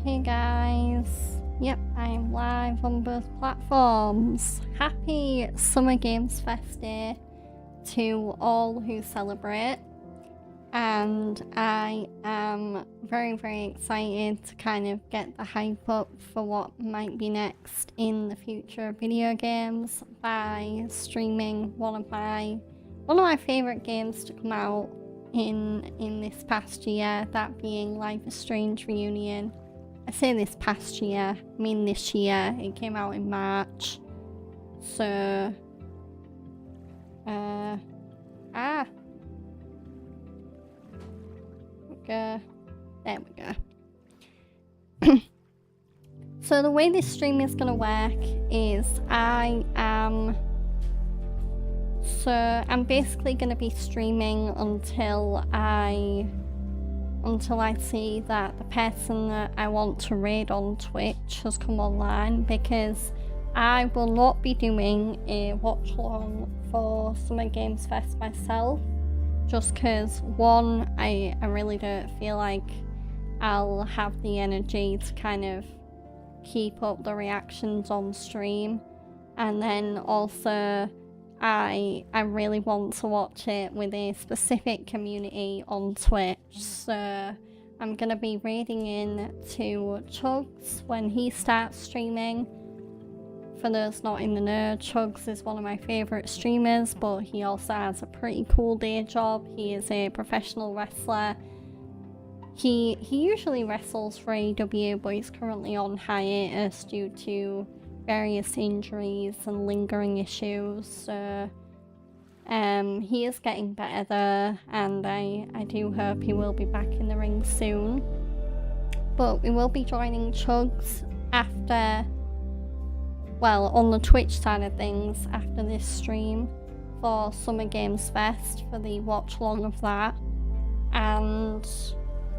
Hey guys, yep, I'm live on both platforms. Happy Summer Games Fest Day to all who celebrate, and I am very excited to kind of get the hype up for what might be next in the future of video games by streaming one of my favorite games to come out in this past year, that being Life is Strange Reunion. I say this past year, I mean this year. It came out in March. So okay. There we go. So the way this stream is gonna work is I'm basically gonna be streaming until I see that the person that I want to raid on Twitch has come online, because I will not be doing a watch along for Summer Games Fest myself, just because one, I really don't feel like I'll have the energy to kind of keep up the reactions on stream, and then also I really want to watch it with a specific community on Twitch, so I'm gonna be raiding in to Chugs when he starts streaming. For those not in the know, Chugs is one of my favourite streamers, but he also has a pretty cool day job. He is a professional wrestler. He usually wrestles for AEW, but he's currently on hiatus due to various injuries and lingering issues, so he is getting better there, and I do hope he will be back in the ring soon. But we will be joining Chugs after, well, on the Twitch side of things, after this stream for Summer Games Fest, for the watch along of that. And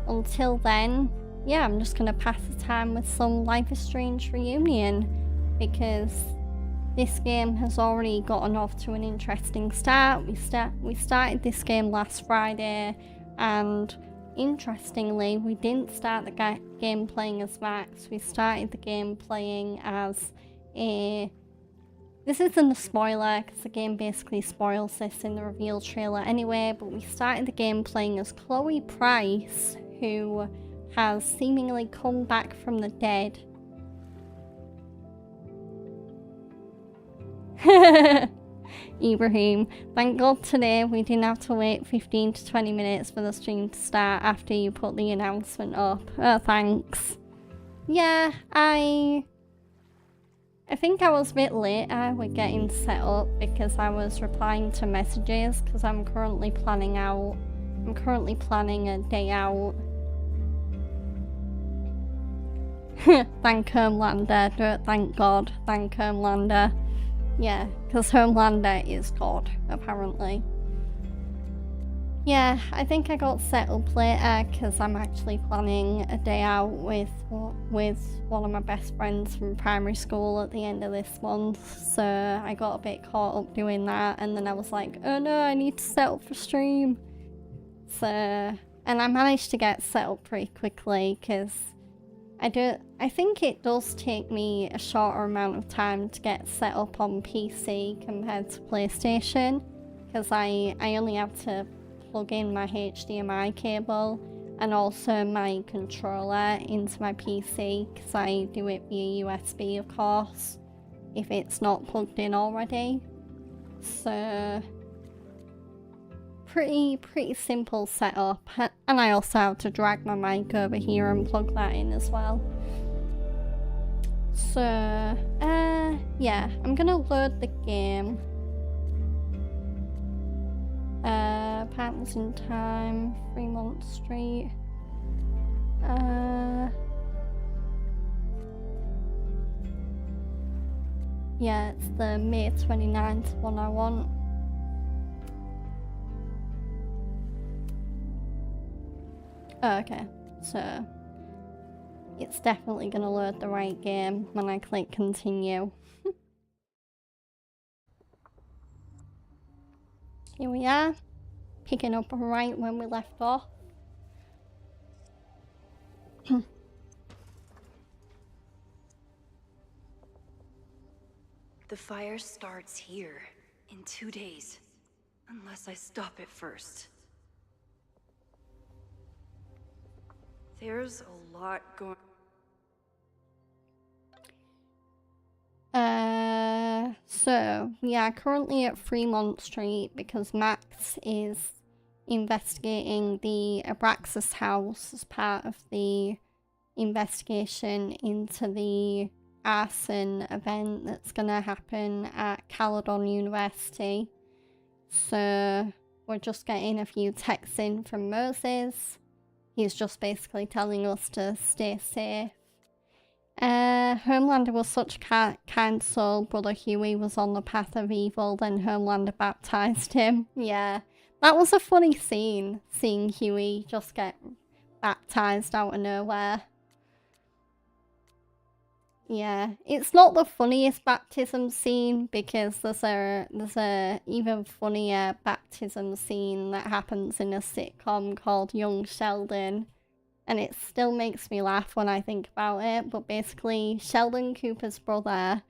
until then, yeah, I'm just gonna pass the time with some Life is Strange Reunion, because this game has already gotten off to an interesting start. We started this game last Friday, and interestingly, we didn't start the game playing as Max. We started the game playing as a... This isn't a spoiler, because the game basically spoils this in the reveal trailer anyway, but we started the game playing as Chloe Price, who has seemingly come back from the dead. Ibrahim, thank God today we didn't have to wait 15 to 20 minutes for the stream to start after you put the announcement up. Oh, thanks. Yeah, I think I was a bit later with getting set up, because I was replying to messages, because I'm currently planning a day out. Thank Homelander, don't thank God, thank Homelander. Yeah, because Homelander is God, apparently. Yeah, I think I got set up later because I'm actually planning a day out with one of my best friends from primary school at the end of this month, so I got a bit caught up doing that, and then I was like, oh no, I need to set up for stream. So, and I managed to get set up pretty quickly, because I think it does take me a shorter amount of time to get set up on PC compared to PlayStation, because I only have to plug in my HDMI cable and also my controller into my PC, because I do it via USB, of course, if it's not plugged in already. So pretty simple setup, and I also have to drag my mic over here and plug that in as well. So yeah, I'm gonna load the game. Patents in Time, Fremont Street. Yeah, it's the May 29th one I want. Oh, okay, so it's definitely gonna load the right game when I click continue. Here we are, picking up right when we left off. The fire starts here in 2 days. Unless I stop it first. There's a lot going... So we are currently at Fremont Street because Max is investigating the Abraxas house as part of the investigation into the arson event that's gonna happen at Caledon University. So we're just getting a few texts in from Moses. He's just basically telling us to stay safe. Homelander was such a kind soul. Brother Huey was on the path of evil, then Homelander baptized him. Yeah, that was a funny scene, seeing Huey just get baptized out of nowhere. Yeah, it's not the funniest baptism scene because there's a even funnier baptism scene that happens in a sitcom called Young Sheldon. And it still makes me laugh when I think about it, but basically Sheldon Cooper's brother,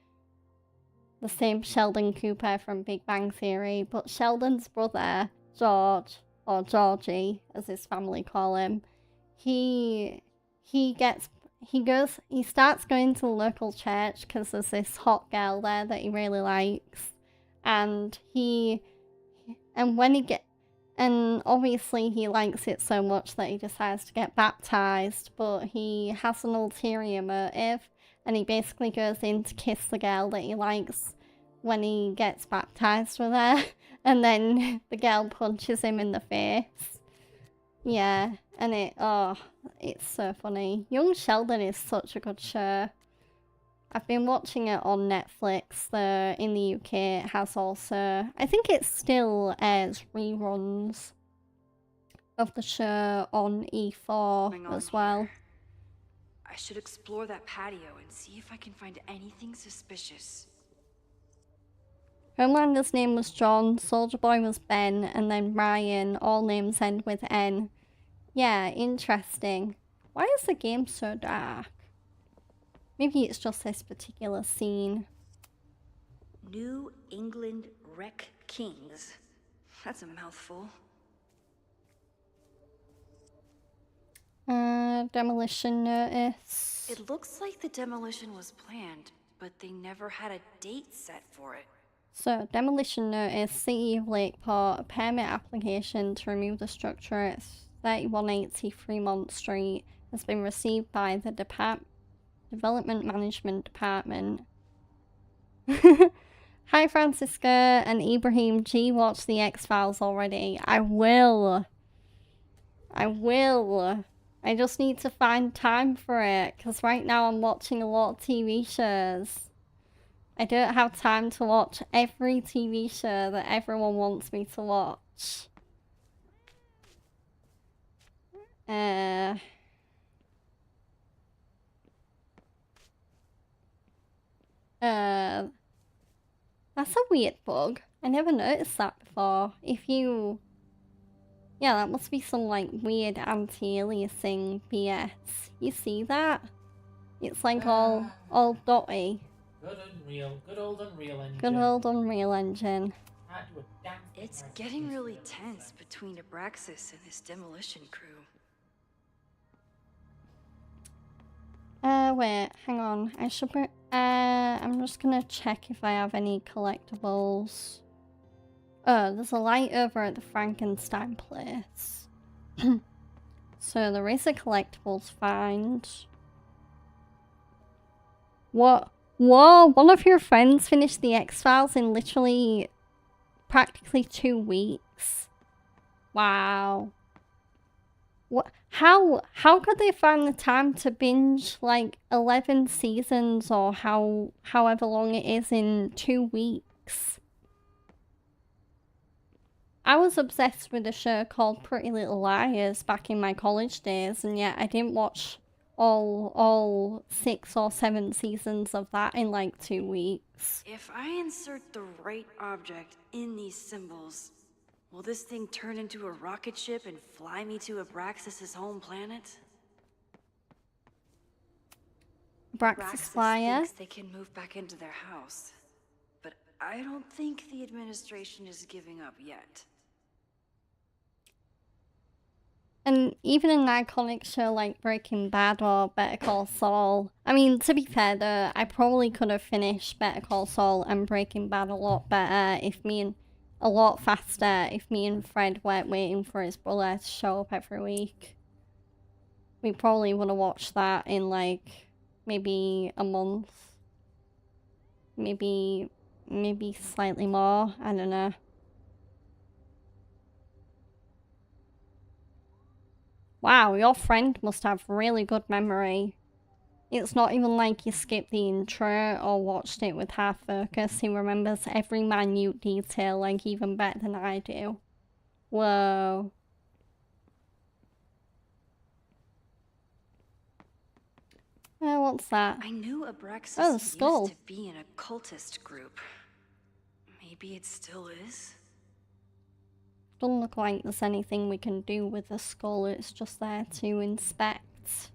the same Sheldon Cooper from Big Bang Theory, but Sheldon's brother, George, or Georgie, as his family call him, he starts going to the local church because there's this hot girl there that he really likes, and obviously he likes it so much that he decides to get baptized, but he has an ulterior motive, and he basically goes in to kiss the girl that he likes when he gets baptized with her, and then the girl punches him in the face. Yeah, and it's so funny. Young Sheldon is such a good show. I've been watching it on Netflix, though in the UK it has also... I think it still airs reruns of the show on E4 as well. I should explore that patio and see if I can find anything suspicious. Homelander's name was John, Soldier Boy was Ben, and then Ryan. All names end with N. Yeah, interesting. Why is the game so dark? Maybe it's just this particular scene. New England Wreck Kings. That's a mouthful. Demolition notice. It looks like the demolition was planned, but they never had a date set for it. So, demolition notice, City of Lakeport, a permit application to remove the structure at 3180 Fremont Street has been received by the Development Management Department. Hi Francisco and Ibrahim G, watch the X-Files already. I will. I just need to find time for it, because right now I'm watching a lot of TV shows. I don't have time to watch every TV show that everyone wants me to watch. That's a weird bug. I never noticed that before. Yeah, that must be some, like, weird anti-aliasing BS. You see that? It's, like, all dotty. Good old Unreal Engine. Good old Unreal Engine. It's getting really tense between Abraxas and his demolition crew. Wait, hang on. I'm just gonna check if I have any collectibles. Oh, there's a light over at the Frankenstein place. So there is a collectibles find. What? Whoa, one of your friends finished the X-Files in literally practically 2 weeks. Wow. What? How could they find the time to binge like 11 seasons or however long it is in 2 weeks? I was obsessed with a show called Pretty Little Liars back in my college days, and yet I didn't watch all 6 or 7 seasons of that in like 2 weeks. If I insert the right object in these symbols, will this thing turn into a rocket ship and fly me to Abraxas' home planet? Abraxas flyer. Thinks they can move back into their house. I don't think the administration is giving up yet. And even an iconic show like Breaking Bad or Better Call Saul, I mean, to be fair though, I probably could have finished Better Call Saul and Breaking Bad a lot better a lot faster if me and Fred weren't waiting for his brother to show up every week. We probably would have watched that in like maybe a month. Maybe slightly more, I don't know. Wow, your friend must have really good memory. It's not even like you skipped the intro or watched it with half focus. He remembers every minute detail, like even better than I do. Whoa. What's that? I knew Abraxas Oh, the skull. used to be an occultist group. Maybe it still is? Doesn't look like there's anything we can do with the skull, it's just there to inspect.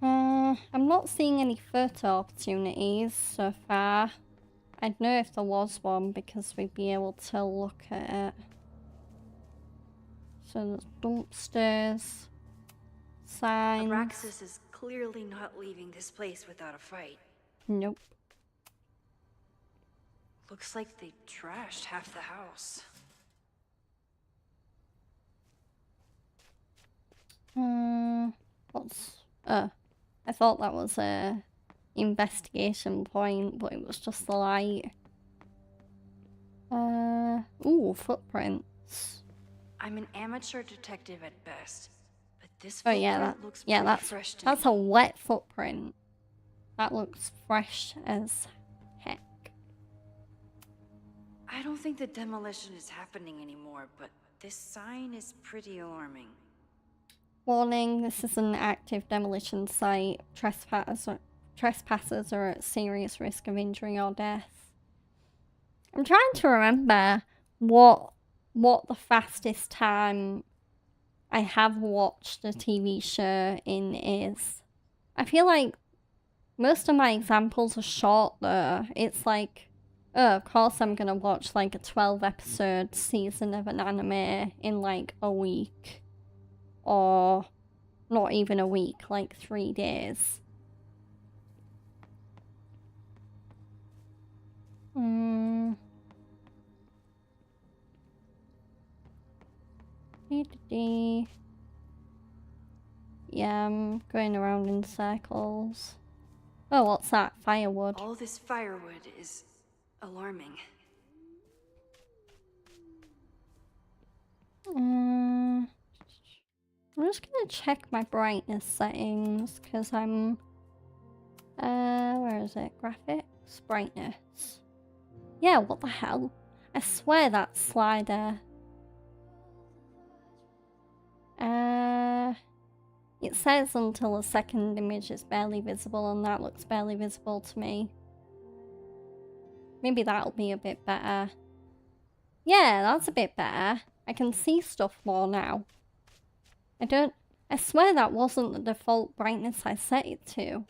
I'm not seeing any photo opportunities so far. I'd know if there was one because we'd be able to look at it. So there's dumpsters, signs. Abraxas is clearly not leaving this place without a fight. Nope. Looks like they trashed half the house. I thought that was a investigation point, but it was just the light. Ooh, footprints. I'm an amateur detective at best, but this Oh footprint yeah, looks pretty fresh to that's me. a wet footprint. That looks fresh as heck. I don't think the demolition is happening anymore, but this sign is pretty alarming. Warning, this is an active demolition site. Trespassers are at serious risk of injury or death. I'm trying to remember what the fastest time I have watched a TV show in is. I feel like most of my examples are short though. It's like, oh, of course I'm gonna watch like a 12 episode season of an anime in like a week. Or not even a week, like 3 days. Yeah, I'm going around in circles. Oh, what's that? Firewood. All this firewood is alarming. I'm just gonna check my brightness settings because I'm where is it? Graphics? Brightness. Yeah, what the hell? I swear that slider. It says until the second image is barely visible, and that looks barely visible to me. Maybe that'll be a bit better. Yeah, that's a bit better. I can see stuff more now. I swear that wasn't the default brightness I set it to.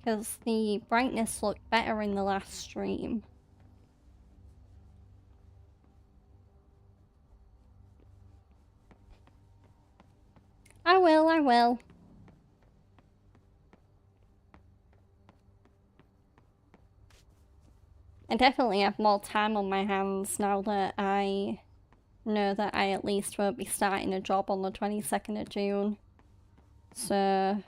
Because the brightness looked better in the last stream. I will. I definitely have more time on my hands now that I know that I at least won't be starting a job on the 22nd of June. So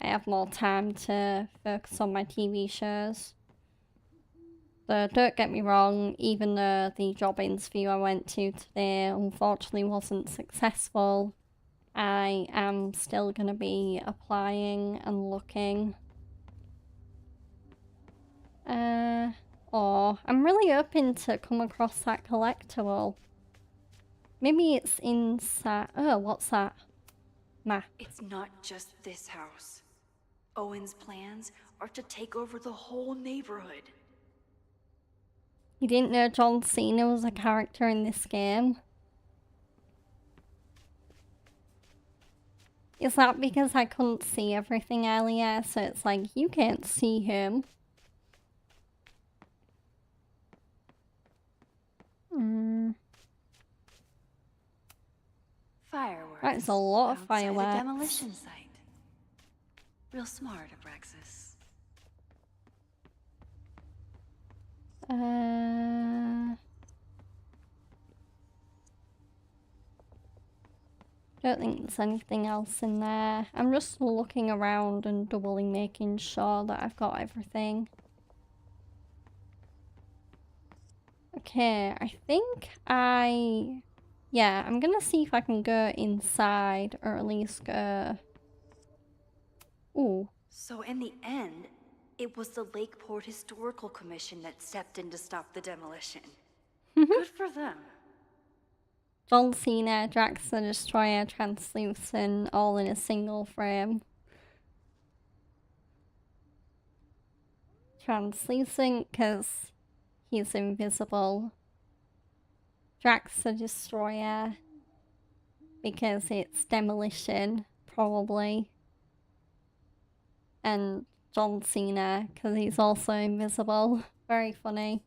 I have more time to focus on my TV shows. Though don't get me wrong, even though the job interview I went to today unfortunately wasn't successful, I am still going to be applying and looking. I'm really hoping to come across that collectible. Maybe it's inside. Oh, what's that? Map. It's not just this house. Owen's plans are to take over the whole neighborhood. You didn't know John Cena was a character in this game? Is that because I couldn't see everything earlier, so it's like, you can't see him? is a lot of outside a fireworks. demolition site. Real smart, Abraxas. Don't think there's anything else in there. I'm just looking around and doubly making sure that I've got everything. Okay, I think yeah, I'm gonna see if I can go inside, or at least go... Ooh. So in the end, it was the Lakeport Historical Commission that stepped in to stop the demolition. Good for them. John Cena, Drax the Destroyer, Translucent, all in a single frame. Translucent, because he's invisible. Drax the Destroyer, because it's demolition, probably. And John Cena, because he's also invisible. Very funny.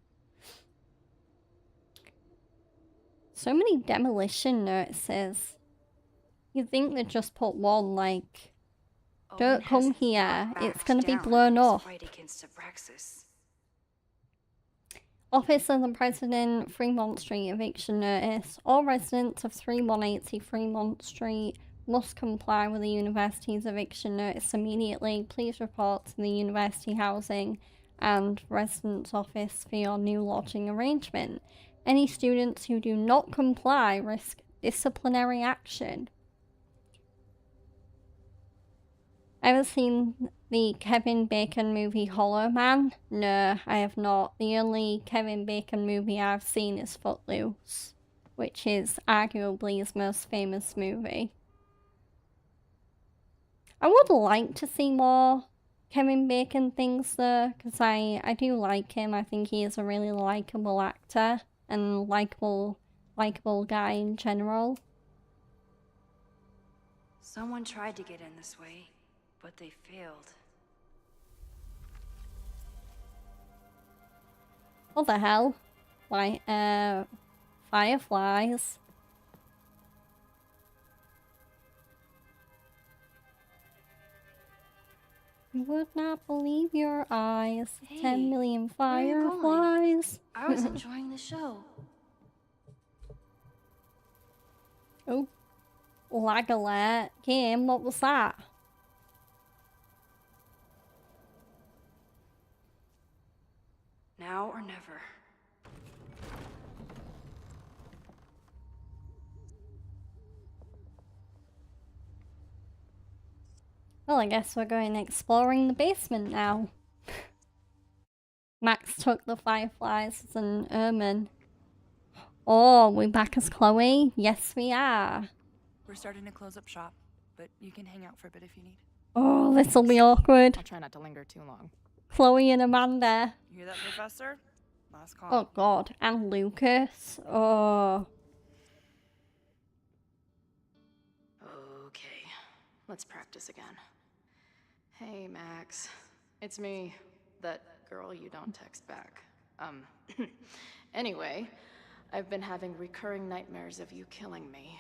So many demolition notices. You'd think they'd just put one, like, don't come here, it's gonna be blown up. Right against Abraxas. Office of the President, Fremont Street eviction notice. All residents of 3180 Fremont Street must comply with the university's eviction notice immediately. Please report to the University Housing and Residence Office for your new lodging arrangement. Any students who do not comply risk disciplinary action. Ever seen the Kevin Bacon movie Hollow Man? No, I have not. The only Kevin Bacon movie I've seen is Footloose, which is arguably his most famous movie. I would like to see more Kevin Bacon things though, because I do like him. I think he is a really likable actor and likable guy in general. Someone tried to get in this way, but they failed. What the hell? Like, fireflies. You would not believe your eyes. Hey, 10 million where are you going? fireflies. I was enjoying the show. Oh. Lag alert. Game, what was that? Now or never. Well, I guess we're going exploring the basement now. Max took the fireflies as an omen. Oh, we back as Chloe? Yes, we are. We're starting to close up shop, but you can hang out for a bit if you need. Oh, this'll be awkward. I'll try not to linger too long. Chloe and Amanda. You hear that, Professor? Last call. Oh god, and Lucas. Oh. Okay, let's practice again. Hey, Max. It's me, that girl you don't text back. Anyway, I've been having recurring nightmares of you killing me.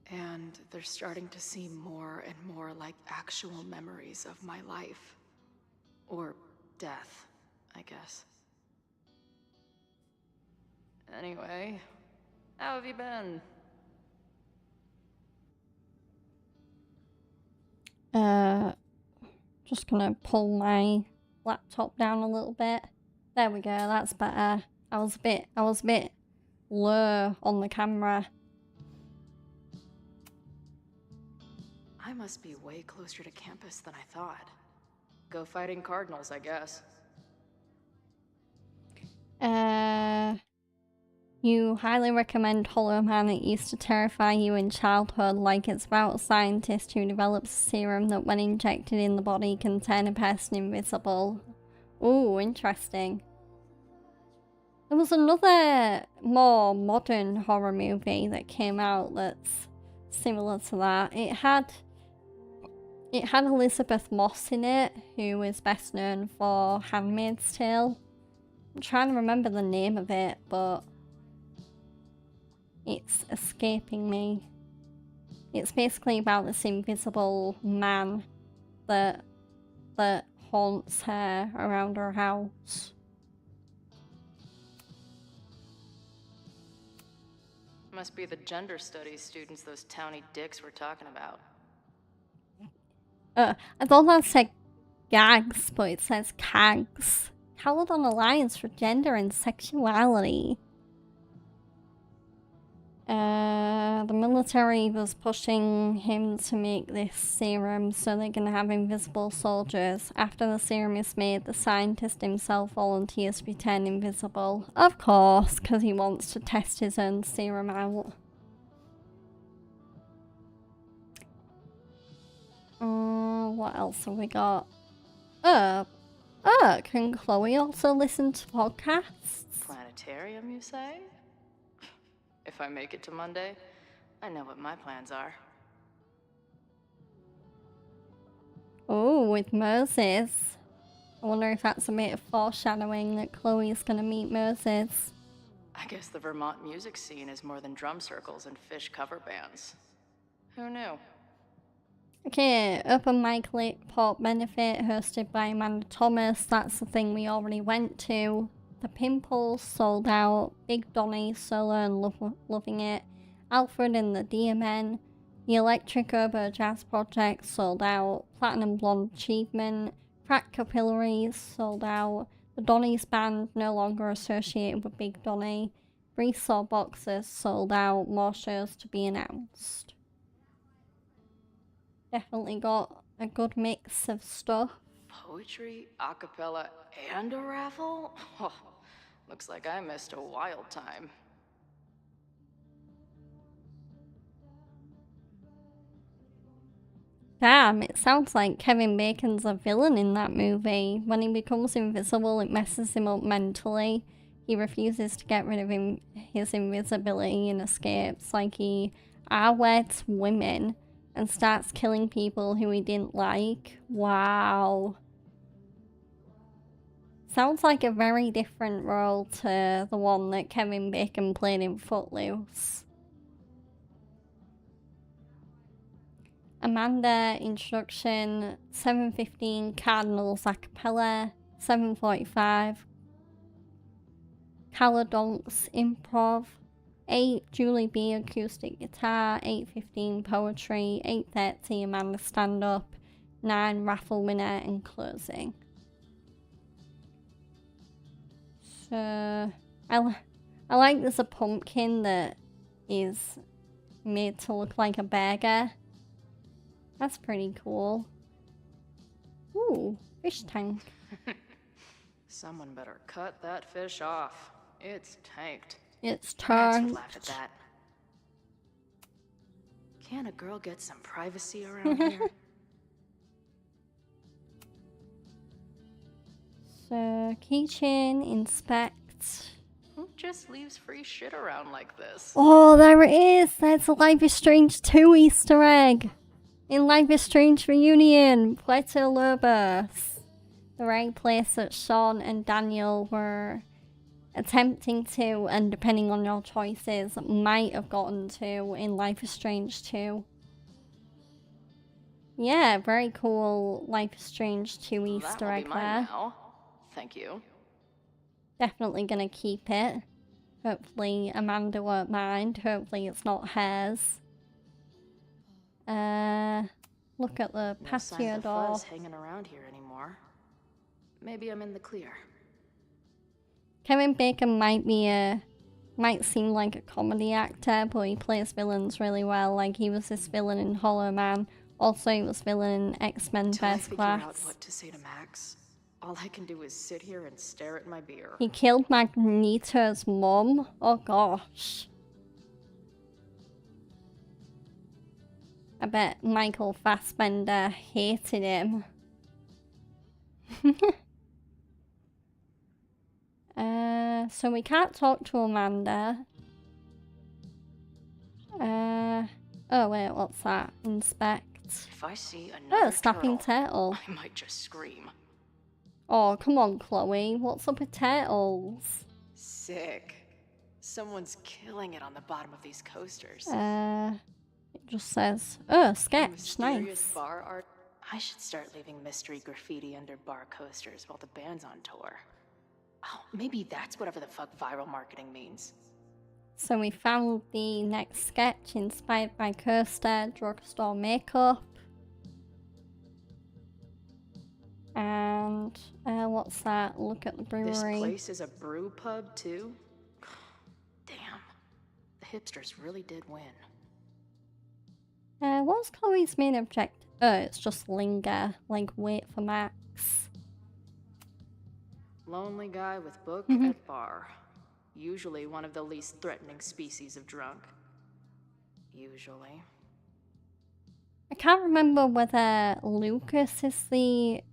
And they're starting to seem more and more like actual memories of my life. Or death, I guess. Anyway, how have you been? Just gonna pull my laptop down a little bit. There we go, that's better. I was a bit low on the camera. I must be way closer to campus than I thought. Go fighting Cardinals, I guess. You highly recommend Hollow Man. It used to terrify you in childhood, like it's about a scientist who develops a serum that when injected in the body can turn a person invisible. Ooh, interesting. There was another more modern horror movie that came out that's similar to that. It had Elizabeth Moss in it, who is best known for Handmaid's Tale. I'm trying to remember the name of it, but It's escaping me. It's basically about this invisible man that haunts her around her house. Must be the gender studies students those towny dicks were talking about. I thought that said gags, but it says CAGS. Caledon Alliance for Gender and Sexuality. The military was pushing him to make this serum so they can have invisible soldiers. After the serum is made, the scientist himself volunteers to be turned invisible. Of course, because he wants to test his own serum out. What else have we got? Can Chloe also listen to podcasts? Planetarium, you say? If I make it to Monday, I know what my plans are. Oh, with Moses. I wonder if that's a bit of foreshadowing that Chloe's gonna meet Moses. I guess the Vermont music scene is more than drum circles and fish cover bands. Who knew? Okay, Open Mic Lake Port Benefit hosted by Amanda Thomas. That's the thing we already went to. The Pimples sold out. Big Donnie solo and loving it. Alfred and the DMN. The Electric Oboe Jazz Project sold out. Platinum Blonde Achievement. Crack Capillaries sold out. The Donnie's Band no longer associated with Big Donnie. Resaw Boxers sold out. More shows to be announced. Definitely got a good mix of stuff. Poetry, a cappella, and a raffle? Oh, looks like I missed a wild time. Damn, it sounds like Kevin Bacon's a villain in that movie. When he becomes invisible, it messes him up mentally. He refuses to get rid of his invisibility and escapes, like he weds women and starts killing people who he didn't like. Wow. Sounds like a very different role to the one that Kevin Bacon played in Footloose. Amanda introduction, 7:15 Cardinals a cappella, 7:45 Caledonks improv, 8 Julie B acoustic guitar, 8:15 poetry, 8:30 Amanda stand up, 9 raffle winner and closing. So I like there's a pumpkin that is made to look like a burger. That's pretty cool. Ooh, fish tank. Someone better cut that fish off. It's tanked. It's Max would tanked. laugh at that. Can a girl get some privacy around here? So, keychain, inspect. Who just leaves free shit around like this? Oh, there it is! There's a Life is Strange 2 Easter egg! In Life is Strange Reunion, Puerto Lobos. The very place that Sean and Daniel were attempting to, and depending on your choices, might have gotten to in Life is Strange 2. Yeah, very cool Life is Strange 2 Easter egg there. Now. Thank you. Definitely gonna keep it. Hopefully Amanda won't mind. Hopefully it's not hers. Look at the No patio signs of door. Fuzz hanging around here anymore. Maybe I'm in the clear. Kevin Bacon might seem like a comedy actor, but he plays villains really well. Like, he was this villain in Hollow Man. Also, he was villain in X-Men Till I First figure out Class. what to say to Max, all I can do is sit here and stare at my beer. He killed Magneto's mum. Oh gosh. I bet Michael Fassbender hated him. So we can't talk to Amanda. Oh wait, what's that? Inspect. If I see another Oh, snapping turtle. I might just scream. Oh, come on, Chloe. What's up with turtles? Sick. Someone's killing it on the bottom of these coasters. It just says, oh, sketch, Mysterious nice. bar art. I should start leaving mystery graffiti under bar coasters while the band's on tour. Oh, maybe that's whatever the fuck viral marketing means. So we found the next sketch inspired by Kirsta drugstore makeup. And what's that? Look at the brewery. This place is a brew pub too? Damn. The hipsters really did win. What's Chloe's main objective? Oh, it's just linger, like wait for Max. Lonely guy with book at bar. Usually one of the least threatening species of drunk. Usually. I can't remember whether Lucas is the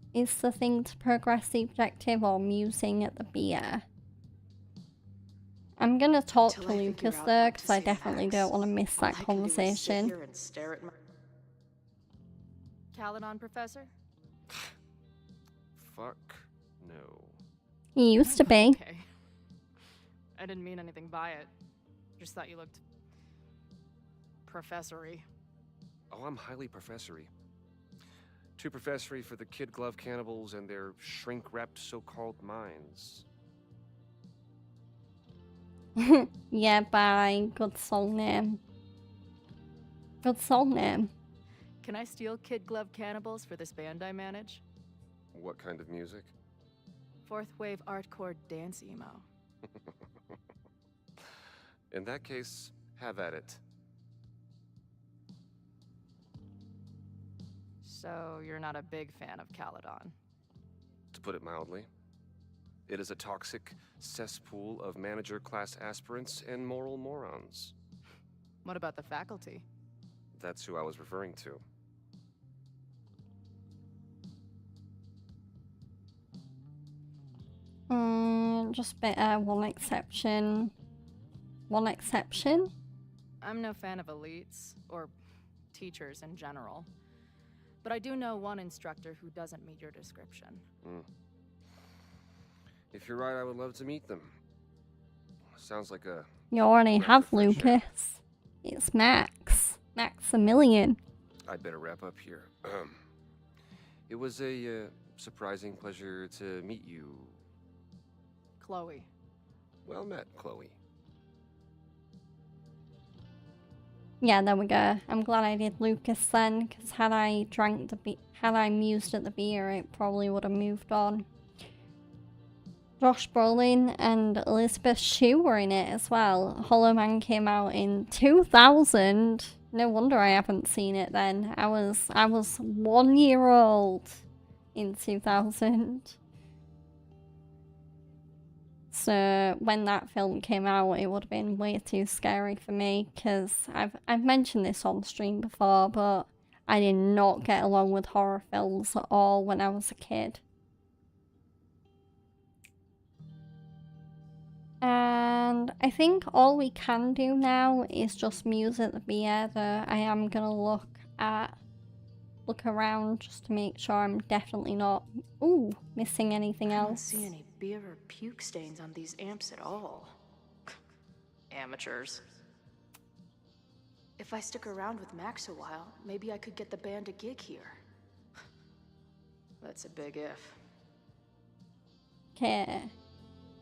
thing to progress the objective or musing at the beer. I'm gonna talk to Till I figure Lucas out though, what to because I say to definitely Max. don't want to miss All that I can do is sit conversation. here and stare at my... Caledon, Professor? Fuck no. He used to be. Okay. I didn't mean anything by it. Just thought you looked... professory. Oh, I'm highly professory. Too professory for the kid glove cannibals and their shrink-wrapped so-called minds. Yeah, bye. Good song name. Good song name. Can I steal Kid Glove Cannibals for this band I manage? What kind of music? Fourth wave artcore dance emo. In that case, have at it. So you're not a big fan of Caledon? To put it mildly. It is a toxic cesspool of manager-class aspirants and moral morons. What about the faculty? That's who I was referring to. Just one exception. One exception? I'm no fan of elites, or teachers in general. But I do know one instructor who doesn't meet your description. If you're right, I would love to meet them. Sounds like a... You already breath have of fresh air. Lucas. It's Max. Maximilian. I'd better wrap up here. It was a surprising pleasure to meet you. Chloe. Well met, Chloe. Yeah, there we go. I'm glad I did Lucas then, because had I mused at the beer, it probably would have moved on. Josh Brolin and Elizabeth Shue were in it as well. Hollow Man came out in 2000. No wonder I haven't seen it then. I was 1 year old in 2000. So when that film came out, it would have been way too scary for me, because I've mentioned this on stream before, but I did not get along with horror films at all when I was a kid. And I think all we can do now is just muse at the beer, though I am gonna look around just to make sure I'm definitely not missing anything I don't else. see any beer or puke stains on these amps at all. Amateurs. If I stick around with Max a while, maybe I could get the band a gig here. That's a big if. Okay,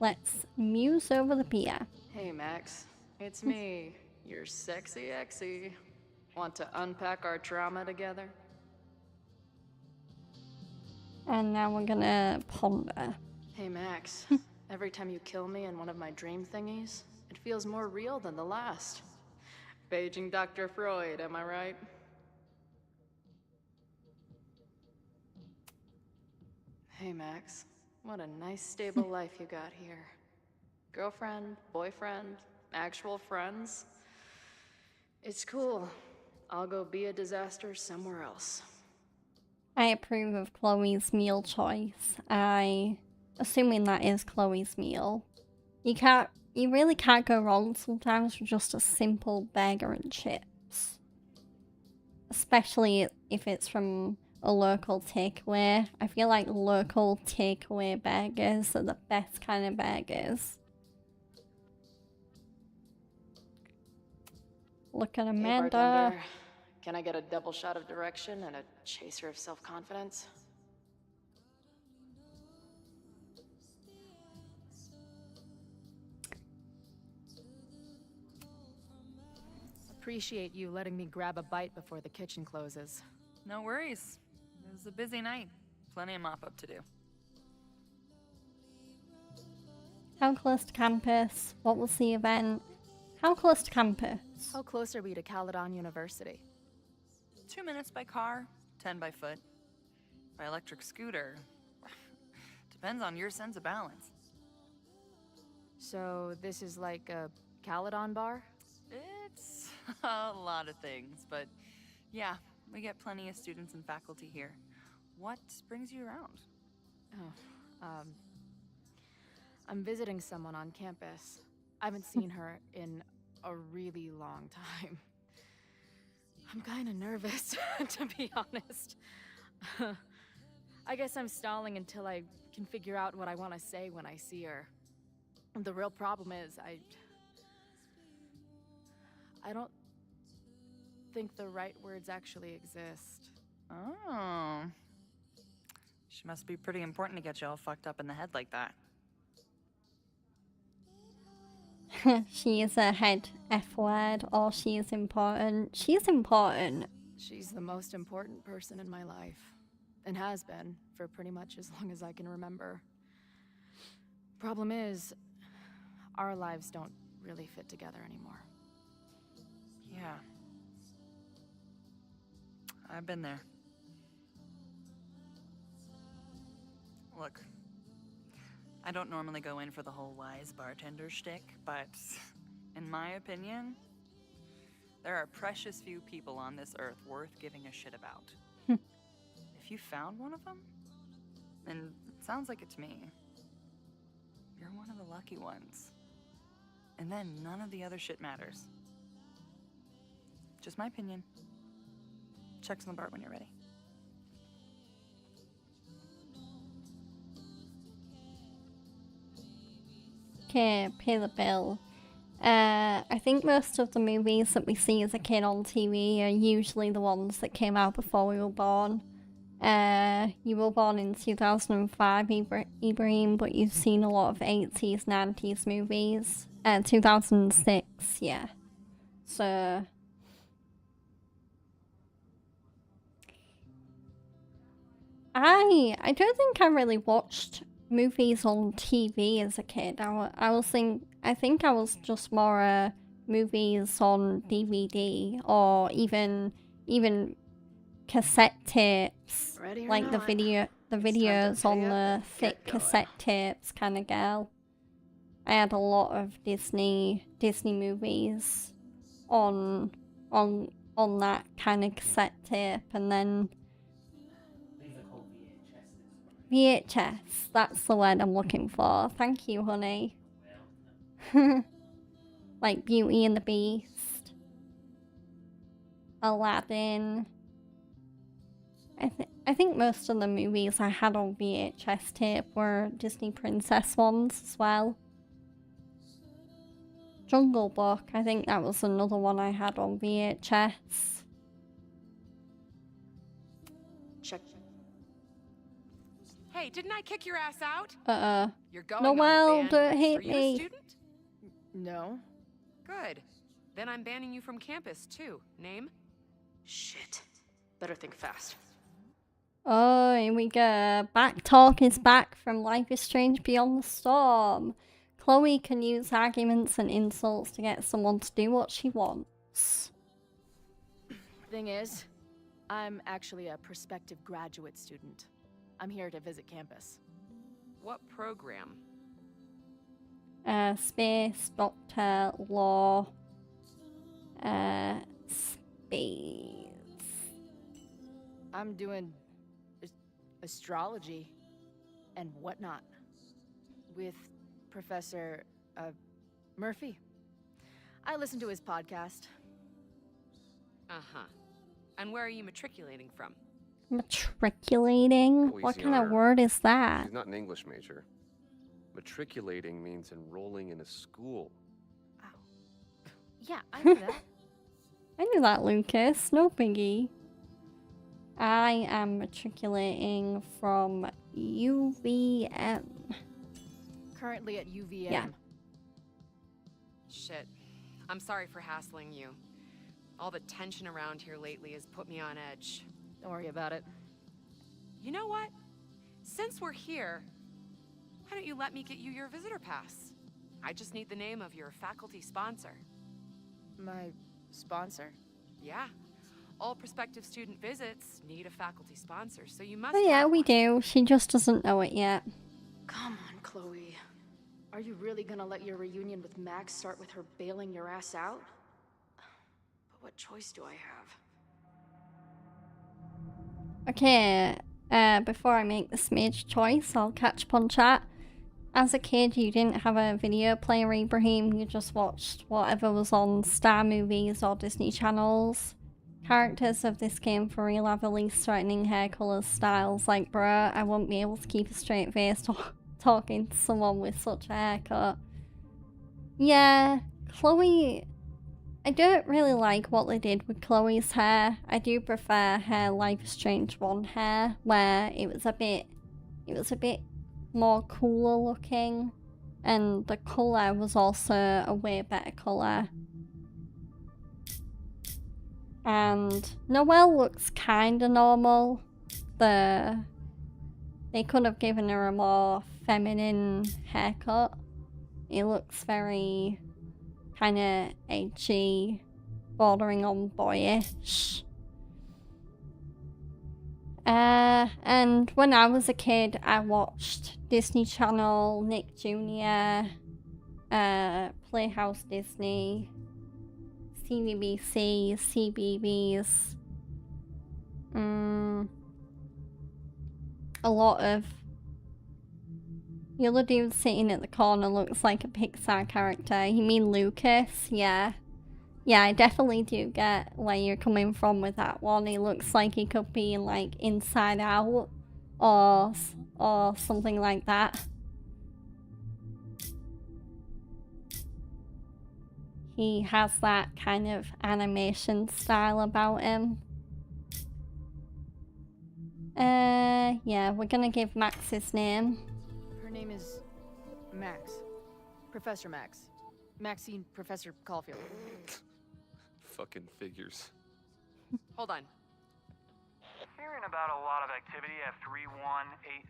let's muse over the beer. Hey Max, it's me, your sexy exy. Want to unpack our trauma together? And now we're gonna ponder. Hey Max, every time you kill me in one of my dream thingies, it feels more real than the last. Paging Dr. Freud, am I right? Hey Max, what a nice stable life you got here. Girlfriend, boyfriend, actual friends. It's cool. I'll go be a disaster somewhere else. I approve of Chloe's meal choice. Assuming that is Chloe's meal. You really can't go wrong sometimes with just a simple burger and chips. Especially if it's from a local takeaway. I feel like local takeaway burgers are the best kind of burgers. Look at Hey, Amanda. bartender. Can I get a double shot of direction and a chaser of self-confidence? Appreciate you letting me grab a bite before the kitchen closes. No worries. It was a busy night. Plenty of mop-up to do. How close to campus? What was the event? How close to campus? How close are we to Caledon University? 2 minutes by car, 10 by foot. By electric scooter. Depends on your sense of balance. So this is like a Caledon bar? It's a lot of things, but yeah, we get plenty of students and faculty here. What brings you around? I'm visiting someone on campus. I haven't seen her in a really long time. I'm kind of nervous, to be honest. I guess I'm stalling until I can figure out what I want to say when I see her. The real problem is, I don't think the right words actually exist. Oh. She must be pretty important to get you all fucked up in the head like that. She is a head F word, or she is important. She is important. She's the most important person in my life, and has been for pretty much as long as I can remember. Problem is, our lives don't really fit together anymore. Yeah. I've been there. Look, I don't normally go in for the whole wise bartender shtick, but in my opinion, there are precious few people on this earth worth giving a shit about. If you found one of them, then it sounds like it to me. You're one of the lucky ones. And then none of the other shit matters. Just my opinion. Check's on the bar when you're ready. Okay, pay the bill. I think most of the movies that we see as a kid on TV are usually the ones that came out before we were born. You were born in 2005, Ibrahim, but you've seen a lot of 80s, 90s movies. 2006, yeah. So... I don't think I really watched movies on TV as a kid. I think I was just more movies on DVD, or even cassette tapes, Ready or like the not, videos to on pay up the and thick get going. cassette tapes kind of girl. I had a lot of Disney movies on that kind of cassette tape, and then These are called VHSs. VHS. That's the word I'm looking for. Thank you, honey. Well, Like Beauty and the Beast, Aladdin. I think most of the movies I had on VHS tape were Disney princess ones as well. Jungle Book, I think that was another one I had on VHS. Check. Hey, didn't I kick your ass out? You're going Noel, on the ban don't list. hate Are you me. a student? No? Good. Then I'm banning you from campus, too. Name? Shit. Better think fast. Oh, here we go. Back talk is back from Life is Strange Beyond the Storm. Chloe can use arguments and insults to get someone to do what she wants. Thing is, I'm actually a prospective graduate student. I'm here to visit campus. What program? Space, doctor, law, space. I'm doing astrology and whatnot with Professor Murphy. I listen to his podcast. Uh-huh. And where are you matriculating from? Matriculating? Oh, What easy kind on of her. word is that? She's not an English major. Matriculating means enrolling in a school. Yeah, I know that. I knew that, Lucas. No biggie. I am matriculating from UVM. Currently at UVM. Yeah. Shit. I'm sorry for hassling you. All the tension around here lately has put me on edge. Don't worry about it. You know what? Since we're here, why don't you let me get you your visitor pass? I just need the name of your faculty sponsor. My sponsor? Yeah. All prospective student visits need a faculty sponsor, so you must Oh yeah, have we one. do. She just doesn't know it yet. Come on, Chloe. Are you really gonna let your reunion with Max start with her bailing your ass out? But what choice do I have? Okay, before I make this major choice, I'll catch up on chat. As a kid, you didn't have a video player, Ibrahim. You just watched whatever was on Star Movies or Disney channels. Characters of this game for real have the least threatening hair colours, styles. Like, bruh, I won't be able to keep a straight face talking to someone with such a haircut. Yeah, Chloe... I don't really like what they did with Chloe's hair. I do prefer her Life is Strange 1 hair, where it was a bit more cooler looking, and the colour was also a way better colour. And Noelle looks kinda normal. They could have given her a more feminine haircut. It looks very kinda edgy, bordering on boyish. And when I was a kid, I watched Disney Channel, Nick Jr., Playhouse Disney, CBBC, CBeebies, a lot of... The other dude sitting at the corner looks like a Pixar character. You mean Lucas? Yeah. Yeah, I definitely do get where you're coming from with that one. He looks like he could be in, like, Inside Out or something like that. He has that kind of animation style about him. Yeah, we're gonna give Max his name. Her name is Max. Professor Max. Maxine Professor Caulfield. Fucking figures. Hold on. Hearing about a lot of activity at 3180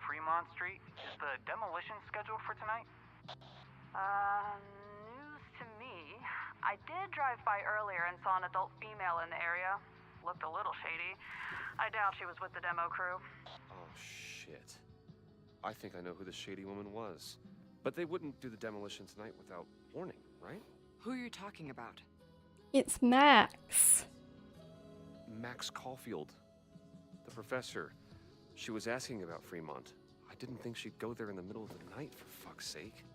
Fremont Street. Is the demolition scheduled for tonight? News to me. I did drive by earlier and saw an adult female in the area. Looked a little shady. I doubt she was with the demo crew. Oh, shit. I think I know who the shady woman was. But they wouldn't do the demolition tonight without warning, right? Who are you talking about? It's Max. Max Caulfield. The professor. She was asking about Fremont. I didn't think she'd go there in the middle of the night, for fuck's sake.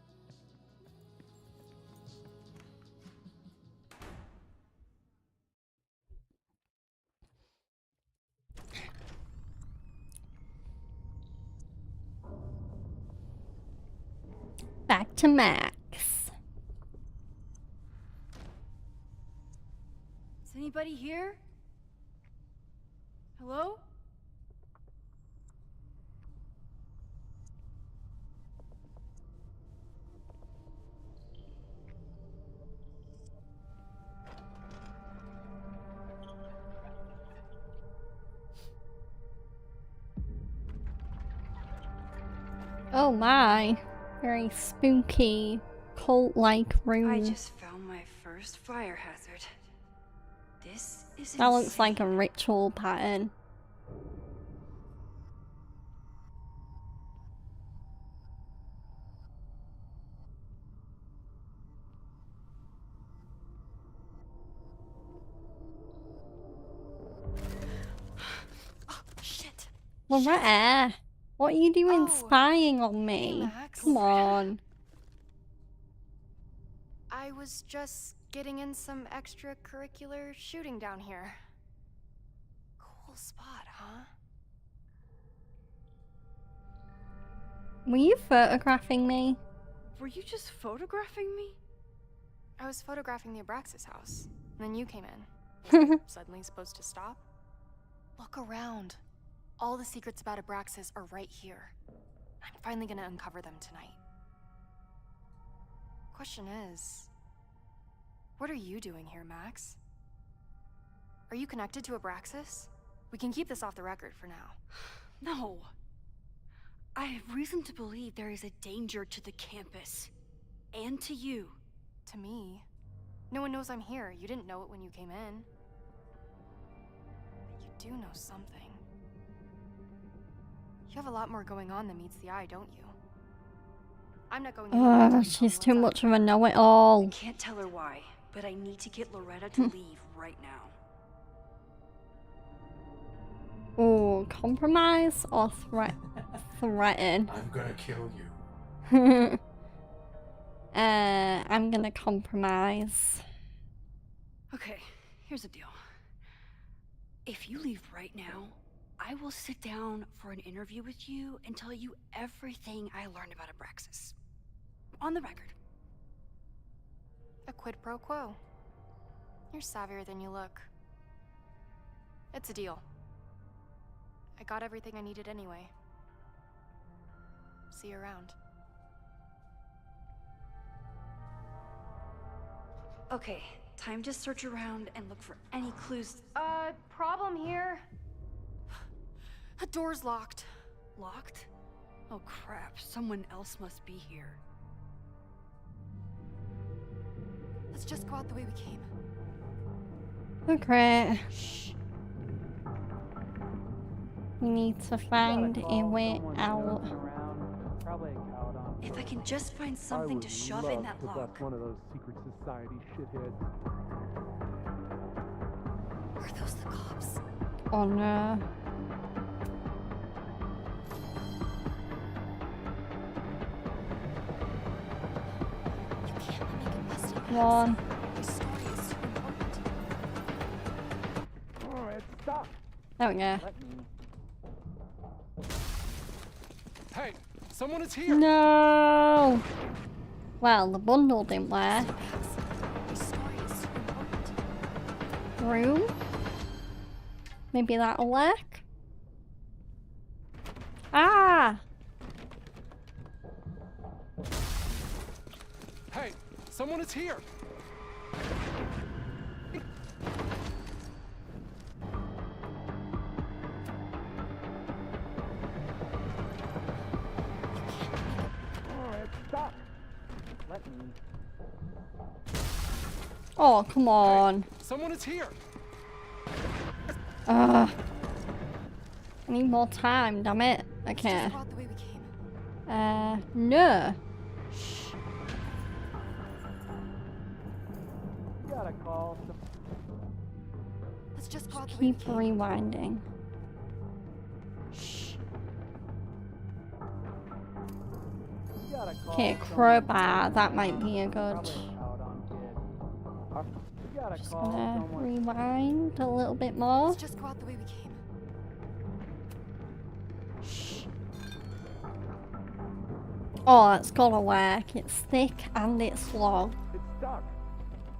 Back to Max. Is anybody here? Hello? Oh my. Very spooky, cult-like room. I just found my first fire hazard. This is That looks insane. like a ritual pattern. Oh, shit. Loretta, what are you doing Oh, spying on me? hey, Max. Come on. I was just getting in some extracurricular shooting down here. Cool spot, huh? Were you photographing me? Were you just photographing me? I was photographing the Abraxas house, and then you came in. Suddenly supposed to stop? Look around. All the secrets about Abraxas are right here. I'm finally gonna uncover them tonight. Question is, what are you doing here, Max? Are you connected to Abraxas? We can keep this off the record for now. No. I have reason to believe there is a danger to the campus. And to you. To me? No one knows I'm here. You didn't know it when you came in. But you do know something. You have a lot more going on than meets the eye, don't you? I'm not going Oh, she's too much of a know-it-all. I can't tell her why, but I need to get Loretta to leave right now. Oh, compromise or threaten? I'm gonna kill you. I'm gonna compromise. Okay, here's the deal. If you leave right now, I will sit down for an interview with you and tell you everything I learned about Abraxas. On the record. A quid pro quo. You're savvier than you look. It's a deal. I got everything I needed anyway. See you around. Okay, time to search around and look for any clues. Problem here. The door's locked. Locked? Oh crap, someone else must be here. Let's just go out the way we came. Okay. Shh. We need to find a way out. If I can just find something to shove in that lock. One of those secret society shitheads. Are those the cops? Oh no. You can't let me get busted. Come on. This story is too important. Alright, stop. There we go. Hey, someone is here. No. Well, the bundle didn't work. This story is too important. Room? Maybe that'll work? Ah! Hey, someone is here. Alright, stop. Let me. Oh, come on. Someone is here. I need more time, damn it. Okay. Just go out the way we came. No. You gotta call. Let's just go out the way we Keep came. rewinding. Shh. You gotta call. Okay, crowbar. That might be a good. You gotta Just call gonna someone. rewind a little bit more. Let's just go out the way we came. Shh. Oh, it's gonna work. It's thick and it's long. It's stuck.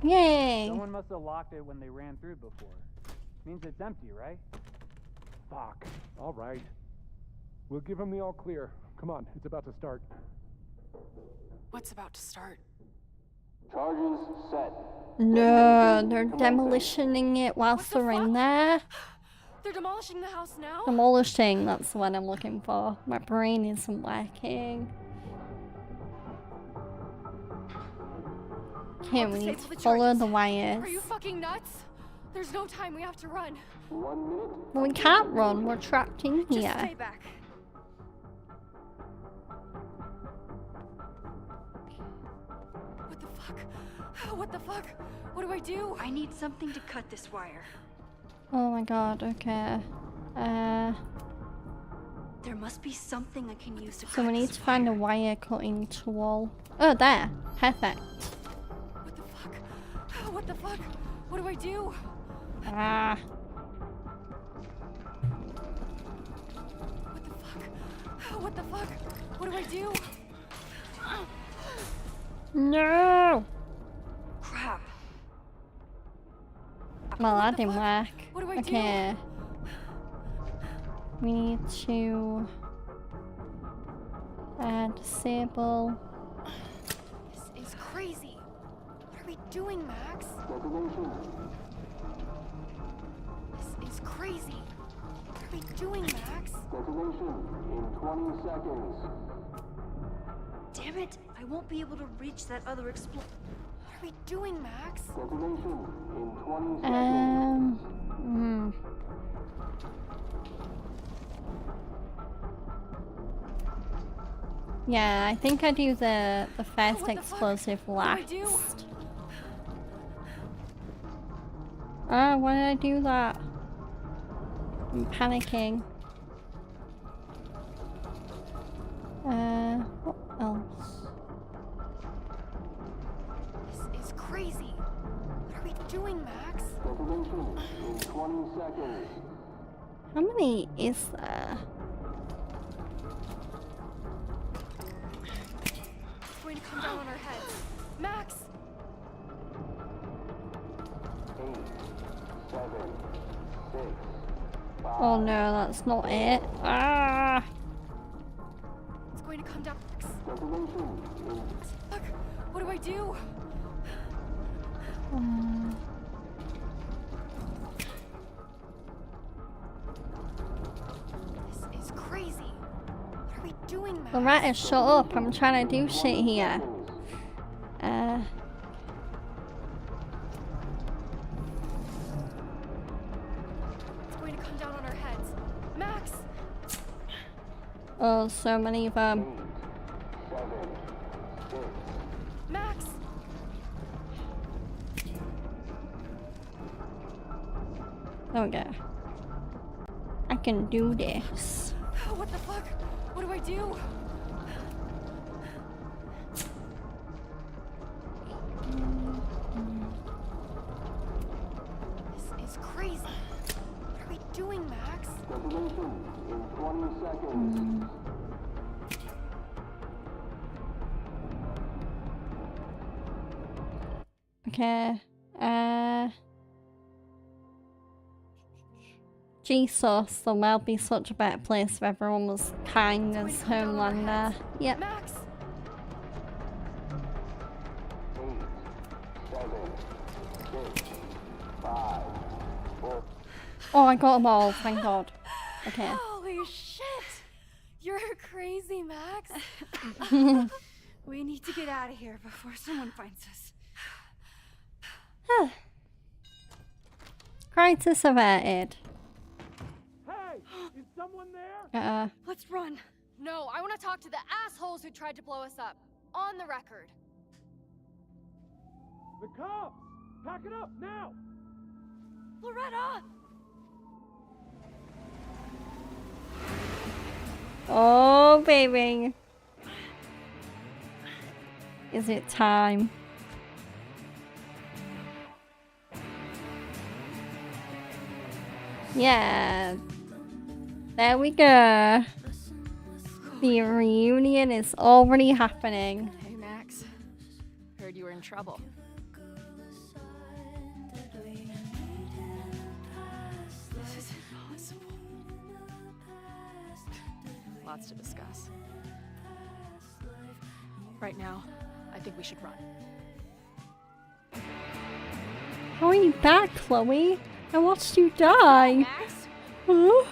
Yay! Someone must have locked it when they ran through before. Means it's empty, right? Fuck. All right. We'll give him the all clear. Come on, it's about to start. What's about to start? Charges set. No, they're demolitioning it whilst they're in there. They're demolishing the house now? Demolishing, that's the word I'm looking for. My brain isn't working. Okay, we need to follow the wires. Are you fucking nuts? There's no time, we have to run. 1 minute. Well, we can't run, we're trapped in Just here. stay back. What the fuck? What the fuck? What do I do? I need something to cut this wire. Oh my god, okay. There must be something I can use to So cut we need this to find a wire cutting tool. Oh, there. Perfect. What the fuck? What the fuck? What do I do? Ah. What the fuck? What do I do? No! Crap. Well, that didn't work. What do I do? Okay. We need to disable. This is crazy. What are we doing, Max? Detonation. This is crazy. What are we doing, Max? Detonation in 20 seconds. Damn it! I won't be able to reach that other What are we doing, Max? Detonation in 20 seconds. Yeah, I think I do the first what the explosive fuck? What do I do? last. Ah, why did I do that? I'm panicking. What else? This is crazy. What are we doing, Max? Detonation in 20 seconds. How many is there? It's going to come down on our heads. Max! 8, 7, 6, 5. Oh no, that's not it. Ah! It's going to come down. Max. Detonation in Fuck! What do I do? This is crazy. What are we doing, Max? Loretta, shut up. I'm trying to do shit here. It's going to come down on our heads. Max! Oh, so many of them. 8, 7, 6. Max! There we go. I can do this. What the fuck? What do I do? This is crazy. What are we doing, Max? Detonation in 20 seconds. Okay. Jesus, the world would be such a better place if everyone was kind as Homelander. Yep. Max! 8, 7, 6, 5, 4. Oh, I got them all, thank God. Okay. Holy shit! You're crazy, Max. We need to get out of here before someone finds us. Crisis averted. Hey, is someone there? Let's run. No, I want to talk to the assholes who tried to blow us up. On the record. The cops! Pack it up now! Loretta! Oh, baby. Is it time? Yeah. There we go. The reunion is already happening. Hey, Max. Heard you were in trouble. This is impossible. Lots to discuss. Right now, I think we should run. How are you back, Chloe? I watched you die. Max? Huh?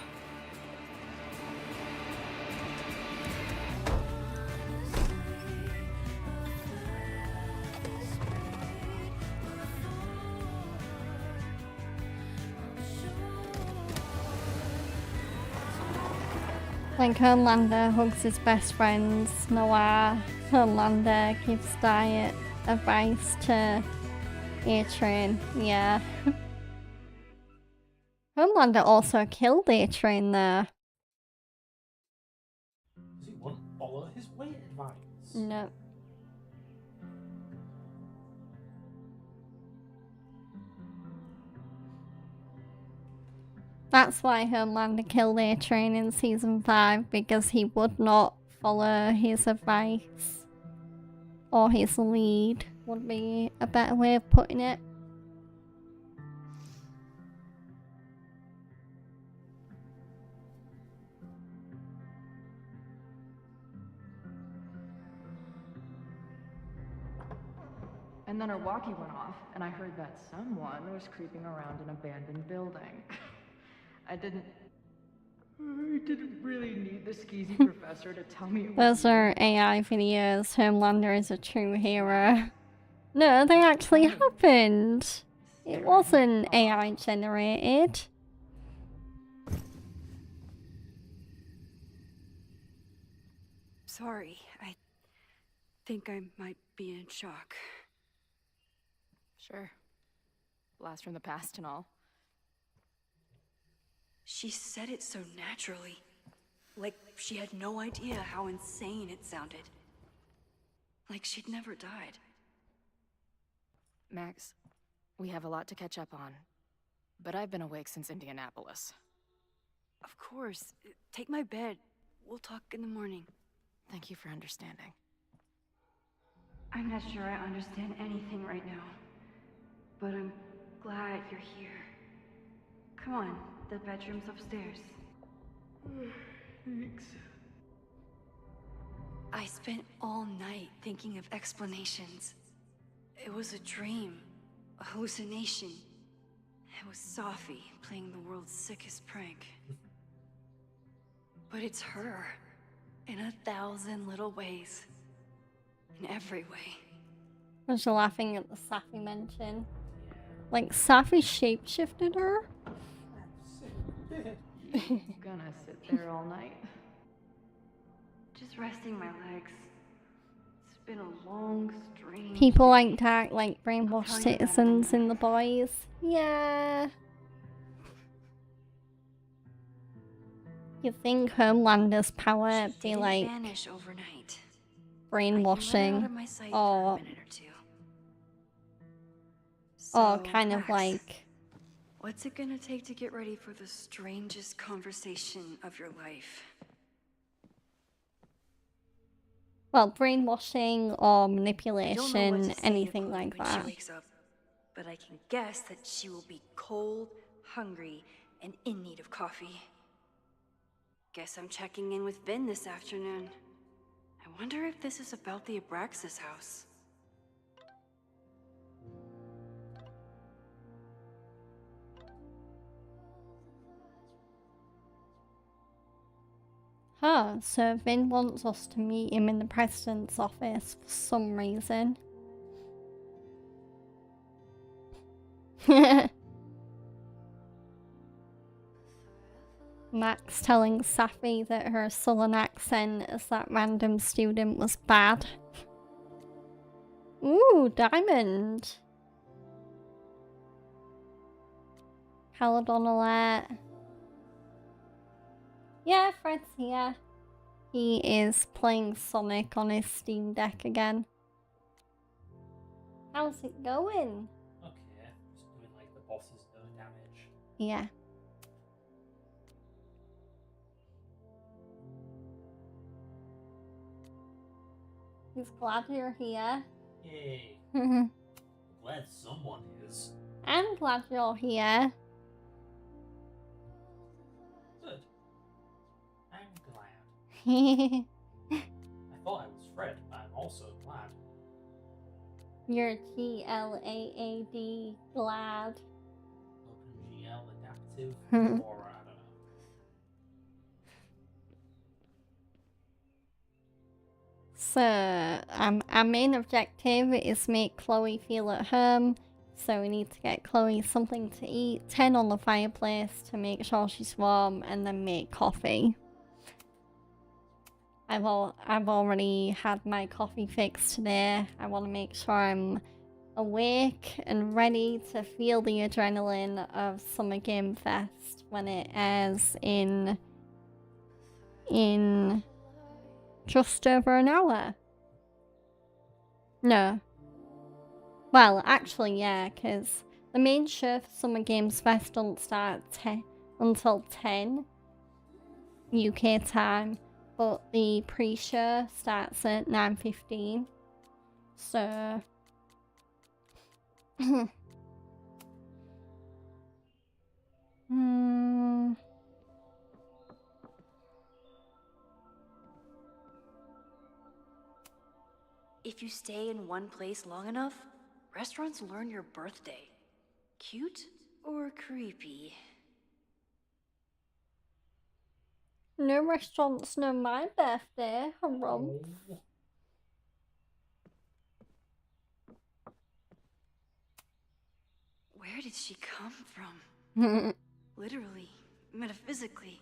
Like Homelander hugs his best friends, Noir. Homelander gives diet advice to A-Train. Yeah. Homelander also killed A-Train there. Does he want to follow his weight advice? No. That's why Homelander killed A-Train in season 5, because he would not follow his advice. Or his lead, would be a better way of putting it. And then her walkie went off, and I heard that someone was creeping around an abandoned building. I didn't really need the skeezy professor to tell me it was Those are AI videos. Homelander is a true hero. No, they actually happened. It wasn't AI generated. Sorry, I think I might be in shock. Sure. Blast from the past and all. She said it so naturally. Like she had no idea how insane it sounded. Like she'd never died. Max, we have a lot to catch up on. But I've been awake since Indianapolis. Of course. Take my bed. We'll talk in the morning. Thank you for understanding. I'm not sure I understand anything right now. But I'm glad you're here. Come on, the bedroom's upstairs. Thanks. I spent all night thinking of explanations. It was a dream, a hallucination. It was Safi playing the world's sickest prank. But it's her, in 1,000 little ways. In every way. Was you laughing at the Safi mention? Like, Safi shapeshifted her? Gonna sit there all night. Just resting my legs. It's been a long, strange People day. like to act like brainwashed I'll tell you about it citizens in in the boys. Yeah. You think Homelander's power She be didn't like vanish overnight. brainwashing I can let her out of my sight for or a minute or two. or So, kind of Max, like what's it gonna take to get ready for the strangest conversation of your life? well, brainwashing or I don't know what manipulation, to say to anything Chloe like when that. she wakes up, but I can guess that she will be cold, hungry, and in need of coffee. Guess I'm checking in with Vin this afternoon. I wonder if this is about the Abraxas house. Huh, so Vin wants us to meet him in the president's office for some reason. Max telling Safi that her southern accent as that random student was bad. Ooh, diamond. Paladon alert. Yeah, Fred's here. He is playing Sonic on his Steam Deck again. How's it going? Okay, just doing like the bosses no damage. Yeah. He's glad you're here. Yay. I'm Glad someone is. glad you're here. Good. I'm glad. I thought I was Fred, but I'm also glad. You're GLAAD glad. OpenGL adaptive or I don't know. So, our main objective is make Chloe feel at home. So we need to get Chloe something to eat, 10 on the fireplace to make sure she's warm, and then make coffee. I've already had my coffee fix today. I want to make sure I'm awake and ready to feel the adrenaline of Summer Game Fest when it airs in just over an hour. No. Well, actually, yeah, because the main show for Summer Games Fest doesn't start until 10 UK time, but the pre-show starts at 9:15. So... If you stay in one place long enough, Restaurants learn your birthday. Cute or creepy? No restaurants know my birthday. Harumph. Where did she come from? Literally, metaphysically.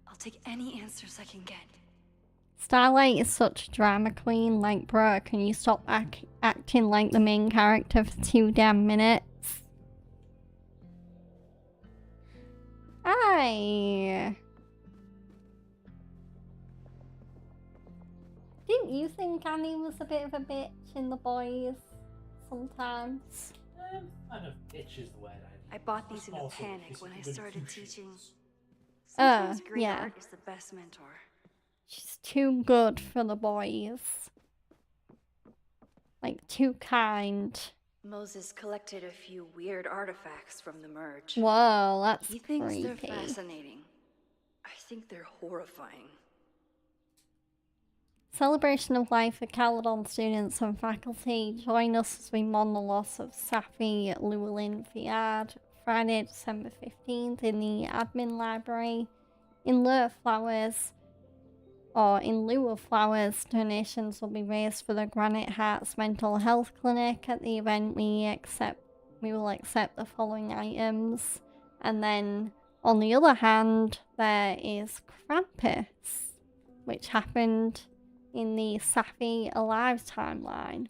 I'll take any answers I can get. Starlight is such a drama queen. Like, bro, can you stop acting like the main character for 2 damn minutes? Didn't you think Annie was a bit of a bitch in The Boys sometimes? Kind of bitch is the word I bought these in a Also, panic she's when I good started sushi. teaching. Sometimes great yeah. art is the best mentor. She's too good for The Boys. Like, too kind. Moses collected a few weird artifacts from the merge. Whoa, that's He thinks creepy. they're fascinating. I think they're horrifying. Celebration of life for Caledon students and faculty. Join us as we mourn the loss of Safi Llewellyn Fiard, Friday, December 15th in the admin library. In lieu of flowers, donations will be raised for the Granite Hearts Mental Health Clinic. At the event, we will accept the following items. And then, on the other hand, there is Krampus, which happened in the Safi Alive timeline.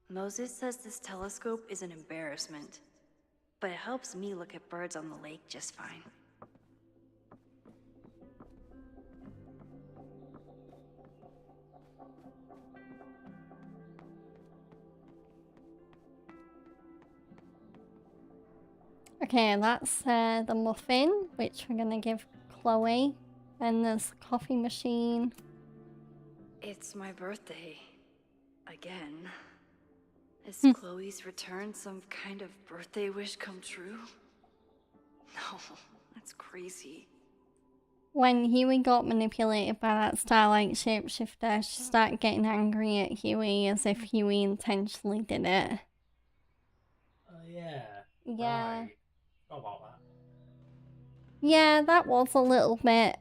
Moses says this telescope is an embarrassment, but it helps me look at birds on the lake just fine. Okay, that's the muffin, which we're gonna give Chloe. And there's the coffee machine. It's my birthday. Again. Is Hmm. Chloe's return some kind of birthday wish come true? No, that's crazy. When Huey got manipulated by that Starlight shapeshifter, she started getting angry at Huey as if Huey intentionally did it. Yeah. Yeah. Right. How about that? Yeah, that was a little bit.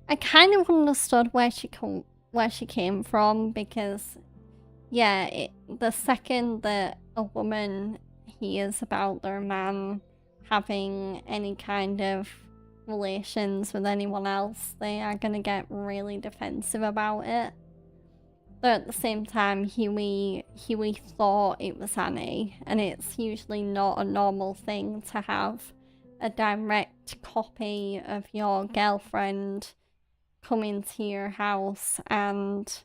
I kind of understood where she came from, because yeah, the second that a woman hears about their man having any kind of relations with anyone else, they are gonna get really defensive about it. But at the same time, Huey thought it was Annie, and it's usually not a normal thing to have a direct copy of your girlfriend come into your house and,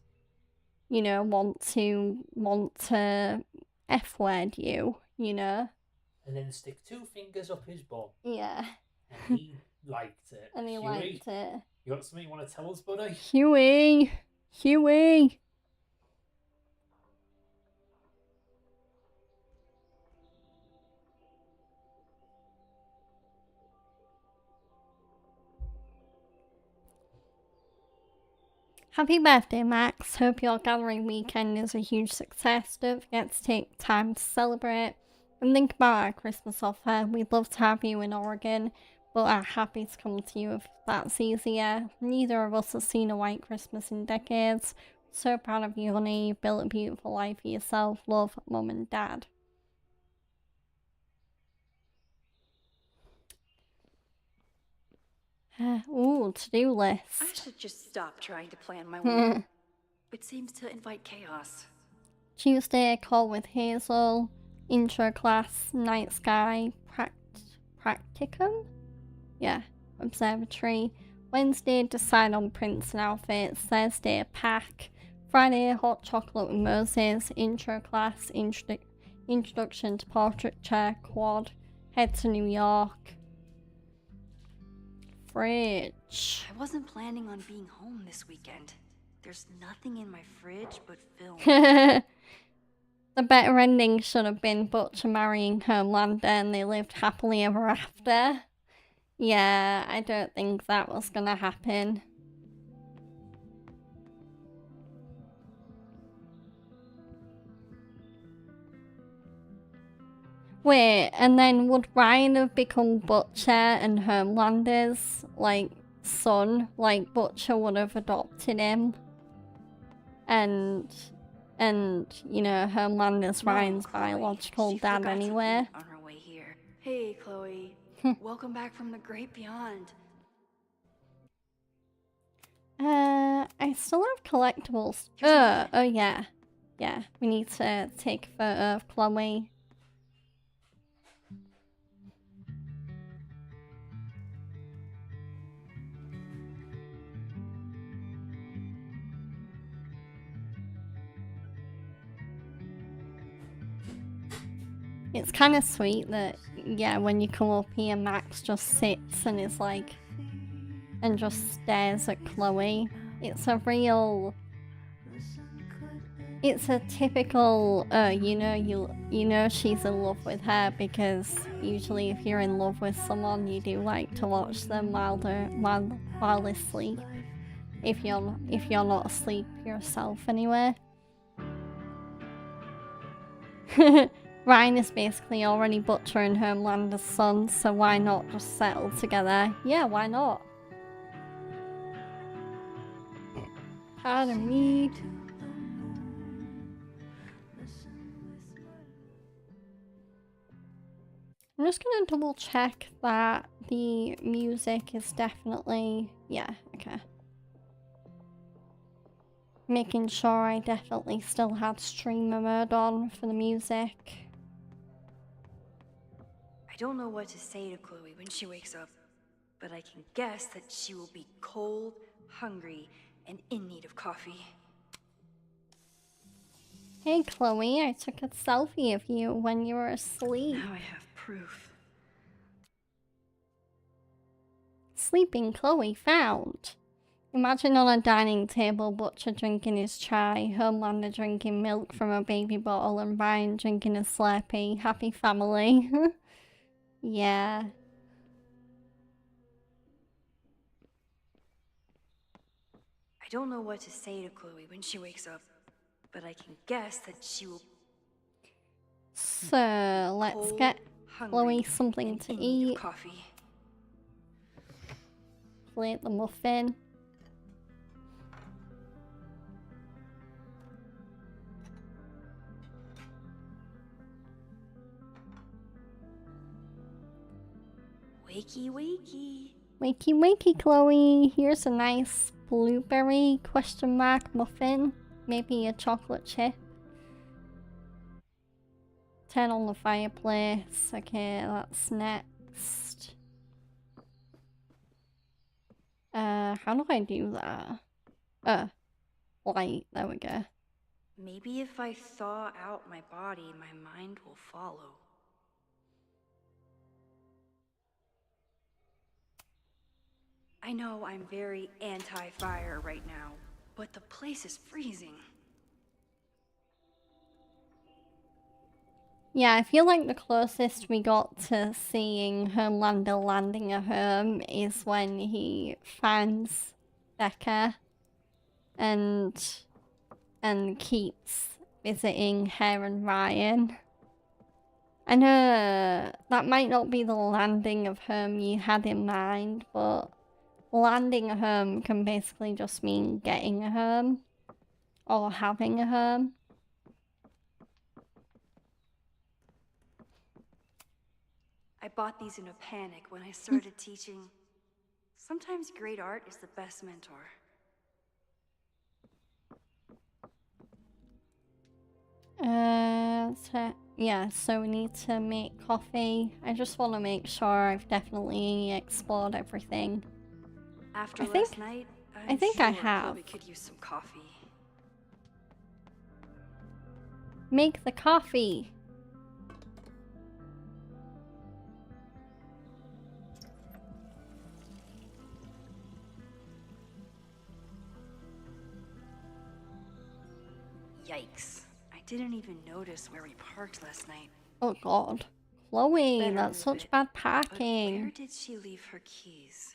you know, want to F-word you, you know? And then stick 2 fingers up his bum. Yeah. And he liked it. And he Huey, liked it. You got something you want to tell us, buddy? Huey! Happy birthday, Max. Hope your gathering weekend is a huge success. Don't forget to take time to celebrate and think about our Christmas offer. We'd love to have you in Oregon, but are happy to come to you if that's easier. Neither of us has seen a white Christmas in decades. So proud of you, honey. You've built a beautiful life for yourself. Love, Mum and Dad. Ooh, to-do list. I should just stop trying to plan my week. It seems to invite chaos. Tuesday, call with Hazel. Intro class, night sky, practicum? Yeah, observatory. Wednesday, decide on prints and outfits. Thursday, pack. Friday, hot chocolate with Moses. Intro class, introduction to portraiture, quad. Head to New York. Fridge. I wasn't planning on being home this weekend. There's nothing in my fridge but film. The better ending should have been Butcher marrying Homelander and they lived happily ever after. Yeah, I don't think that was gonna happen. Wait, and then would Ryan have become Butcher and Homelander's, like, son? Like, Butcher would have adopted him. And you know, Homelander's Ryan's biological dad anyway. On her way here. Hey, Chloe. Welcome back from the great beyond. I still have collectibles. Oh yeah. Yeah, we need to take a photo of Chloe. It's kind of sweet that, yeah, when you come up here, Max just sits and is like, and just stares at Chloe. It's a real, it's a typical, you know she's in love with her, because usually if you're in love with someone, you do like to watch them while they sleep. If you're not asleep yourself anyway. Ryan is basically already Butcher and Homelander's son, so why not just settle together? Yeah, why not? Pardon me. I'm just gonna double check that the music is definitely... Yeah, okay. Making sure I definitely still had streamer mode on for the music. I don't know what to say to Chloe when she wakes up, but I can guess that she will be cold, hungry, and in need of coffee. Hey Chloe, I took a selfie of you when you were asleep. Now I have proof. Sleeping Chloe found. Imagine on a dining table, Butcher drinking his chai, Homelander drinking milk from a baby bottle, and Ryan drinking a Slurpee. Happy family. Yeah. I don't know what to say to Chloe when she wakes up, but I can guess that she will... So, let's get Chloe something to eat. Coffee. Plate the muffin. Wakey, wakey. Wakey, wakey, Chloe. Here's a nice blueberry question mark muffin. Maybe a chocolate chip. Turn on the fireplace. Okay, that's next. How do I do that? Light. There we go. Maybe if I thaw out my body, my mind will follow. I know I'm very anti-fire right now, but the place is freezing. Yeah, I feel like the closest we got to seeing Homelander landing a home is when he finds Becca and keeps visiting her and Ryan. I know that might not be the landing of home you had in mind, but landing a home can basically just mean getting a home or having a home. I bought these in a panic when I started teaching. Sometimes great art is the best mentor. Yeah, so we need to make coffee. I just want to make sure I've definitely explored everything. After I think, last night, I think I sure have. Chloe could use some coffee. Make the coffee. Yikes. I didn't even notice where we parked last night. Oh god. Chloe, Better that's move such it. bad But parking. where did she leave her keys?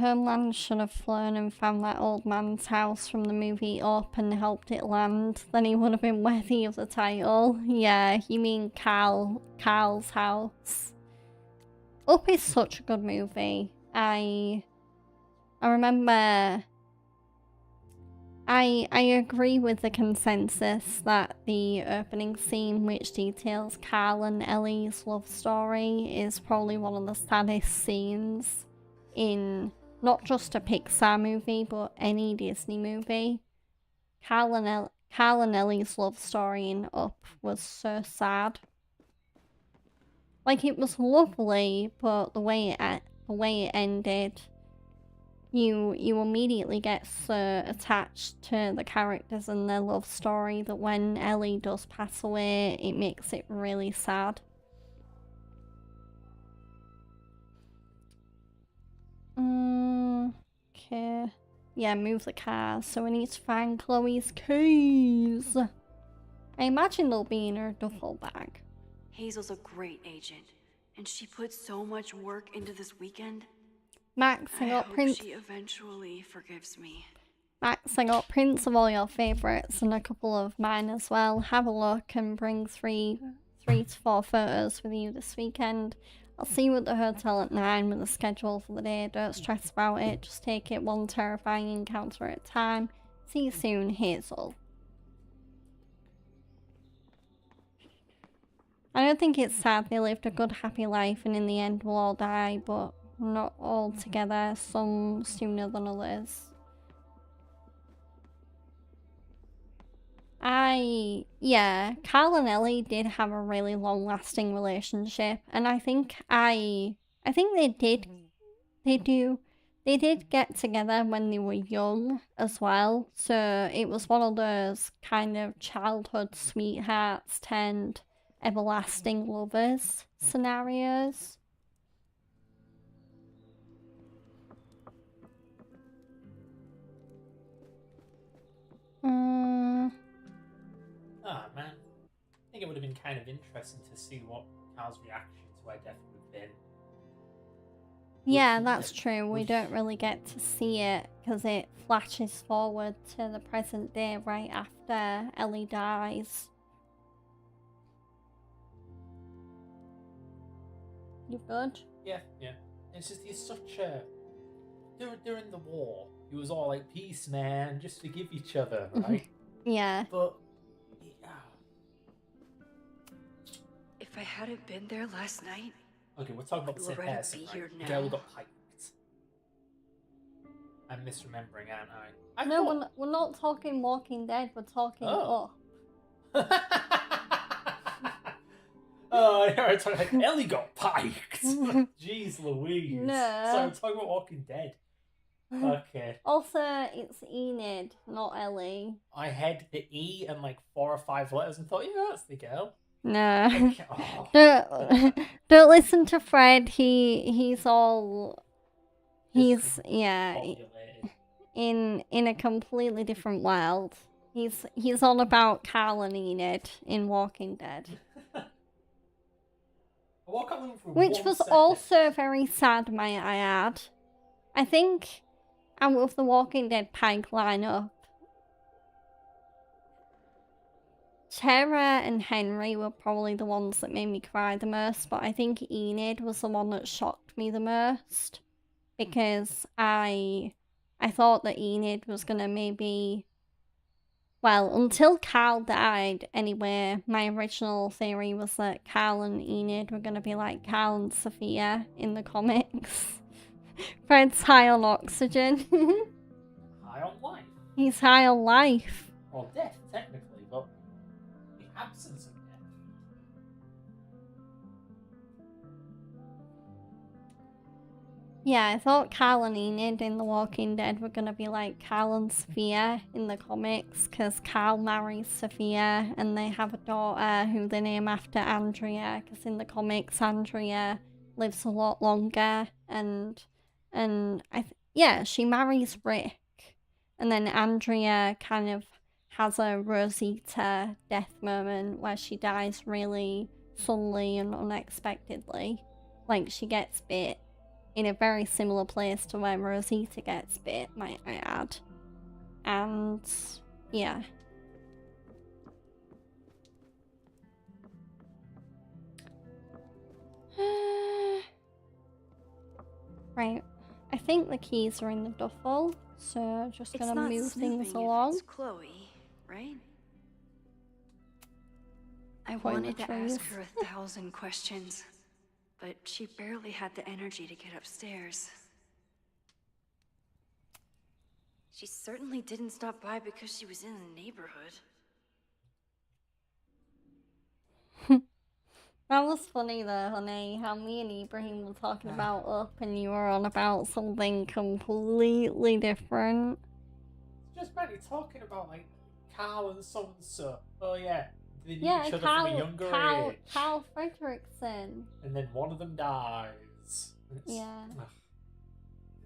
Homeland should have flown and found that old man's house from the movie Up and helped it land. Then he would have been worthy of the title. Yeah, you mean Carl's house. Up is such a good movie. I remember... I agree with the consensus that the opening scene, which details Carl and Ellie's love story, is probably one of the saddest scenes in not just a Pixar movie, but any Disney movie. Carl and Ellie's love story in Up was so sad. Like, it was lovely, but the way it ended, you immediately get so attached to the characters and their love story that when Ellie does pass away, it makes it really sad. Okay. Yeah, move the car. So we need to find Chloe's keys. I imagine they'll be in her duffel bag. Hazel's a great agent, and she put so much work into this weekend. Max, I got prints. She eventually forgives me. Max, I got prints of all your favourites and a couple of mine as well. Have a look and bring three to 4 photos with you this weekend. I'll see you at the hotel at 9 with the schedule for the day. Don't stress about it. Just take it one terrifying encounter at a time. See you soon, Hazel. I don't think it's sad they lived a good, happy life and in the end we'll all die, but not all together, some sooner than others. Yeah, Carl and Ellie did have a really long-lasting relationship, and I think they did get together when they were young as well, so it was one of those kind of childhood sweethearts turned everlasting lovers scenarios. Oh man, I think it would have been kind of interesting to see what Carl's reaction to our death would have been. Yeah, that's true. We don't really get to see it because it flashes forward to the present day right after Ellie dies. You good? Yeah. It's just he's such a... During the war, he was all like, peace man, just forgive each other, right? Yeah. But... If I hadn't been there last night... Okay, we're talking about the same person, right? The guy who got piked. I'm misremembering, aren't I? We're not talking Walking Dead, we're talking Up. Oh, I was talking like Ellie got piked. Jeez Louise. No. Sorry, we're talking about Walking Dead. Okay. Also, it's Enid, not Ellie. I had the E and like 4 or 5 letters and thought, yeah, that's the girl. No. Oh. Don't listen to Fred. He's yeah, in a completely different world. He's all about Carl and Enid in Walking Dead. Which was also very sad, might I add. I think out of the Walking Dead Pike lineup, Tara and Henry were probably the ones that made me cry the most, but I think Enid was the one that shocked me the most. Because I thought that Enid was gonna maybe... Well, until Carl died, anyway, my original theory was that Carl and Enid were gonna be like Carl and Sophia in the comics. Fred's high on oxygen. High on life. He's high on life. Or death, technically, but the absence of death. Yeah, I thought Carl and Enid in The Walking Dead were gonna be like Carl and Sophia in the comics, because Carl marries Sophia and they have a daughter who they name after Andrea, because in the comics Andrea lives a lot longer, and she marries Rick, and then Andrea kind of has a Rosita death moment where she dies really suddenly and unexpectedly, like she gets bit. in a very similar place to where Rosita gets bit, might I add. And yeah. Right. I think the keys are in the duffel, so just It's gonna not move things snooping if along. it's Chloe, right? I wanted to ask her 1,000 questions, but she barely had the energy to get upstairs. She certainly didn't stop by because she was in the neighborhood. That was funny though, honey, how me and Ibrahim were talking about Up and you were on about something completely different. Just mainly talking about like Carl and so and so. Oh yeah, they knew Yeah, each other from a younger age. Carl Fredrickson. And then one of them dies. Yeah. Ugh.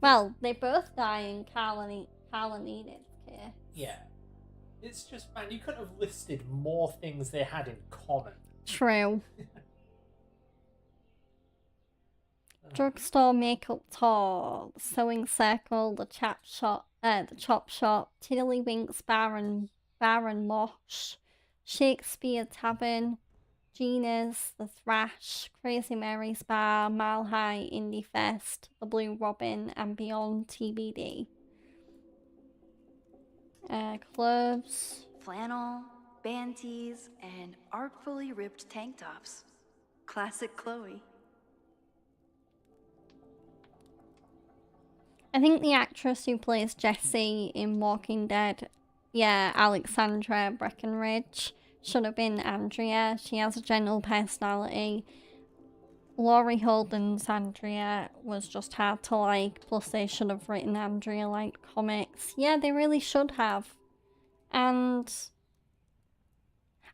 Well, they both die in Carl and Enid's case. Yeah. It's just, man, you could have listed more things they had in common. True. Drugstore, makeup tour, sewing circle, the chop shop, Tiddlywinks bar and Mosh, Shakespeare Tavern, Gina's, the Thrash, Crazy Mary's Bar, Mile High Indie Fest, the Blue Robin, and Beyond TBD. Clothes. Flannel, band tees, and artfully ripped tank tops. Classic Chloe. I think the actress who plays Jessie in Walking Dead, yeah, Alexandra Breckenridge, should have been Andrea. She has a gentle personality. Laurie Holden's Andrea was just hard to like, plus they should have written Andrea like comics. Yeah, they really should have. And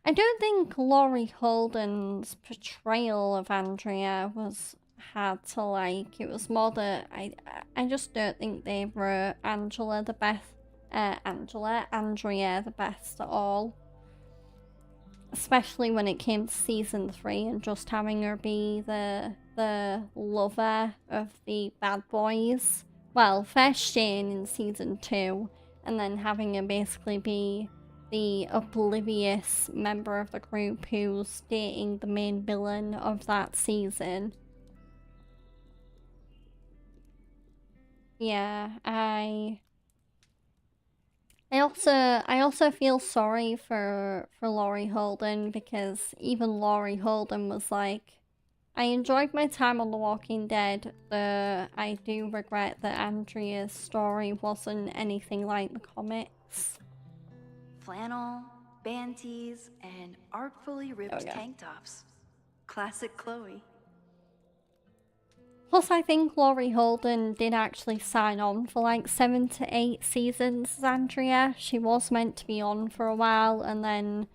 I don't think Laurie Holden's portrayal of Andrea was hard to like. It was more that I just don't think they wrote Andrea the best at all. Especially when it came to season 3 and just having her be the lover of the bad boys. Well, first Shane in season 2, and then having her basically be the oblivious member of the group who's dating the main villain of that season. Yeah, I also feel sorry for Laurie Holden, because even Laurie Holden was like, I enjoyed my time on The Walking Dead, but I do regret that Andrea's story wasn't anything like the comics. Flannel, band tees, and artfully ripped tank tops. Classic Chloe. Plus, I think Laurie Holden did actually sign on for like 7 to 8 seasons as Andrea. She was meant to be on for a while, and then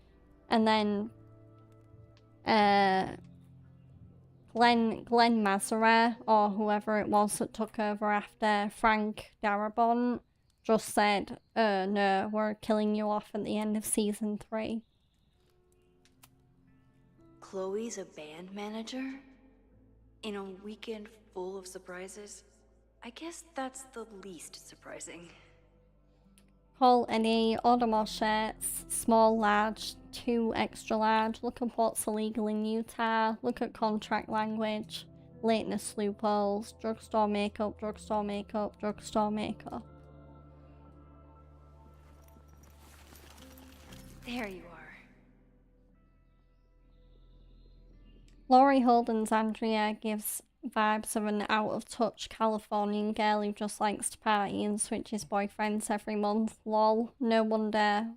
Glenn Mazara, or whoever it was that took over after Frank Darabont, just said, no, we're killing you off at the end of season 3. Chloe's a band manager? In a weekend full of surprises? I guess that's the least surprising. Call any, order more shirts, small, large, 2 extra large, look at what's illegal in Utah, look at contract language, lateness loopholes, drugstore makeup, drugstore makeup, drugstore makeup. There you are. Laurie Holden's Andrea gives vibes of an out-of-touch Californian girl who just likes to party and switches boyfriends every month. Lol. No wonder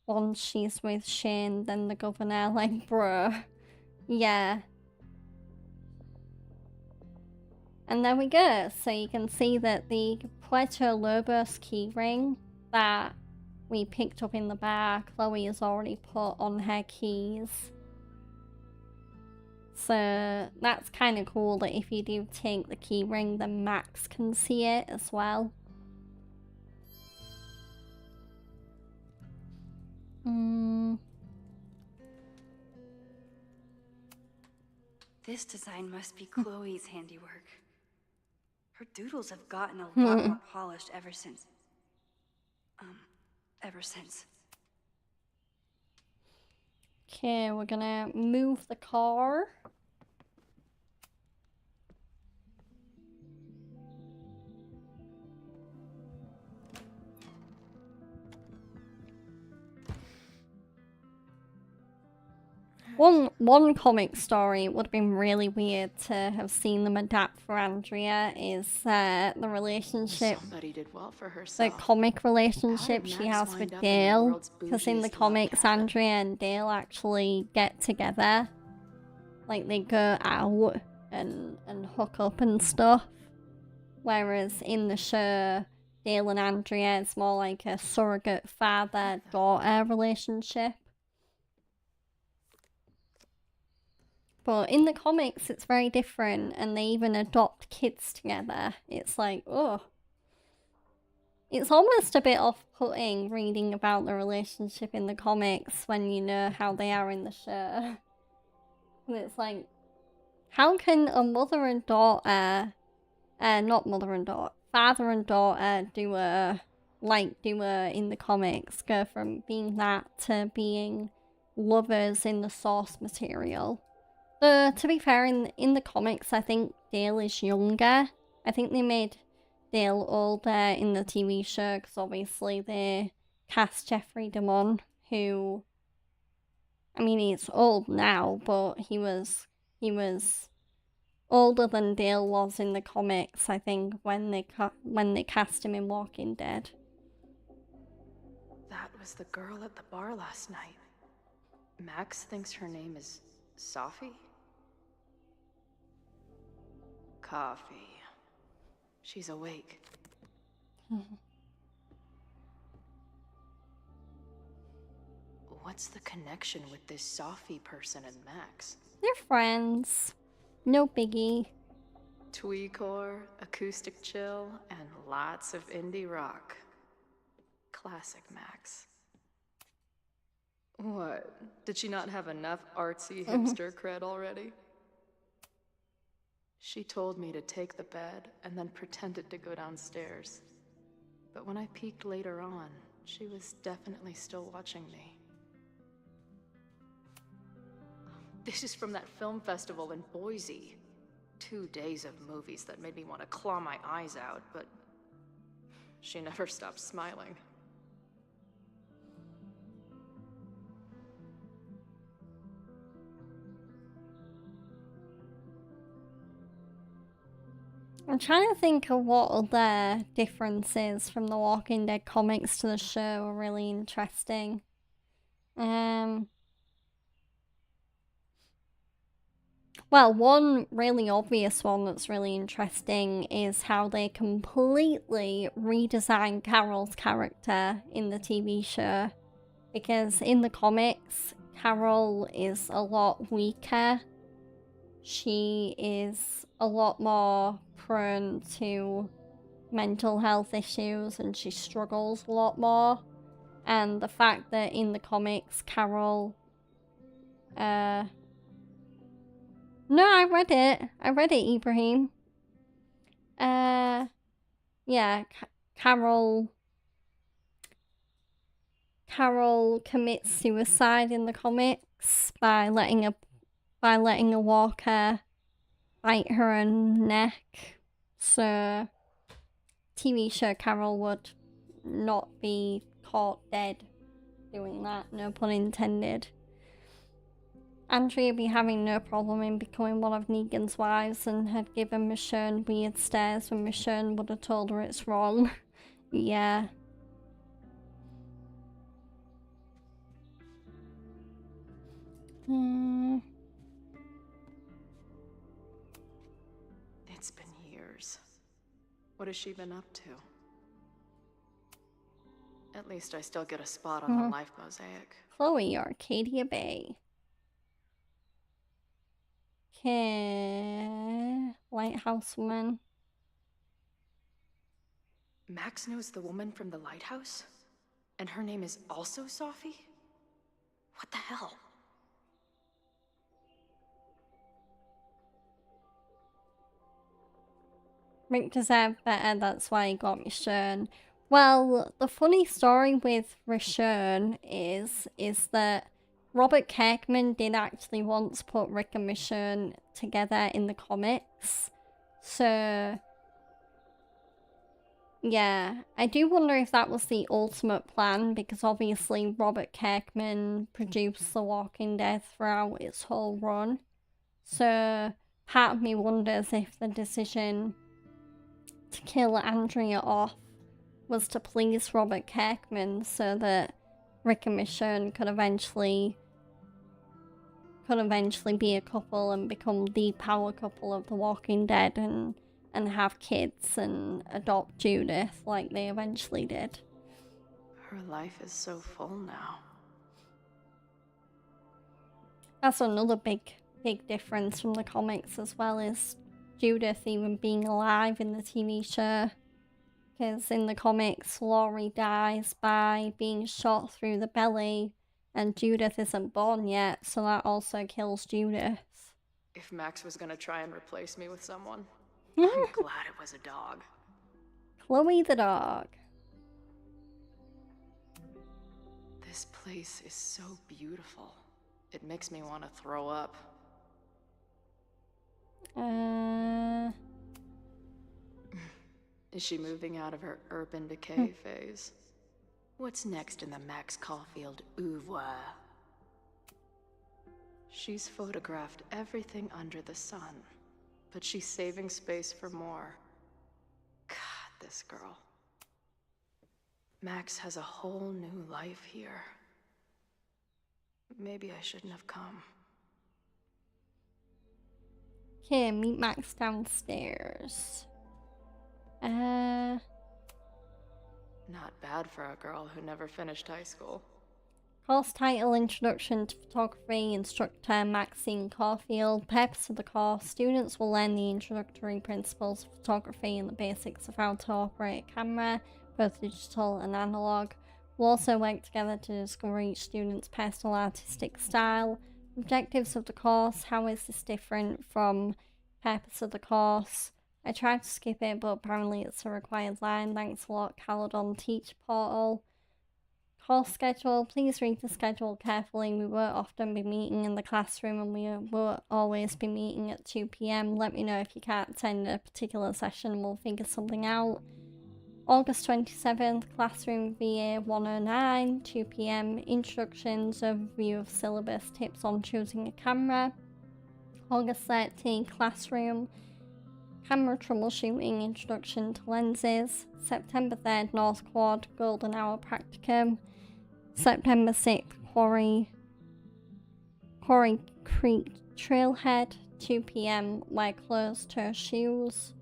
once she's with Shane, then the governor, like, bruh. Yeah. And there we go. So you can see that the Puerto Lobos keyring that we picked up in the bar, Chloe has already put on her keys. So that's kind of cool that if you do take the key ring, then Max can see it as well. This design must be Chloe's handiwork. Her doodles have gotten a lot more polished ever since. Ever since. Okay, we're gonna move the car. One comic story would have been really weird to have seen them adapt for Andrea is the relationship, Somebody did well for the herself. comic relationship How did she Max has wind with up in the Dale. world's Because in the bougiest log comics, cabin? Andrea and Dale actually get together. Like, they go out and hook up and stuff. Whereas in the show, Dale and Andrea, it's more like a surrogate father-daughter relationship. But in the comics, it's very different, and they even adopt kids together. It's like, oh. It's almost a bit off-putting reading about the relationship in the comics when you know how they are in the show. And it's like, how can a mother and daughter, not mother and daughter, father and daughter do a in the comics, go from being that to being lovers in the source material? To be fair, in the comics, I think Dale is younger. I think they made Dale older in the TV show because obviously they cast Jeffrey DeMunn, who, I mean, he's old now, but he was older than Dale was in the comics, I think, when they cast him in Walking Dead. That was the girl at the bar last night. Max thinks her name is Sophie? Coffee. She's awake. What's the connection with this Sophie person and Max? They're friends. No biggie. Tweecore, acoustic chill, and lots of indie rock. Classic Max. What? Did she not have enough artsy hipster cred already? She told me to take the bed and then pretended to go downstairs. But when I peeked later on, she was definitely still watching me. This is from that film festival in Boise. 2 days of movies that made me want to claw my eyes out, but she never stopped smiling. I'm trying to think of what other differences from the Walking Dead comics to the show are really interesting. Well, one really obvious one that's really interesting is how they completely redesigned Carol's character in the TV show. Because in the comics, Carol is a lot weaker. She is a lot more prone to mental health issues and she struggles a lot more. And the fact that in the comics, Carol... No, I read it, Ibrahim. Yeah, Carol commits suicide in the comics by letting a walker bite her own neck. So, TV show Carol would not be caught dead doing that, no pun intended. Andrea be having no problem in becoming one of Negan's wives and had given Michonne weird stares when Michonne would have told her it's wrong. Yeah. It's been years. What has she been up to? At least I still get a spot on the life mosaic. Chloe, Arcadia Bay. Okay. Lighthouse woman. Max knows the woman from the lighthouse? And her name is also Sophie? What the hell? Rick deserved better, that's why he got Michonne. Well, the funny story with Michonne is that Robert Kirkman did actually once put Rick and Michonne together in the comics. So, yeah, I do wonder if that was the ultimate plan, because obviously Robert Kirkman produced The Walking Dead throughout its whole run. So, part of me wonders if the decision to kill Andrea off was to please Robert Kirkman so that Rick and Michonne could eventually be a couple and become the power couple of The Walking Dead and have kids and adopt Judith like they eventually did. Her life is so full now. That's another big difference from the comics as well, is Judith even being alive in the TV show. Because in the comics, Laurie dies by being shot through the belly, and Judith isn't born yet, so that also kills Judith. If Max was gonna try and replace me with someone, I'm glad it was a dog. Chloe the dog. This place is so beautiful. It makes me want to throw up. Is she moving out of her urban decay phase? What's next in the Max Caulfield oeuvre? She's photographed everything under the sun, but she's saving space for more. God, this girl. Max has a whole new life here. Maybe I shouldn't have come. Okay, meet Max downstairs. Not bad for a girl who never finished high school. Course title: Introduction to Photography. Instructor Maxine Caulfield. Purpose of the course: students will learn the introductory principles of photography and the basics of how to operate a camera, both digital and analog. We'll also work together to discover each student's personal artistic style. Objectives of the course: how is this different from purpose of the course? I tried to skip it, but apparently it's a required line. Thanks a lot, Caledon Teach Portal. Course schedule: please read the schedule carefully. We won't often be meeting in the classroom, and we will always be meeting at 2 p.m. Let me know if you can't attend a particular session and we'll figure something out. August 27th, classroom VA 109, 2 p.m. Introductions, overview of syllabus, tips on choosing a camera. August 13th, classroom camera troubleshooting, introduction to lenses. September 3rd, North Quad, golden hour practicum. September 6th, Quarry Creek Trailhead, 2 p.m. wear closed toe shoes.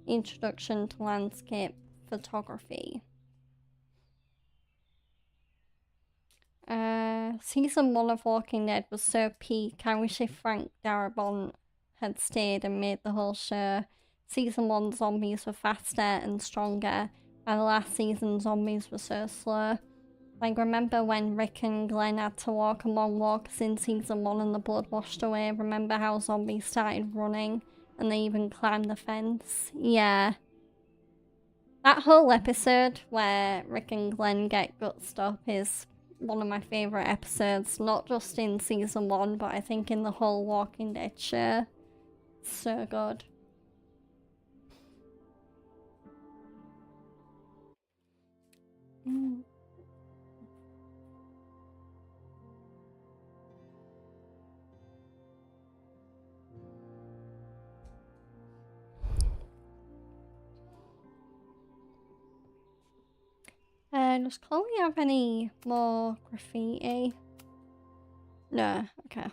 Introduction to landscape photography. Season 1 of Walking Dead was so peak. I wish if Frank Darabont had stayed and made the whole show. Season 1 zombies were faster and stronger. By the last season, zombies were so slow. Like, remember when Rick and Glenn had to walk on long walks in Season 1 and the blood washed away? Remember how zombies started running and they even climbed the fence? Yeah. That whole episode where Rick and Glenn get gutsed up is one of my favourite episodes. Not just in Season 1, but I think in the whole Walking Dead show. So good. Does Chloe have any more graffiti? No, okay.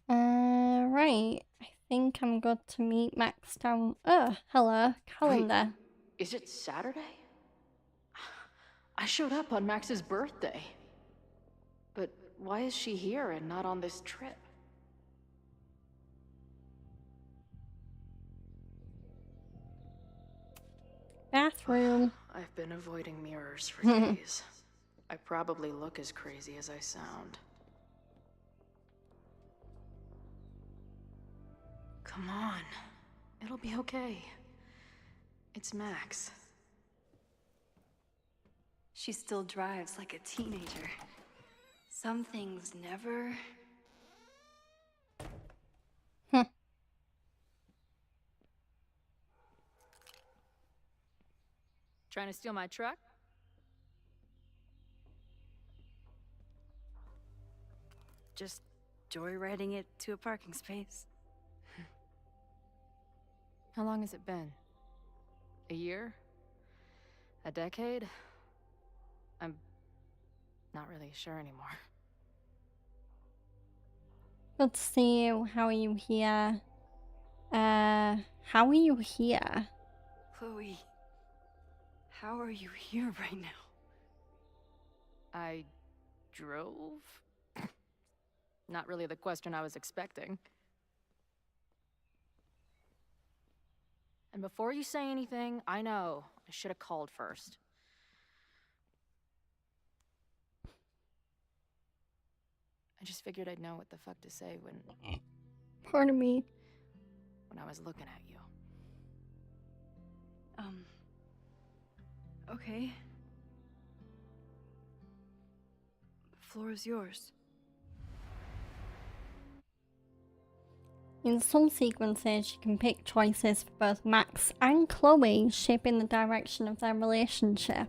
Right. I think I'm good to meet Max down. Oh, hello, calendar. Wait, is it Saturday? I showed up on Max's birthday. But why is she here and not on this trip? Bathroom. I've been avoiding mirrors for days. I probably look as crazy as I sound. Come on. It'll be okay. It's Max. She still drives like a teenager. Some things never... Trying to steal my truck? Just joyriding it to a parking space. How long has it been? A year? A decade? I'm not really sure anymore. Good to see you. How are you here? How are you here? Chloe, how are you here right now? I drove? Not really the question I was expecting. And before you say anything, I know I should have called first. I just figured I'd know what the fuck to say when Pardon me. I was looking at you. Okay. The floor is yours. In some sequences, you can pick choices for both Max and Chloe, shaping the direction of their relationship.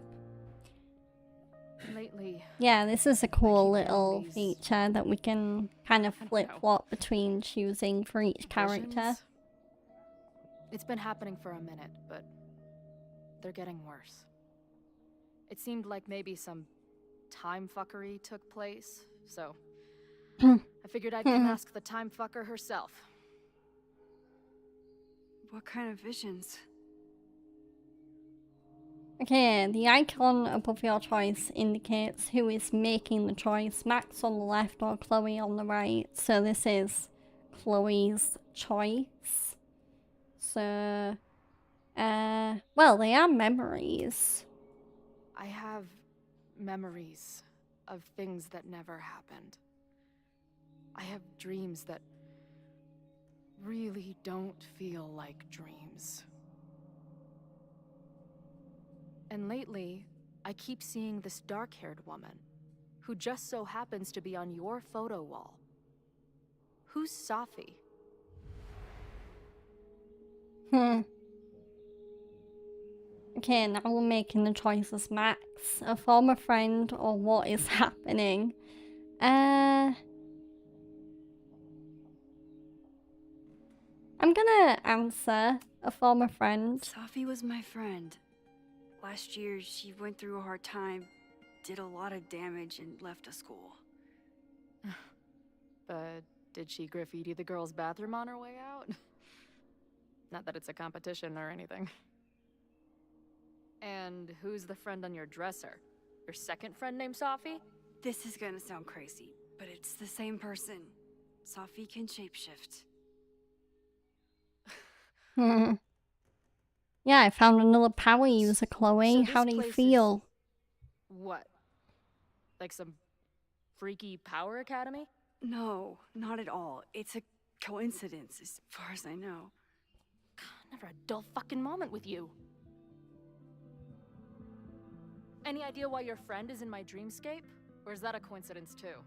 Lately, Yeah, this is a cool keep little having these- feature that we can kind of flip-flop between choosing for each character. visions? It's been happening for a minute, but they're getting worse. It seemed like maybe some time fuckery took place, so I figured I'd come ask the time fucker herself. What kind of visions? Okay, the icon above your choice indicates who is making the choice, Max on the left or Chloe on the right. So this is Chloe's choice. So, well, they are memories. I have memories of things that never happened. I have dreams that really don't feel like dreams. And lately, I keep seeing this dark-haired woman, who just so happens to be on your photo wall. Who's Safi? Okay, now we're making the choice as Max, a former friend, or what is happening. I'm gonna answer a former friend. Safi was my friend. Last year, she went through a hard time, did a lot of damage, and left a school. But did she graffiti the girls' bathroom on her way out? Not that it's a competition or anything. And who's the friend on your dresser? Your second friend named Safi? This is gonna sound crazy, but it's the same person. Safi can shapeshift. Yeah, I found another power user, Chloe. So this How do you place is- feel? What? Like some freaky power academy? No, not at all. It's a coincidence, as far as I know. Never a dull fucking moment with you. Any idea why your friend is in my dreamscape? Or is that a coincidence too?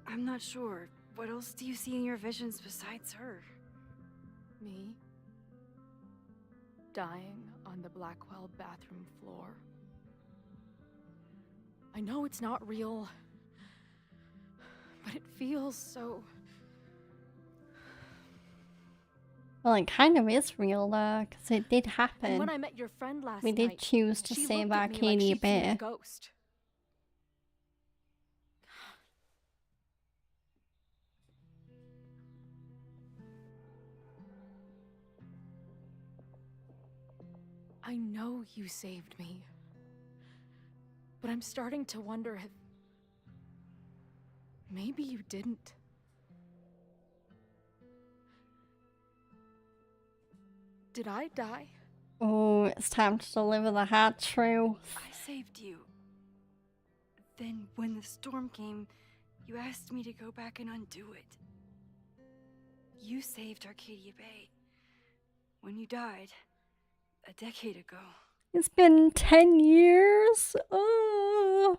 I'm not sure. What else do you see in your visions besides her? Me? Dying on the Blackwell bathroom floor. I know it's not real, but it feels so... Well, it kind of is real though, because it did And happen. when I met your friend last We did night, choose to she save looked at me like Arcadia she'd seen a Bay. ghost. I know you saved me, but I'm starting to wonder if maybe you didn't. Did I die? Oh, it's time to deliver the hard truth. I saved you. Then, when the storm came, you asked me to go back and undo it. You saved Arcadia Bay when you died a decade ago. It's been 10 years. Oh.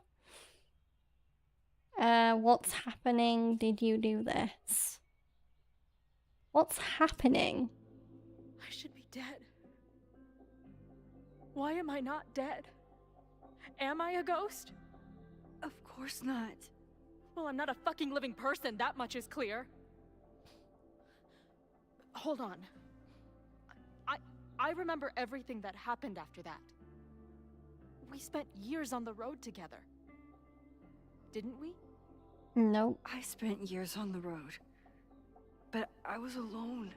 What's happening? Did you do this? What's happening? I should be dead. Why am I not dead? Am I a ghost? Of course not. Well, I'm not a fucking living person, that much is clear. Hold on. I remember everything that happened after that. We spent years on the road together. Didn't we? Nope. I spent years on the road, but I was alone.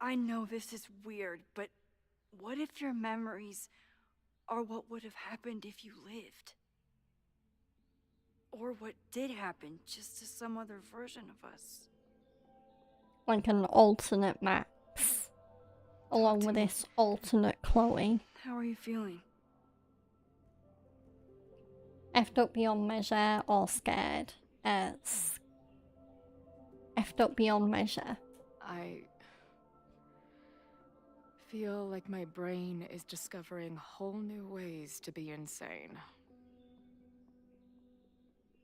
I know this is weird, but what if your memories are what would have happened if you lived? Or what did happen, just to some other version of us? Like an alternate Max. Along with this alternate Chloe. How are you feeling? Effed up beyond measure or scared? Effed up beyond measure. I feel like my brain is discovering whole new ways to be insane.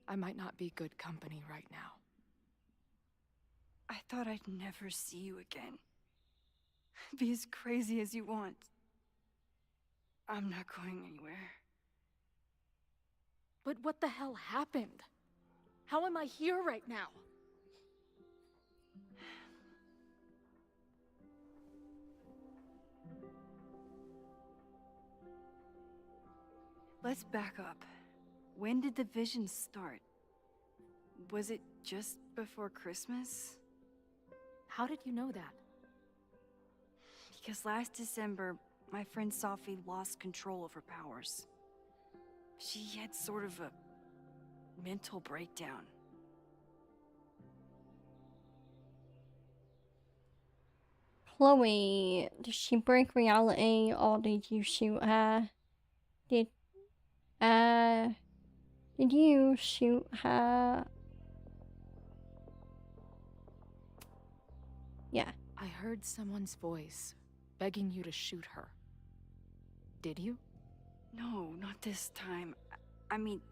I might not be good company right now. I thought I'd never see you again. Be as crazy as you want. I'm not going anywhere. But what the hell happened? How am I here right now? Let's back up. When did the visions start? Was it just before Christmas? How did you know that? Because last December, my friend Sophie lost control of her powers. She had sort of a mental breakdown. Chloe, did she break reality or did you shoot her? Did you shoot her? Yeah. I heard someone's voice begging you to shoot her. Did you? No, not this time. I mean,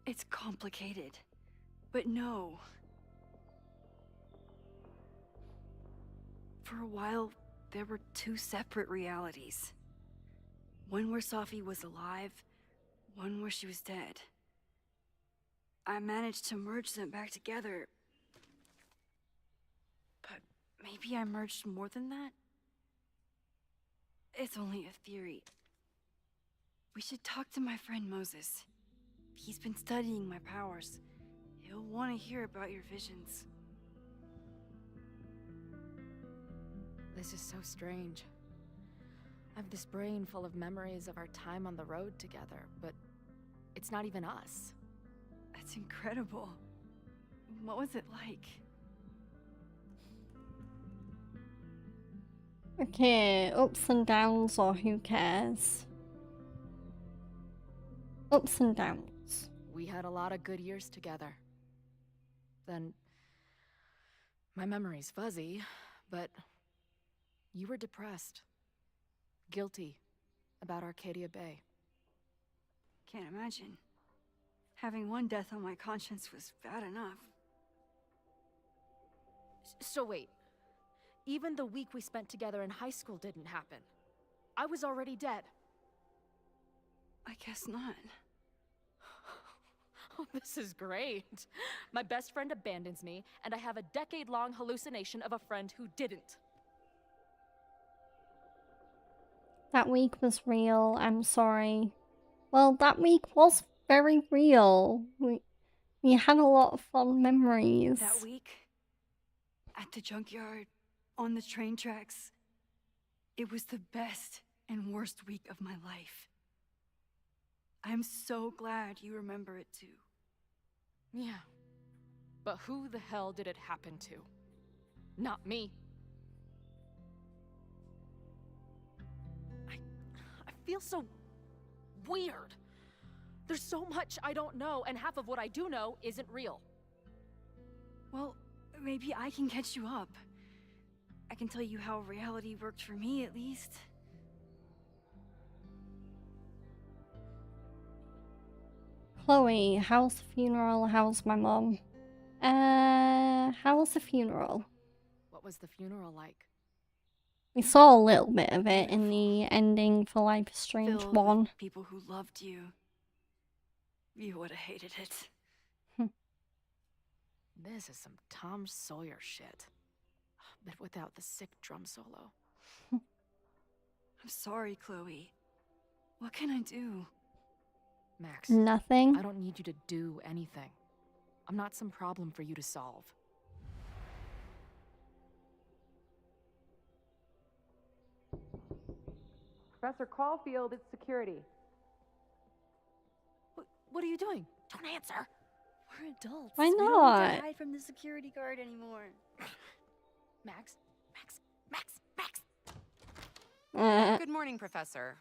it's complicated. But no. For a while, there were two separate realities. One where Sophie was alive, one where she was dead. I managed to merge them back together. But maybe I merged more than that? It's only a theory. We should talk to my friend Moses. He's been studying my powers. He'll want to hear about your visions. This is so strange. I have this brain full of memories of our time on the road together, but it's not even us. That's incredible. What was it like? Okay, ups and downs or who cares? Ups and downs. We had a lot of good years together. Then my memory's fuzzy, but you were depressed. Guilty about Arcadia Bay. Can't imagine. Having one death on my conscience was bad enough. So wait, even the week we spent together in high school didn't happen. I was already dead. I guess not. Oh, this is great. My best friend abandons me, and I have a decade-long hallucination of a friend who didn't. That week was real, I'm sorry. Well, that week was very real. We had a lot of fun memories. That week, at the junkyard, on the train tracks, it was the best and worst week of my life. I'm so glad you remember it too. Yeah. But who the hell did it happen to? Not me. I feel so weird. There's so much I don't know, and half of what I do know isn't real. Well, maybe I can catch you up. I can tell you how reality worked for me, at least. Chloe, how's the funeral? How's my mom? How was the funeral? What was the funeral like? We saw a little bit of it in the ending for Life is Strange Filled 1. with people who loved you. You would have hated it. This is some Tom Sawyer shit. But without the sick drum solo. I'm sorry, Chloe. What can I do? Max. Nothing. I don't need you to do anything. I'm not some problem for you to solve. Professor Caulfield, it's security. What are you doing? Don't answer. We're adults. Why We don't need not? to hide from the security guard anymore. Max. Good morning, Professor.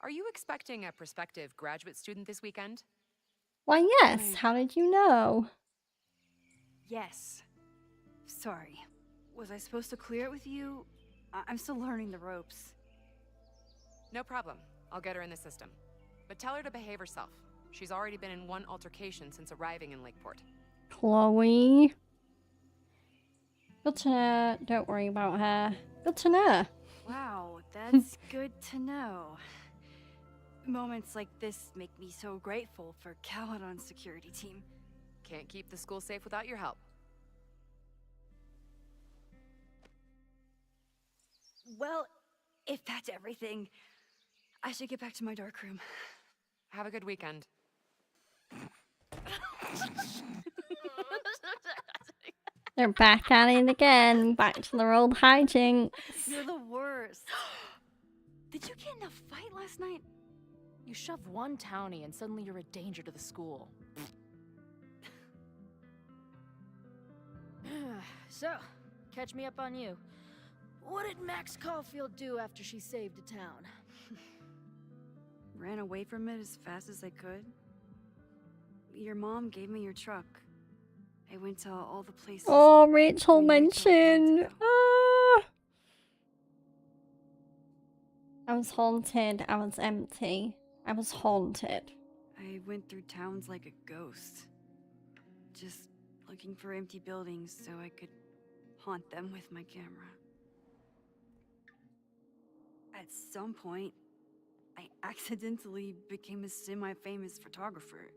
Are you expecting a prospective graduate student this weekend? Why, yes. How did you know? Yes. Sorry. Was I supposed to clear it with you? I'm still learning the ropes. No problem. I'll get her in the system. But tell her to behave herself. She's already been in one altercation since arriving in Lakeport. Chloe. Good to know. Don't worry about her. Good to know. Wow, that's good to know. Moments like this make me so grateful for Caledon's security team. Can't keep the school safe without your help. Well, if that's everything, I should get back to my dark room. Have a good weekend. They're back at it again. Back to their old hijinks. You're the worst. Did you get in a fight last night? You shove one townie and suddenly you're a danger to the school. So, catch me up on you. What did Max Caulfield do after she saved a town? Ran away from it as fast as I could. Your mom gave me your truck. I went to all the places. Oh, Rachel mentioned. I was haunted. I was empty. I was haunted. I went through towns like a ghost. Just looking for empty buildings so I could haunt them with my camera. At some point, I accidentally became a semi-famous photographer.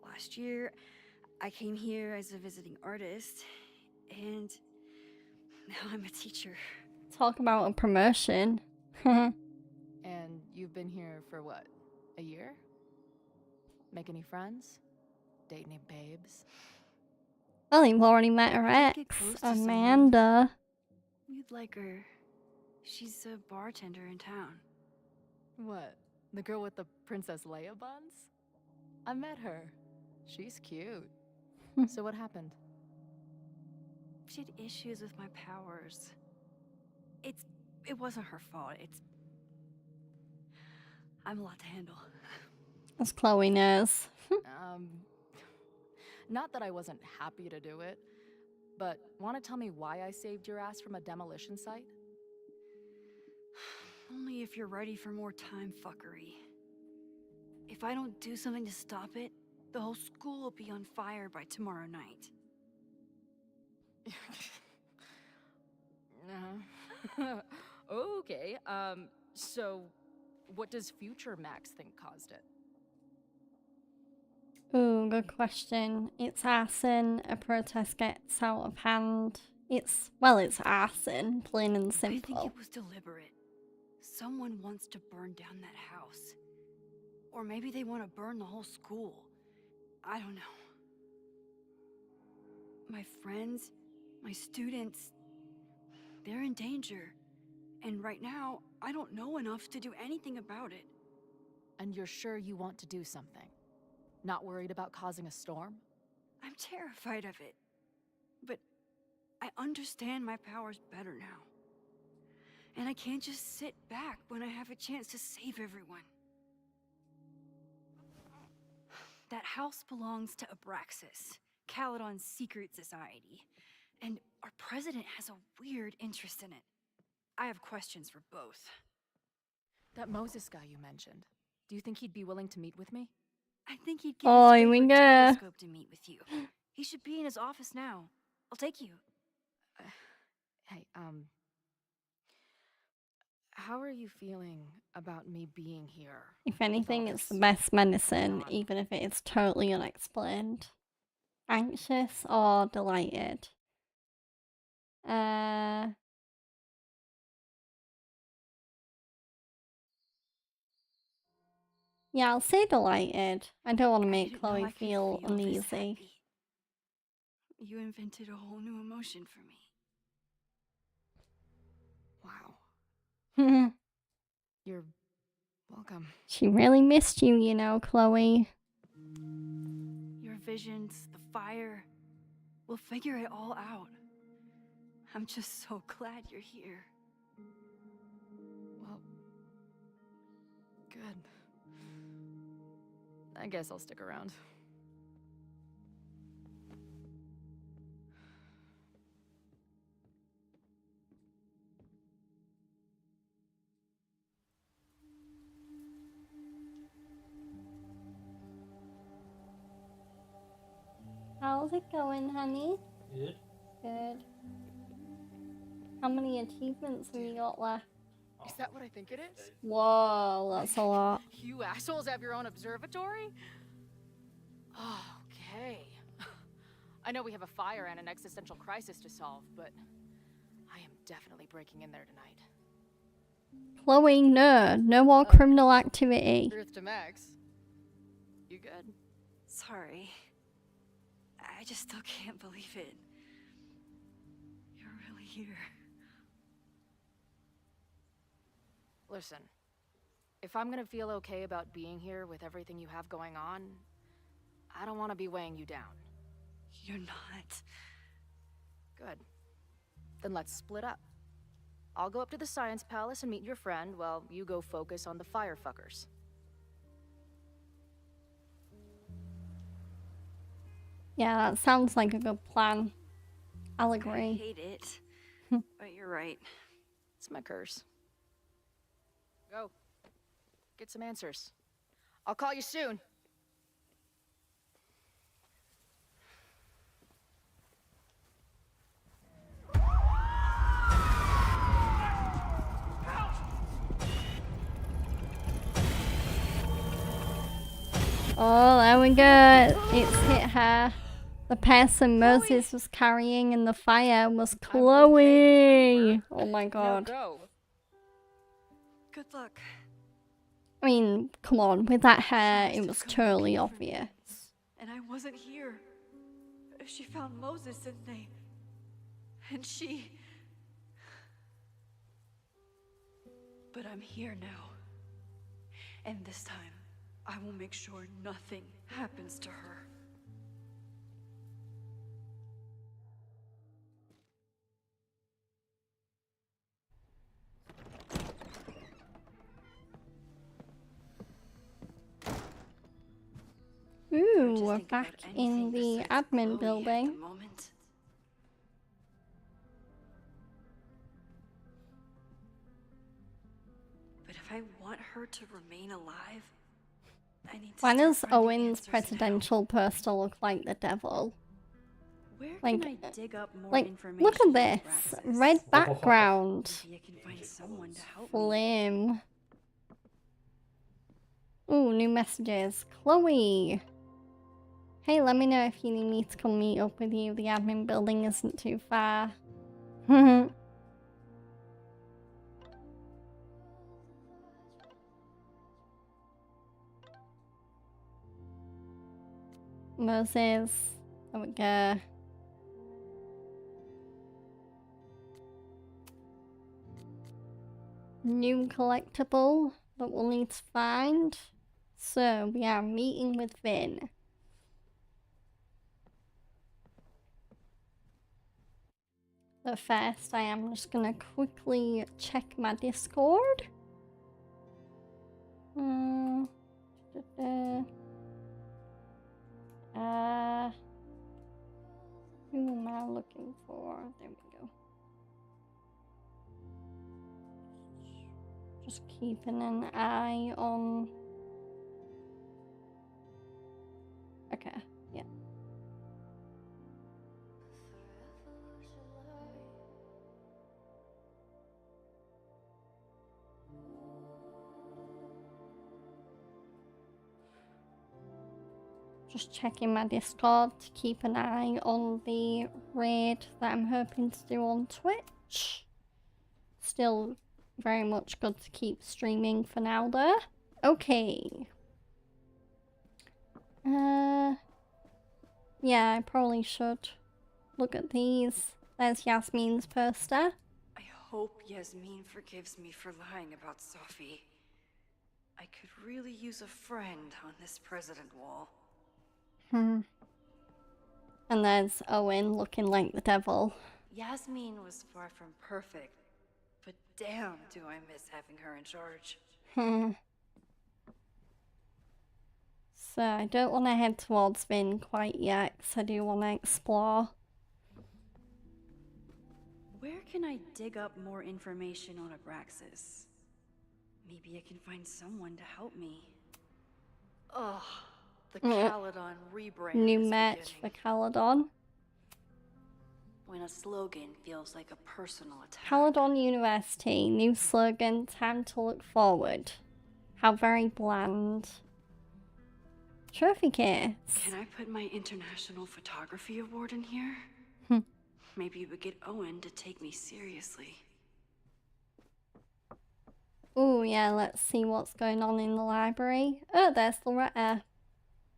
Last year, I came here as a visiting artist, and now I'm a teacher. Talk about a promotion. And you've been here for what? A year? Make any friends? Date any babes? Well, you've already met her I get ex, close to someone. Amanda. You'd like her. She's a bartender in town. What? The girl with the Princess Leia buns? I met her. She's cute. So what happened? She had issues with my powers. It wasn't her fault. I'm a lot to handle. As Chloe knows. Not that I wasn't happy to do it, but want to tell me why I saved your ass from a demolition site? Only if you're ready for more time fuckery. If I don't do something to stop it, the whole school will be on fire by tomorrow night. Okay, so what does future Max think caused it? Ooh, good question. It's arson. A protest gets out of hand. It's arson, plain and I think simple. it was deliberate. Someone wants to burn down that house. Or maybe they want to burn the whole school. I don't know. My friends, my students, they're in danger. And right now, I don't know enough to do anything about it. And you're sure you want to do something? Not worried about causing a storm? I'm terrified of it. But I understand my powers better now. And I can't just sit back when I have a chance to save everyone. That house belongs to Abraxas, Caledon's secret society. And our president has a weird interest in it. I have questions for both. That Moses guy you mentioned. Do you think he'd be willing to meet with me? I think he'd give Oh, his here we favorite go. telescope to meet with you. He should be in his office now. I'll take you. Hey, how are you feeling about me being here? If anything, it's the best medicine, even if it is totally unexplained. Anxious or delighted? Yeah, I'll say delighted. I don't want to make didn't know Chloe I could feel feel this uneasy. happy. You invented a whole new emotion for me. Wow. You're welcome. She really missed you, you know, Chloe. Your visions, the fire. We'll figure it all out. I'm just so glad you're here. Well, good. I guess I'll stick around. How's it going, honey? Good. Good. How many achievements have you got left? Is that what I think it is? Whoa, that's a lot. You assholes have your own observatory? Okay. I know we have a fire and an existential crisis to solve, but I am definitely breaking in there tonight. Chloe, no. No more criminal activity. Truth to Max. You good? Sorry. I just still can't believe it. You're really here. Listen, if I'm gonna feel okay about being here with everything you have going on, I don't want to be weighing you down. You're not. Good. Then let's split up. I'll go up to the Science Palace and meet your friend while you go focus on the firefuckers. Yeah, that sounds like a good plan. I'll I agree. hate it. But you're right. It's my curse. Go. Get some answers. I'll call you soon. Oh, there we go. It's hit her. The person Moses was carrying in the fire was Chloe. Oh my god. Go. Good luck. I mean, come on. With that hair, it was totally obvious. And I wasn't here. She found Moses, didn't they? And she... But I'm here now. And this time, I will make sure nothing happens to her. Ooh, we're back in the admin building. But if I want her to remain alive, I need to Why start does finding Owen's answers presidential poster look like the devil? Where Like, can I dig up more like, information look at on this. Abraxas? Red background. Maybe I can find someone to help me. Flame. Ooh, new messages. Chloe. Hey, let me know if you need me to come meet up with you. The admin building isn't too far. Moses. There we go. New collectible that we'll need to find. So we are meeting with Vin. But first I am just gonna quickly check my Discord. looking for? There we go. Just keeping an eye on. Okay, yeah. Just checking my Discord to keep an eye on the raid that I'm hoping to do on Twitch. Still very much good to keep streaming for now though. Okay. Yeah, I probably should look at these. There's Yasmin's poster. I hope Yasmin forgives me for lying about Sophie. I could really use a friend on this president wall. And there's Owen looking like the devil. Yasmin was far from perfect, but damn do I miss having her in charge. So I don't want to head towards Vin quite yet, because I do want to explore. Where can I dig up more information on Abraxas? Maybe I can find someone to help me. Ugh, the Caledon rebrand New is match for beginning. Caledon. When a slogan feels like a personal attack. Caledon University, new slogan, time to look forward. How very bland. Trophy case. Can I put my International Photography Award in here? Maybe we get Owen to take me seriously. Oh yeah, let's see what's going on in the library. Oh, there's Loretta.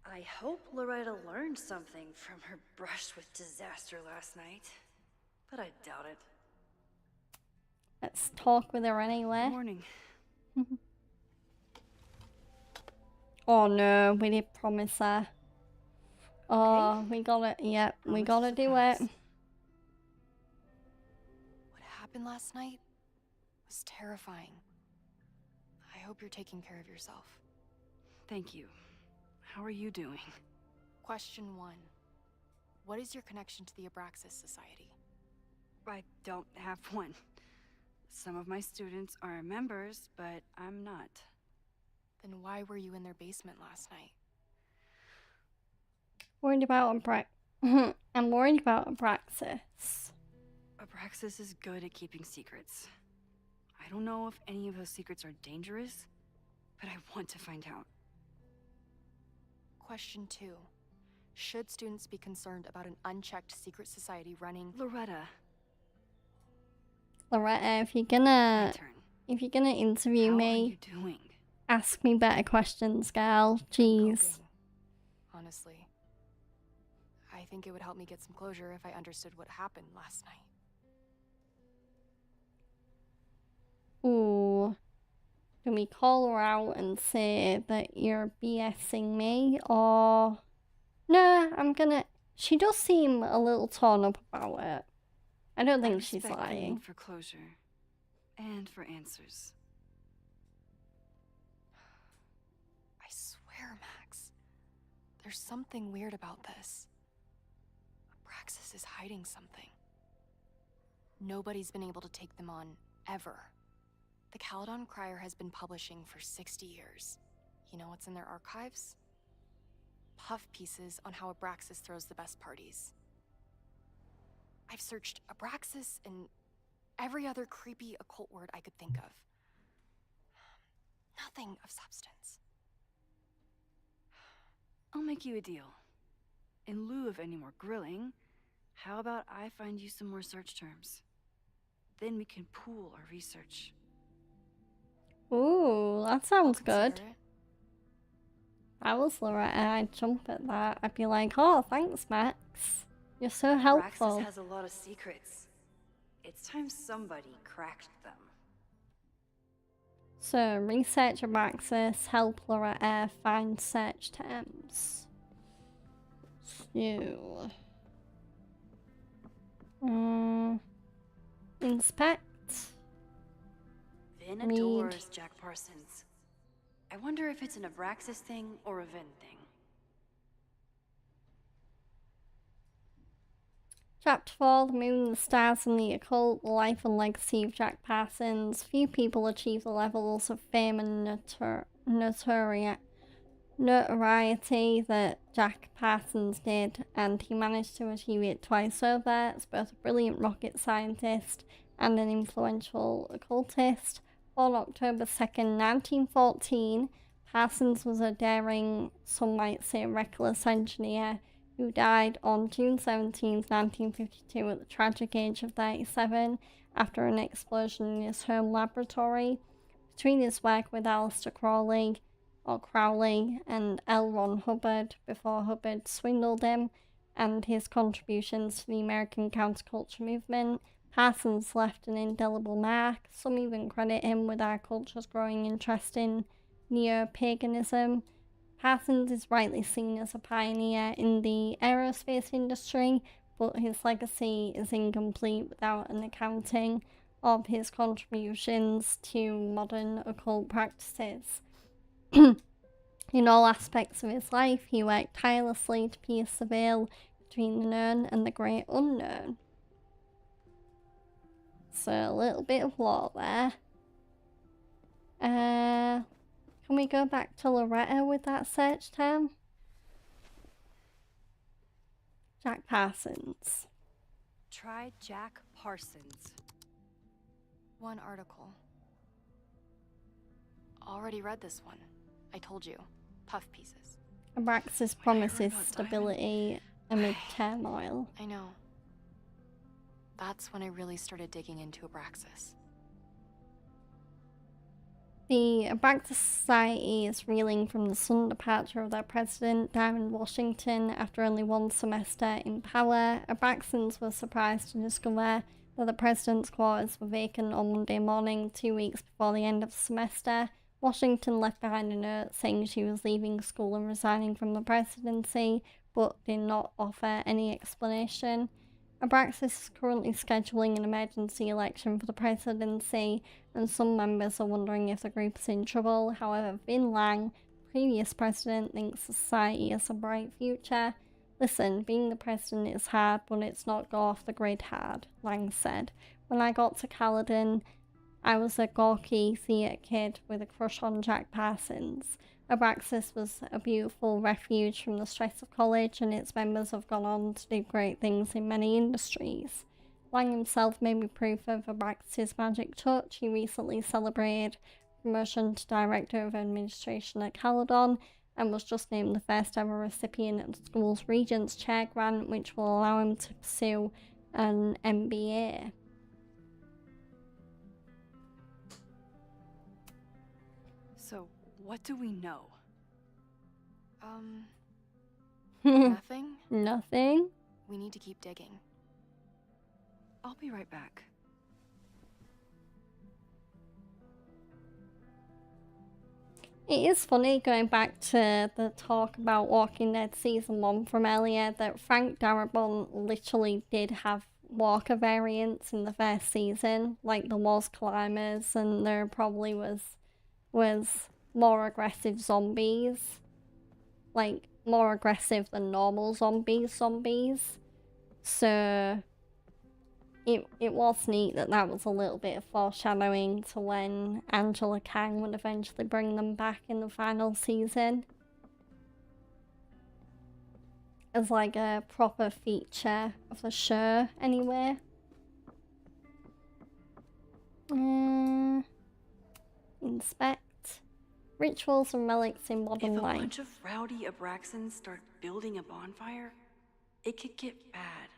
I hope Loretta learned something from her brush with disaster last night, but I doubt it. Let's talk with her anyway. Morning. Oh no, we did promise her. Oh, we gotta, yep, we gotta do it. What happened last night was terrifying. I hope you're taking care of yourself. Thank you. How are you doing? Question 1. What is your connection to the Abraxas Society? I don't have one. Some of my students are members, but I'm not. Then why were you in their basement last night? Worried about I'm worried about Abraxas. Abraxas is good at keeping secrets. I don't know if any of those secrets are dangerous, but I want to find out. Question 2. Should students be concerned about an unchecked secret society running? Loretta. Loretta, if you're gonna interview How me, are you doing? ask me better questions, gal. Jeez. Coping, honestly. I think it would help me get some closure if I understood what happened last night. Ooh. Do we call her out and say that you're BSing me, or... No, I'm gonna... She does seem a little torn up about it. I don't think she's respect the lying. need for closure and for answers. I swear, Max. There's something weird about this. Abraxas is hiding something. Nobody's been able to take them on, ever. The Caledon Crier has been publishing for 60 years. You know what's in their archives? Puff pieces on how Abraxas throws the best parties. I've searched Abraxas and every other creepy occult word I could think of. Nothing of substance. I'll make you a deal. In lieu of any more grilling, how about I find you some more search terms? Then we can pool our research. Ooh, that sounds good. Consider it. If I was Loretta, I'd jump at that. I'd be like, oh, thanks, Max. You're so helpful. Abraxas has a lot of secrets. It's time somebody cracked them. So, research Abraxas, help Loretta find search terms. So... inspect. Vin Read. adores Jack Parsons. I wonder if it's an Abraxas thing or a Vin thing. Chapter 4, The Moon, the Stars and the Occult, The Life and Legacy of Jack Parsons. Few people achieve the levels of fame and notoriety that Jack Parsons did, and he managed to achieve it twice over as both a brilliant rocket scientist and an influential occultist. On October 2nd, 1914, Parsons was a daring, some might say reckless engineer who died on June 17, 1952 at the tragic age of 37 after an explosion in his home laboratory. Between his work with Aleister Crowley and L. Ron Hubbard before Hubbard swindled him, and his contributions to the American counterculture movement, Parsons left an indelible mark. Some even credit him with our culture's growing interest in neo-paganism. Parsons is rightly seen as a pioneer in the aerospace industry, but his legacy is incomplete without an accounting of his contributions to modern occult practices. In all aspects of his life, he worked tirelessly to pierce the veil between the known and the great unknown. So a little bit of lore there. Can we go back to Loretta with that search term? Jack Parsons. Try Jack Parsons. One article. Already read this one. I told you. Puff pieces. Abraxas promises stability amid turmoil. I know. That's when I really started digging into Abraxas. The Abraxas Society is reeling from the sudden departure of their president, Diamond Washington, after only one semester in power. Abraxans were surprised to discover that the president's quarters were vacant on Monday morning, 2 weeks before the end of the semester. Washington left behind a note saying she was leaving school and resigning from the presidency, but did not offer any explanation. Abraxas is currently scheduling an emergency election for the presidency, and some members are wondering if the group is in trouble. However, Vin Lang, previous president, thinks the society has a bright future. Listen, being the president is hard, but it's not go off the grid hard, Lang said. When I got to Caledon, I was a gawky theatre kid with a crush on Jack Parsons. Abraxas was a beautiful refuge from the stress of college, and its members have gone on to do great things in many industries. Lang himself may be proof of Abraxas' magic touch. He recently celebrated promotion to Director of Administration at Caledon, and was just named the first ever recipient of the school's Regents Chair grant, which will allow him to pursue an MBA. So, what do we know? Nothing? Nothing? We need to keep digging. I'll be right back. It is funny going back to the talk about Walking Dead Season 1 from earlier that Frank Darabont literally did have walker variants in the first season. Like there was climbers and there probably was more aggressive zombies. Like more aggressive than normal zombies. So it was neat that was a little bit of foreshadowing to when Angela Kang would eventually bring them back in the final season. As like a proper feature of the show, anyway. Inspect. Rituals and relics in modern If a life. bunch of rowdy Abraxans start building a bonfire, it could get bad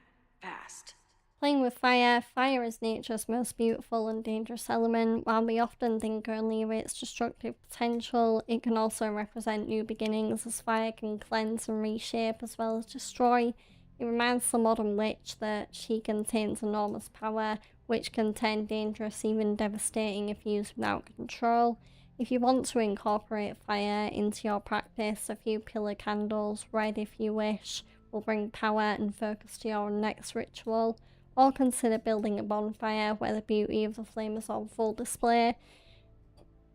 fast. Playing with fire. Fire is nature's most beautiful and dangerous element. While we often think only of its destructive potential, it can also represent new beginnings, as fire can cleanse and reshape as well as destroy. It reminds the modern witch that she contains enormous power, which can turn dangerous, even devastating if used without control. If you want to incorporate fire into your practice, a few pillar candles, red if you wish, will bring power and focus to your next ritual. Or consider building a bonfire where the beauty of the flame is on full display.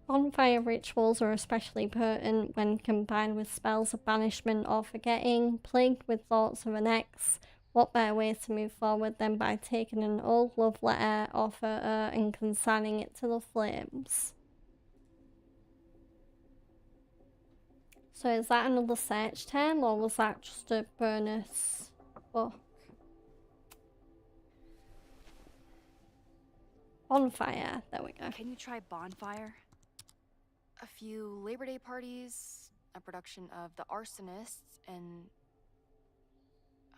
Bonfire rituals are especially potent when combined with spells of banishment or forgetting. Plagued with thoughts of an ex, What better way to move forward than by taking an old love letter off her and consigning it to the flames? So is that another search term, or was that just a bonus book? Bonfire, there we go. Can you try bonfire? A few Labor Day parties, a production of The Arsonists, and...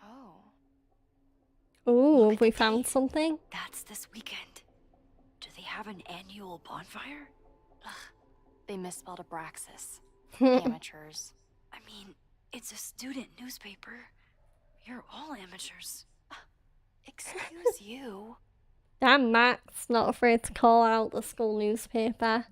Oh. Ooh, have we found something? That's this weekend. Do they have an annual bonfire? Ugh. They misspelled Abraxas. Amateurs. I mean, it's a student newspaper. You're all amateurs. Excuse you. Damn, Max, not afraid to call out the school newspaper.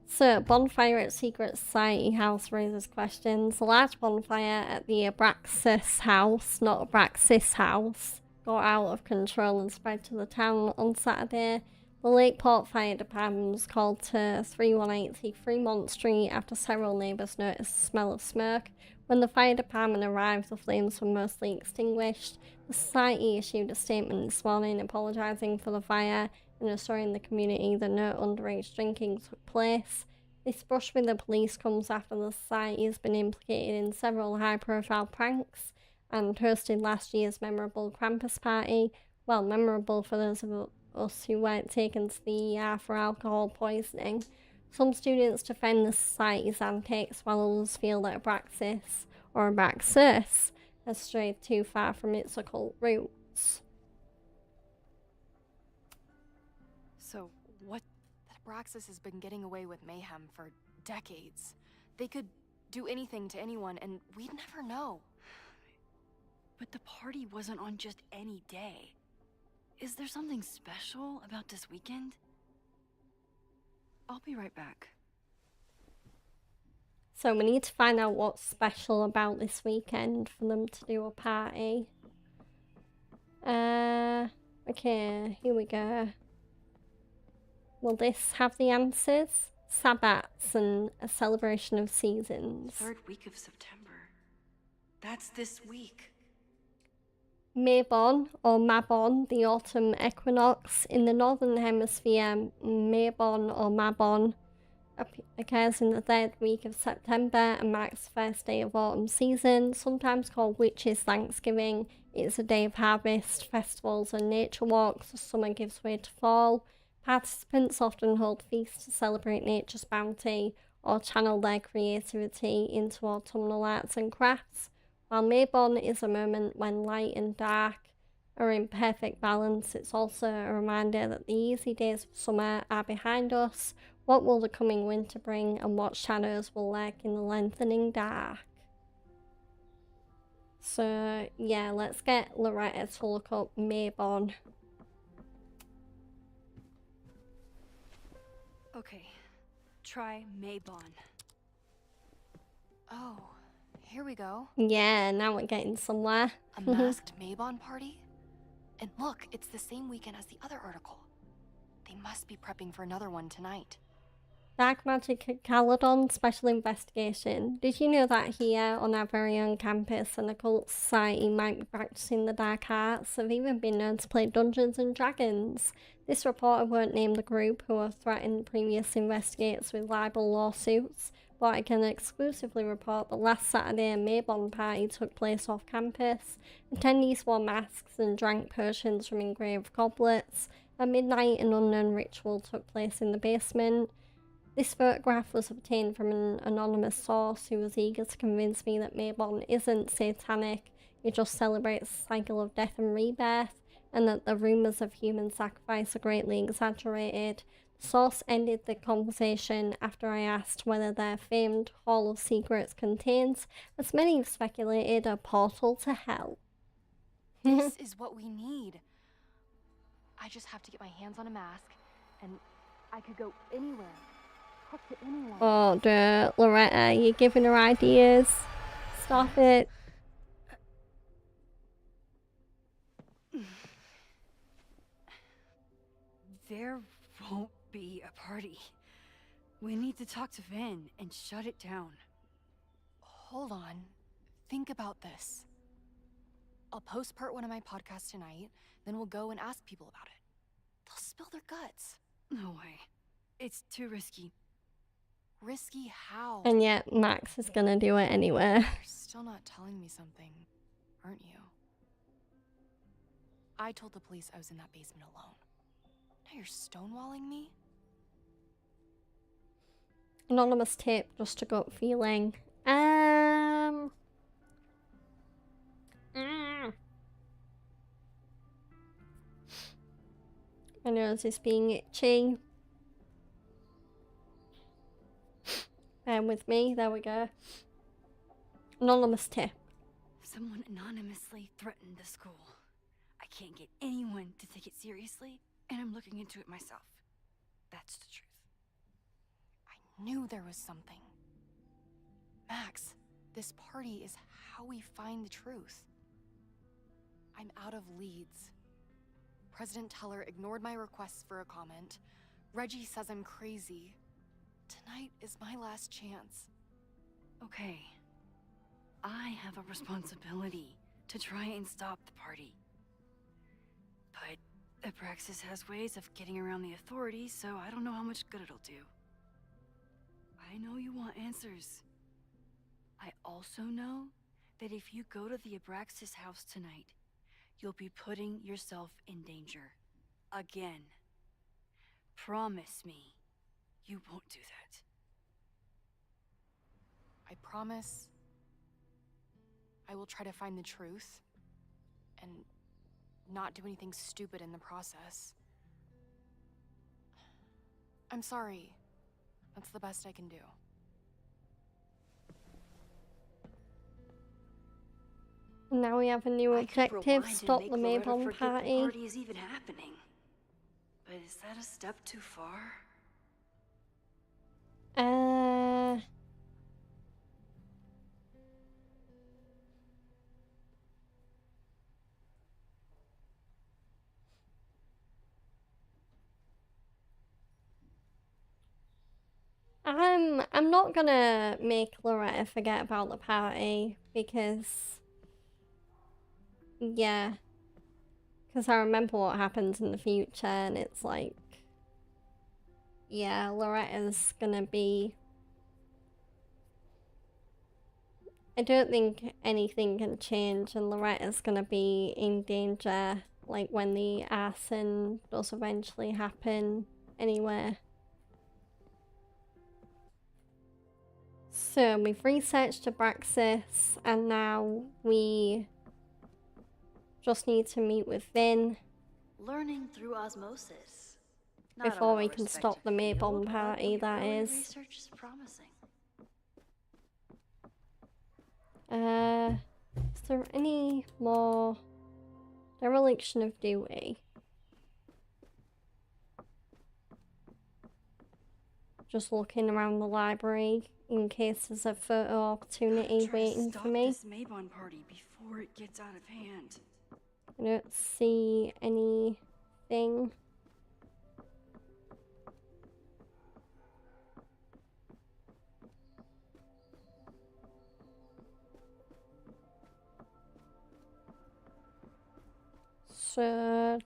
So, bonfire at Secret Society House raises questions. A large bonfire at the Abraxas house, not Abraxas house, got out of control and spread to the town on Saturday. The Lakeport Fire Department was called to 3180 Fremont Street after several neighbours noticed the smell of smoke. When the fire department arrived, the flames were mostly extinguished. The society issued a statement this morning apologising for the fire and assuring the community that no underage drinking took place. This brush with the police comes after the society has been implicated in several high-profile pranks and hosted last year's memorable Krampus party. Well, memorable for those of us who weren't taken to the ER for alcohol poisoning. Some students defend the society's antics, while others feel that Abraxas, or Abraxas, has strayed too far from its occult roots. So, what? That Abraxas has been getting away with mayhem for decades. They could do anything to anyone, and we'd never know. But the party wasn't on just any day. Is there something special about this weekend? I'll be right back. So we need to find out what's special about this weekend for them to do a party. Okay, here we go. Will this have the answers? Sabbats and a celebration of seasons. Third week of September. That's this week. Mabon, or Mabon, the autumn equinox. In the northern hemisphere, Mabon or Mabon occurs in the third week of September and marks the first day of autumn season. Sometimes called Witches' Thanksgiving, it's a day of harvest, festivals and nature walks. The summer gives way to fall. Participants often hold feasts to celebrate nature's bounty or channel their creativity into autumnal arts and crafts. While Mabon is a moment when light and dark are in perfect balance, it's also a reminder that the easy days of summer are behind us. What will the coming winter bring, and what shadows will lurk in the lengthening dark? So, yeah, let's get Loretta to look up Mabon. Okay, try Mabon. Oh, here we go. Yeah, now we're getting somewhere. A masked Mabon party? And look, it's the same weekend as the other article. They must be prepping for another one tonight. Dark Magic at Caledon Special Investigation. Did you know that here on our very own campus, an occult society might be practicing the dark arts? Have even been known to play Dungeons and Dragons. This reporter won't name the group, who have threatened previous investigators with libel lawsuits, but I can exclusively report that last Saturday a Mabon party took place off campus. Attendees wore masks and drank potions from engraved goblets. At midnight, an unknown ritual took place in the basement. This photograph was obtained from an anonymous source who was eager to convince me that Mabon isn't satanic, it just celebrates the cycle of death and rebirth, and that the rumours of human sacrifice are greatly exaggerated. The source ended the conversation after I asked whether their famed Hall of Secrets contains, as many have speculated, a portal to hell. This is what we need. I just have to get my hands on a mask, and I could go anywhere. Talk to anyone. Oh, duh, Loretta, you're giving her ideas. Stop it. There won't be a party. We need to talk to Vin and shut it down. Hold on. Think about this. I'll post part 1 of my podcast tonight, then we'll go and ask people about it. They'll spill their guts. No way. It's too risky. Risky how? And yet Max is gonna do it anyway. You're still not telling me something, aren't you? I told the police I was in that basement alone. Now you're stonewalling me? Anonymous tip, just a gut feeling. My nose is being itchy. Bear with me, there we go. Anonymous tip. Someone anonymously threatened the school. I can't get anyone to take it seriously, and I'm looking into it myself. That's the truth. I knew there was something. Max, this party is how we find the truth. I'm out of leads. President Teller ignored my requests for a comment. Reggie says I'm crazy. Tonight is my last chance. Okay. I have a responsibility to try and stop the party. But Abraxas has ways of getting around the authorities, so I don't know how much good it'll do. I know you want answers. I also know that if you go to the Abraxas house tonight, you'll be putting yourself in danger. Again. Promise me you won't do that. I promise I will try to find the truth and not do anything stupid in the process. I'm sorry. That's the best I can do. Now we have a new objective, stop the Maybomb The party. party is even happening. But is that a step too far? I'm not gonna make Loretta forget about the party because, yeah, because I remember what happens in the future and it's like, yeah, Loretta's gonna be, I don't think anything can change and Loretta's gonna be in danger, like when the arson does eventually happen anyway. So we've researched Abraxas and now we just need to meet with Vin Learning through osmosis. before we can stop the Maybomb party, that is. Research is promising. Is there any more dereliction of duty? Just looking around the library in case there's a photo opportunity waiting for me. This Maybon party before it gets out of hand. I don't see anything. So,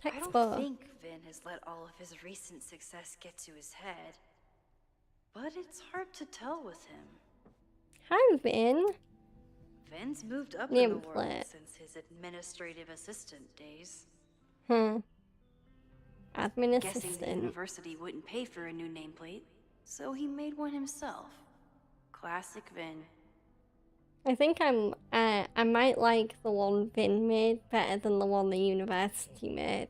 I don't think Vin has let all of his recent success get to his head. But it's hard to tell with him. Hi, Vin. Vin's moved up in the world Nameplate. since his administrative assistant days. Admin Guessing the assistant. university wouldn't pay for a new nameplate, so he made one himself. Classic Vin. I think I might like the one Vin made better than the one the university made.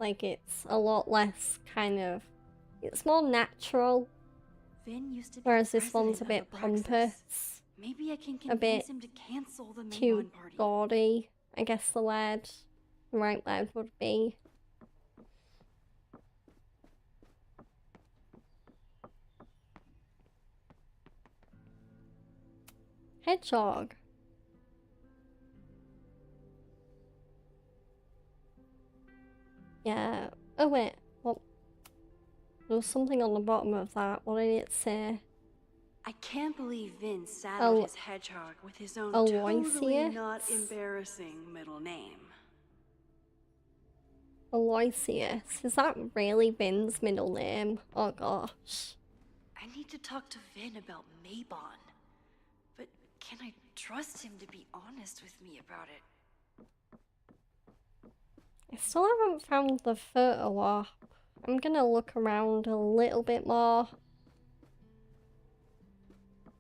Like, it's a lot less kind of, it's more natural. Vin used to be Whereas this one's a president bit of Abraxas. pompous. Maybe I can A bit convince him to cancel the too Maybon party. gaudy, I guess the right word would be. Hedgehog. Yeah. Oh wait. What? There was something on the bottom of that. What did it say? I can't believe Vince saddled his hedgehog with his own totally Aloysius? not embarrassing middle name. Aloysius. Is that really Vin's middle name? Oh gosh. I need to talk to Vin about Maybon. But can I trust him to be honest with me about it? I still haven't found the photo op. I'm gonna look around a little bit more.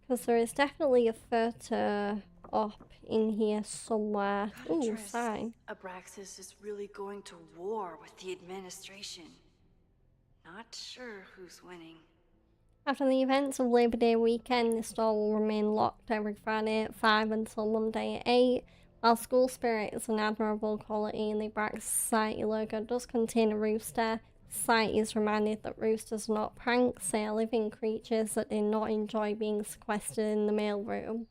Because there is definitely a photo op in here somewhere. Ooh, sign. Abraxas is really going to war with the administration. Not sure who's winning. After the events of Labor Day weekend, the store will remain locked every Friday at 5 until Monday at 8. While School Spirit is an admirable quality and the Abraxas Society logo does contain a rooster, Society is reminded that roosters are not pranks, they are living creatures that did not enjoy being sequestered in the mailroom.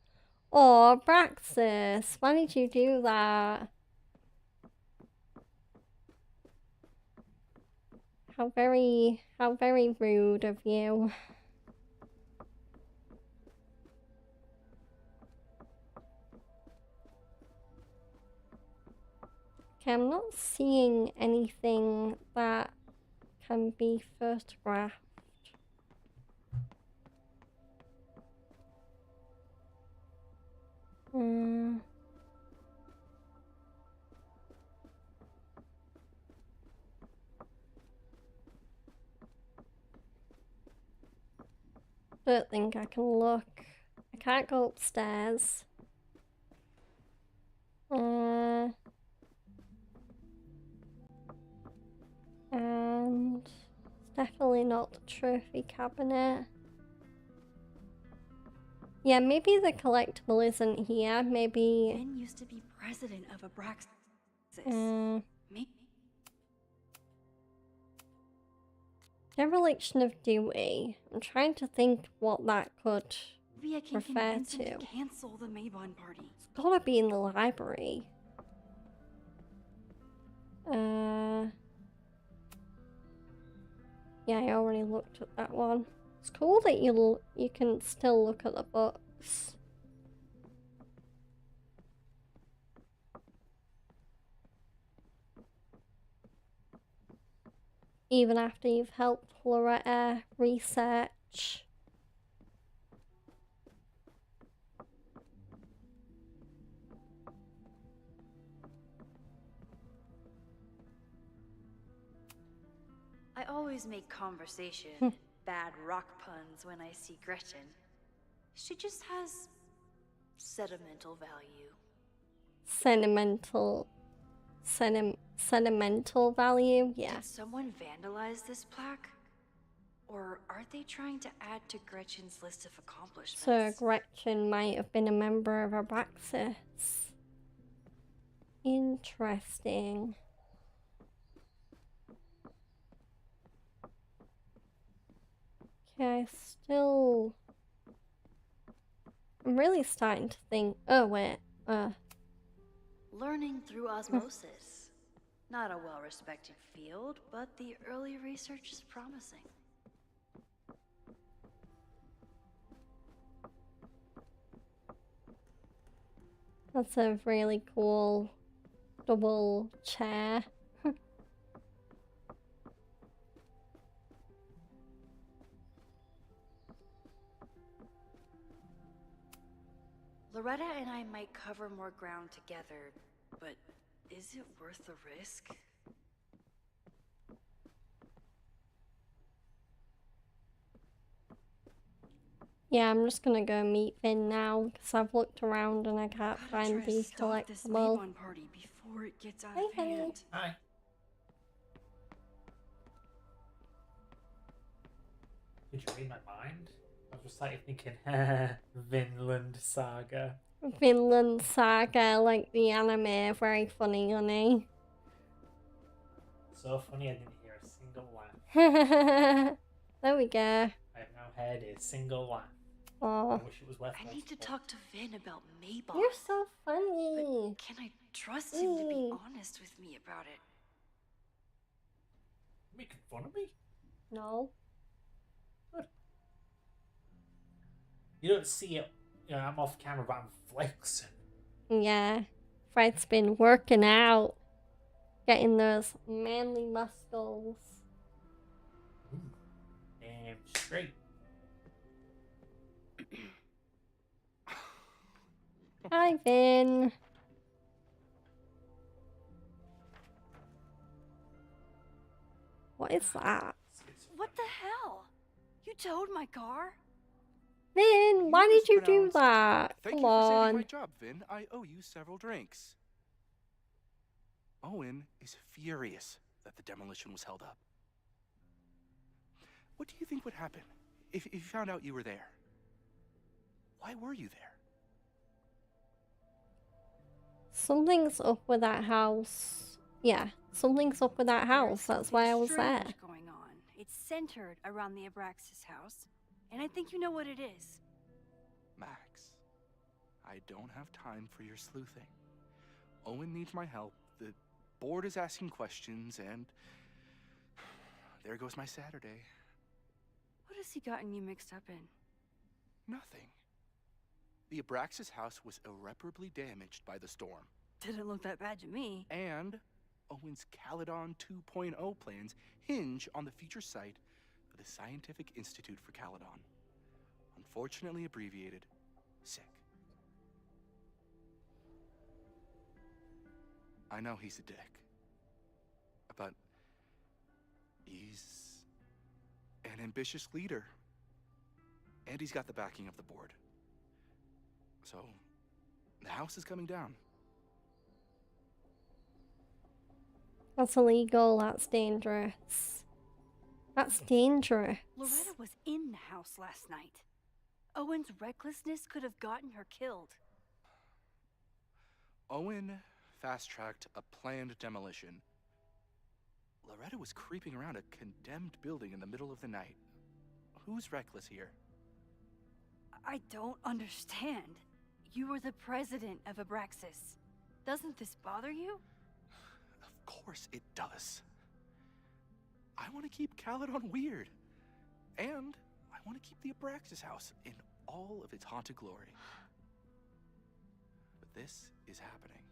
Oh, Abraxas, why did you do that? How very rude of you. Okay, I'm not seeing anything that can be photographed. Don't think I can look. I can't go upstairs. And it's definitely not the trophy cabinet. Yeah, maybe the collectible isn't here. Maybe. Vin used to be president of Abraxas. Dereliction of duty. I'm trying to think what that could Maybe I can refer convince him to. to cancel the Maybon party. It's gotta be in the library. Yeah, I already looked at that one. It's cool that you can still look at the books. Even after you've helped Loretta research. I always make conversation, bad rock puns when I see Gretchen. She just has sentimental value. Sentimental value? Yeah. Did someone vandalize this plaque? Or are they trying to add to Gretchen's list of accomplishments? So Gretchen might have been a member of Abraxas. Interesting. Okay, I'm really starting to think. Oh wait. Learning through osmosis. Not a well-respected field, but the early research is promising. That's a really cool double chair. Loretta and I might cover more ground together, but is it worth the risk? Yeah, I'm just gonna go meet Vin now because I've looked around and I can't find the collectible. Party before it gets out Hi, of honey. hand. Hi. Did you read my mind? I was just like thinking, Vinland Saga. Vinland Saga, like the anime, very funny, honey. So funny I didn't hear a single laugh. There we go. I have now heard a single laugh. Oh. I wish it was worth I need to talk to Vin about Maybon. You're so funny. But can I trust him to be honest with me about it? Making fun of me? No. You don't see it. You know, I'm off camera, but I'm flexing. Yeah. Fred's been working out. Getting those manly muscles. Damn straight. Hi, Vin. What is that? What the hell? You towed my car? Vin, why did you do that? Thank Come you for saving on. my job, Vin. I owe you several drinks. Owen is furious that the demolition was held up. What do you think would happen if you found out you were there? Why were you there? Something's up with that house. Yeah, something's up with that house. That's why I was there. Strange going on. It's centered around the Abraxas house, and I think you know what it is. Max, I don't have time for your sleuthing. Owen needs my help. The board is asking questions, and there goes my Saturday. What has he gotten you mixed up in? Nothing. The Abraxas house was irreparably damaged by the storm. Didn't look that bad to me. And Owen's Caledon 2.0 plans hinge on the future site of the Scientific Institute for Caledon. Unfortunately abbreviated, SICK. I know he's a dick, but he's an ambitious leader. And he's got the backing of the board. So, the house is coming down. That's illegal. That's dangerous. That's dangerous. Loretta was in the house last night. Owen's recklessness could have gotten her killed. Owen fast-tracked a planned demolition. Loretta was creeping around a condemned building in the middle of the night. Who's reckless here? I don't understand. You were the president of Abraxas. Doesn't this bother you? Of course it does. I want to keep Caledon weird. And I want to keep the Abraxas house in all of its haunted glory. But this is happening.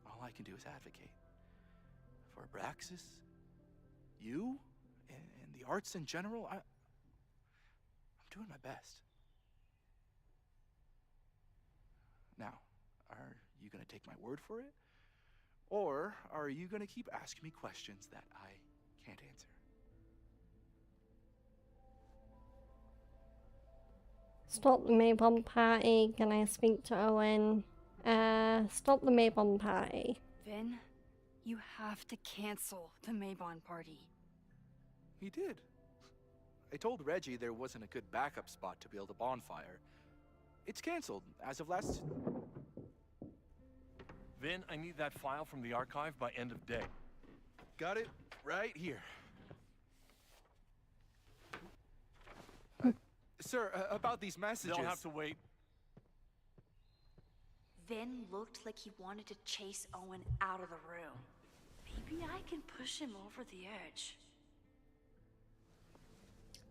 All I can do is advocate. For Abraxas, you, and the arts in general, I'm doing my best. Now, are you gonna take my word for it? Or are you gonna keep asking me questions that I can't answer? Stop the Maybomb party. Can I speak to Owen? Stop the Maybomb party. Vin, you have to cancel the Maybon party. He did. I told Reggie there wasn't a good backup spot to build a bonfire. It's canceled as of last... Vin, I need that file from the archive by end of day. Got it right here. Sir, about these messages... They'll have to wait. Vin looked like he wanted to chase Owen out of the room. Maybe I can push him over the edge.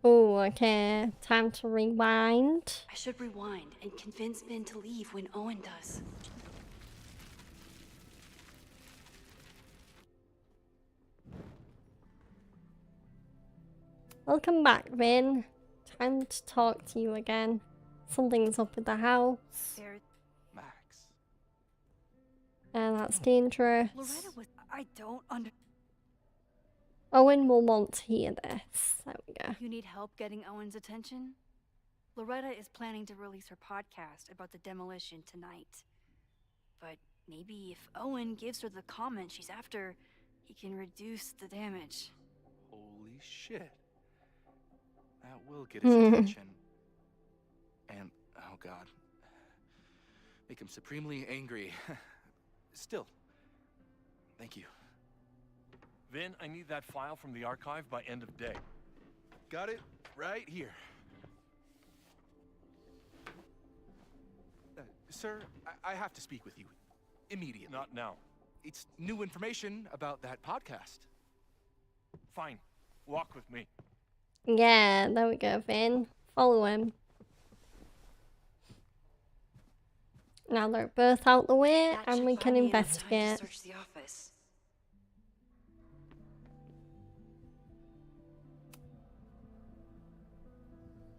Oh, okay. Time to rewind. I should rewind and convince Vin to leave when Owen does. Welcome back, Vin. Time to talk to you again. Something's up with the house. Max. And that's dangerous. Loretta was... I don't under... Owen will want to hear this. There we go. You need help getting Owen's attention? Loretta is planning to release her podcast about the demolition tonight. But maybe if Owen gives her the comment she's after, he can reduce the damage. Holy shit. That will get his attention. And, oh god. Make him supremely angry. Still, thank you. Vin, I need that file from the archive by end of day. Got it right here. Sir, I have to speak with you. Immediately. Not now. It's new information about that podcast. Fine. Walk with me. Yeah, there we go, Vin. Follow him. Now they're both out the way, That and should we buy can me enough time to investigate. search the office.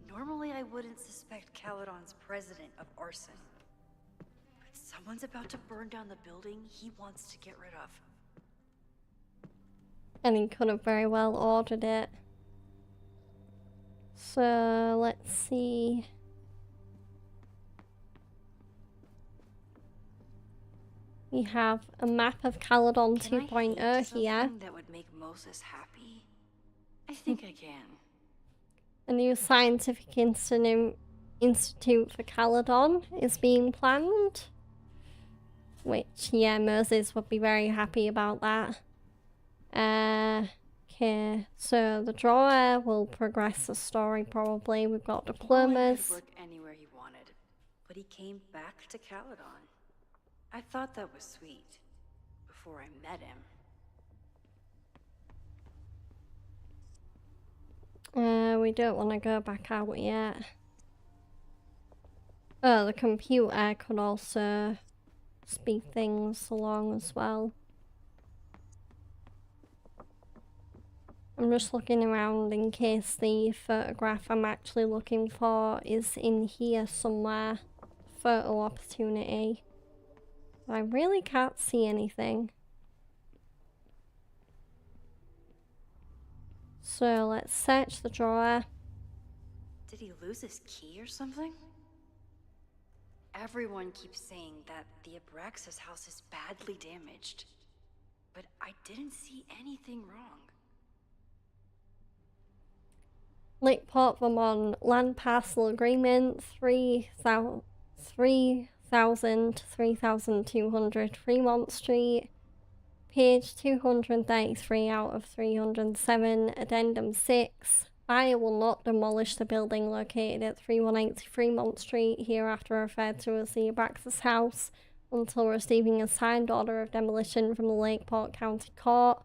Normally, I wouldn't suspect Caledon's president of arson. But someone's about to burn down the building he wants to get rid of. And he could have very well ordered it. So let's see. We have a map of Caledon Can I 2.0 hate here. something that would make Moses happy? I think I can. A new scientific institute for Caledon is being planned. Which, yeah, Moses would be very happy about that. Okay, so the drawer will progress the story probably. We've got Boy diplomas. could work anywhere he wanted, but he came back to Caledon. I thought that was sweet before I met him. We don't want to go back out yet. Oh, the computer could also speed things along as well. I'm just looking around in case the photograph I'm actually looking for is in here somewhere. Photo opportunity. I really can't see anything. So let's search the drawer. Did he lose his key or something? Everyone keeps saying that the Abraxas house is badly damaged, but I didn't see anything wrong. Lakeport, Vermont, land parcel agreement 3,000 to 3,200 Fremont Street. Page 233 out of 307, Addendum 6. Buyer will not demolish the building located at 3180 Fremont Street, hereafter referred to as the Abraxas House, until receiving a signed order of demolition from the Lakeport County Court.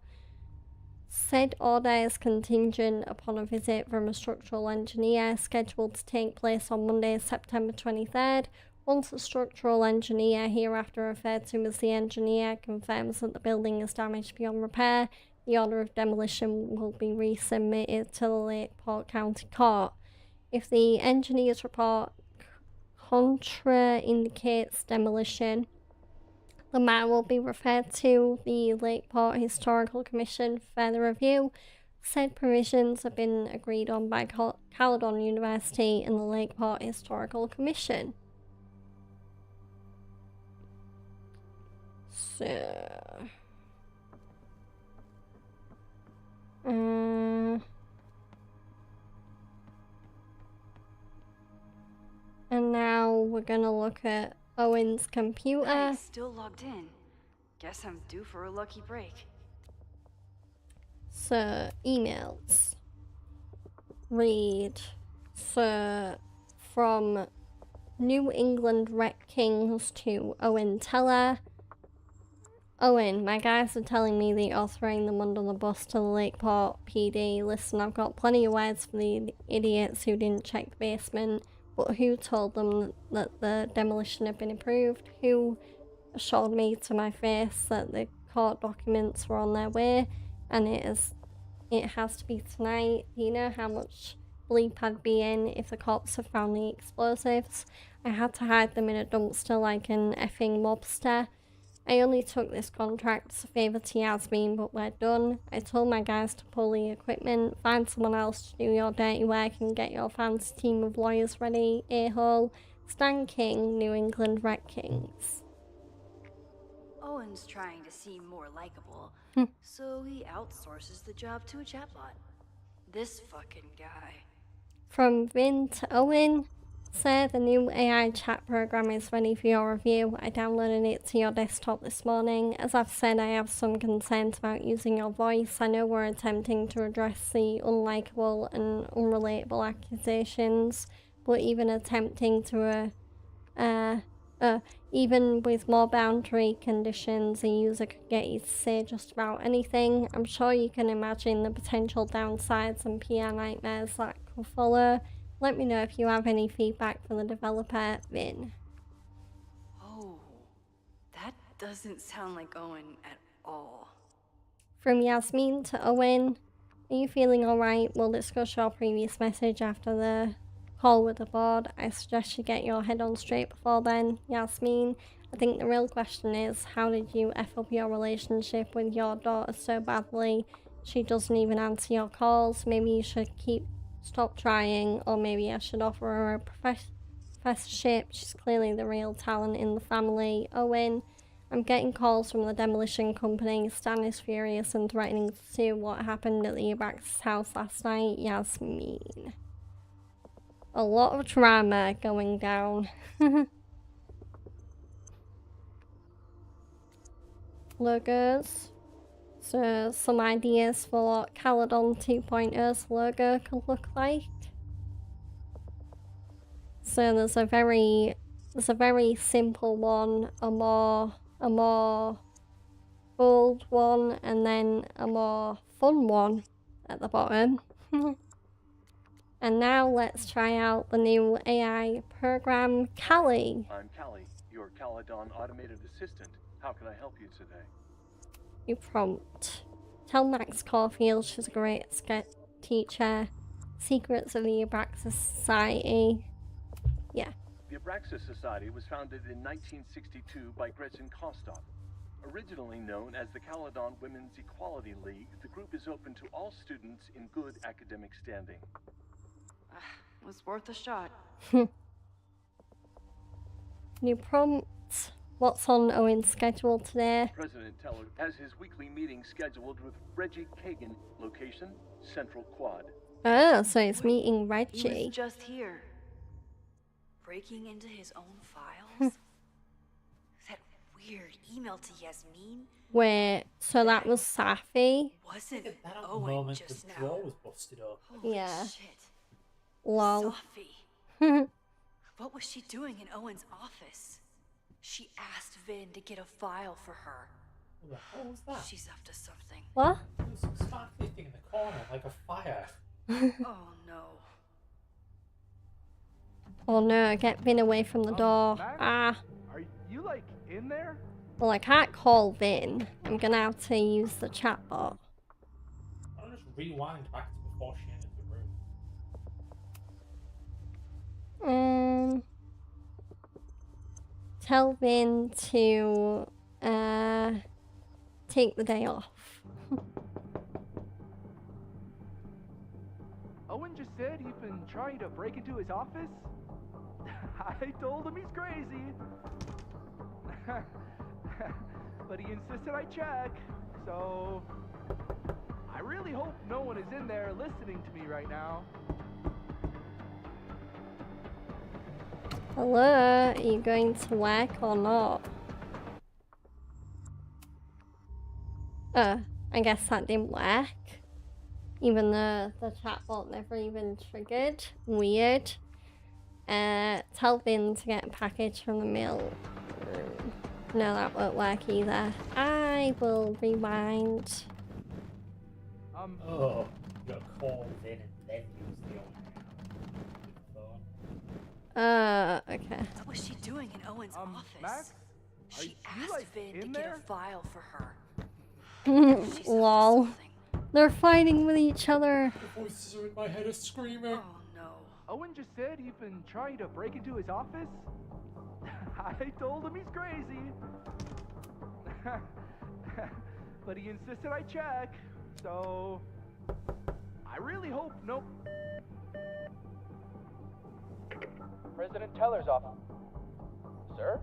Said order is contingent upon a visit from a structural engineer scheduled to take place on Monday, September 23rd. Once the structural engineer, hereafter referred to as the engineer, confirms that the building is damaged beyond repair, the order of demolition will be resubmitted to the Lakeport County Court. If the engineer's report contraindicates demolition, the matter will be referred to the Lakeport Historical Commission for further review. Said provisions have been agreed on by Caledon University and the Lakeport Historical Commission. So... and now we're gonna look at Owen's computer. Nice, still logged in. Guess I'm due for a lucky break. So, emails. Read. So, from New England Wreck Kings to Owen Teller. Owen, my guys are telling me that you're throwing them under the bus to the Lakeport PD. Listen, I've got plenty of words for the idiots who didn't check the basement, but who told them that the demolition had been approved? Who assured me to my face that the court documents were on their way, and it has to be tonight? Do you know how much bleep I'd be in if the cops had found the explosives? I had to hide them in a dumpster like an effing mobster. I only took this contract as a favour to Yasmin, but we're done. I told my guys to pull the equipment, find someone else to do your dirty work and get your fancy team of lawyers ready, a-hole. Stan King, New England Wreck Kings. Owen's trying to seem more likable, so he outsources the job to a chatbot. This fucking guy. From Vin to Owen. Sir, the new AI chat program is ready for your review. I downloaded it to your desktop this morning. As I've said, I have some concerns about using your voice. I know we're attempting to address the unlikable and unrelatable accusations, but even attempting to, even with more boundary conditions, a user could get you to say just about anything. I'm sure you can imagine the potential downsides and PR nightmares that could follow. Let me know if you have any feedback from the developer, Vin. doesn't sound like Owen at all. From Yasmin to Owen. Are you feeling alright? We'll discuss your previous message after the call with the board. I suggest you get your head on straight before then, Yasmin. I think the real question is, how did you F up your relationship with your daughter so badly? She doesn't even answer your calls. Maybe you should stop trying, or maybe I should offer her a professorship. She's clearly the real talent in the family. Owen, I'm getting calls from the demolition company. Stan is furious and threatening to sue. What happened at the Abraxas house last night? Yasmin. A lot of drama going down. Logos. So, some ideas for what Caledon 2.0's logo could look like. So there's a very simple one, a more bold one, and then a more fun one at the bottom. And now let's try out the new AI program, Callie. I'm Callie, your Caledon automated assistant. How can I help you today? You prompt. Tell Max Caulfield she's a great teacher. Secrets of the Abraxas Society. Yeah. The Abraxas Society was founded in 1962 by Gretchen Kostov. Originally known as the Caledon Women's Equality League, the group is open to all students in good academic standing. Was worth a shot. New prompt. What's on Owen's schedule today? President Teller has his weekly meeting scheduled with Reggie Kagan. Location, Central Quad. Oh, so it's meeting He Reggie. was just here. Breaking into his own files? That weird email to Yasmin? Wait, so that was Safi? Wasn't At that Owen moment, just the now? drawer was busted up. Holy Yeah. shit. Lol. Sophie. What was she doing in Owen's office? She asked Vin to get a file for her. What the hell was that? She's up to something. What? There was some sparkly thing in the corner, like a fire. Oh no. Oh no, get Vin away from the door. Max? Ah. Are you, like, in there? Well, I can't call Vin. I'm gonna have to use the chatbot. I'll just rewind back to before she entered the room. Tell Vin to take the day off. Owen just said you've been trying to break into his office? I told him he's crazy. But he insisted I check, so I really hope no one is in there listening to me right now. Hello, are you going to work or not? I guess that didn't work. Even though the chatbot never even triggered. Weird. Tell Vin to get a package from the mail room. No, that won't work either. I will rewind. Oh, you gotta call Vin and then use the phone. Okay. What was she doing in Owen's office? Max? She you, asked like, Vin to in get there? a file for her. Lol. They're fighting with each other. The voices are in my head are screaming. Oh no. Owen just said you've been trying to break into his office? I told him he's crazy. But he insisted I check, so I really hope no... President Teller's office. Sir?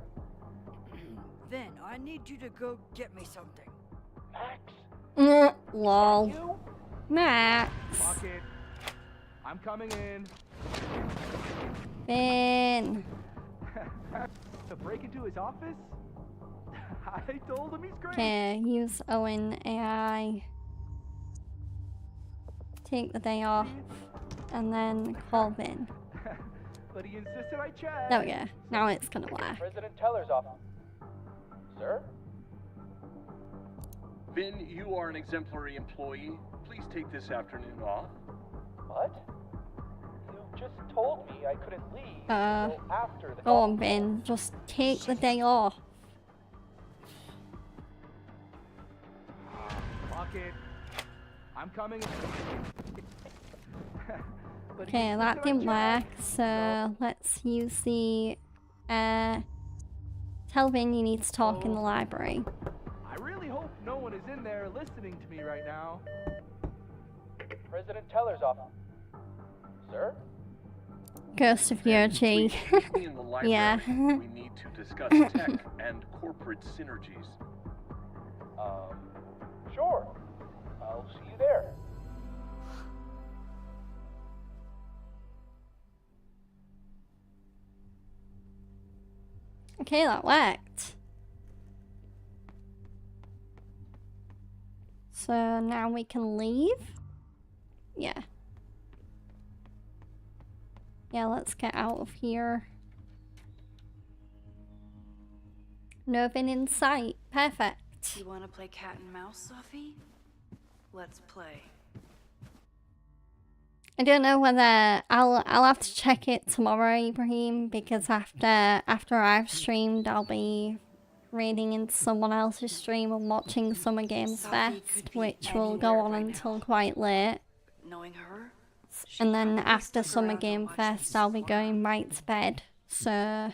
Vin, I need you to go get me something. Max? Lol. You? Max. Lock it. I'm coming in. Vin. To break into his office? I told him he's crazy. Okay, use Owen AI. Take the day off. And then call Vin. But he insisted I check. There we go. Now it's gonna work. President Teller's office. Sir? Vin, you are an exemplary employee. Please take this afternoon off. What? You just told me I couldn't leave Uh, until after the Go on, Vin. Just take the day off. I'm coming. But Okay, he's that doing didn't job. work. So let's use the tell Vin you need to talk in the library. I really hope no one is in there listening to me right now. President Teller's office. Sir? Ghost of Yoji. Meet me in the library. Yeah. We need to discuss tech and corporate synergies. Sure. I'll see you there. Okay, that worked. So now we can leave? Yeah. Yeah, let's get out of here. No Vin in sight. Perfect. You want to play cat and mouse, Sophie? Let's play. I don't know whether I'll have to check it tomorrow, Ibrahim, because after I've streamed, I'll be reading into someone else's stream and watching Summer Games Fest, which will go on until quite late. Knowing her, And then after Summer Game Fest, I'll be going right to bed. So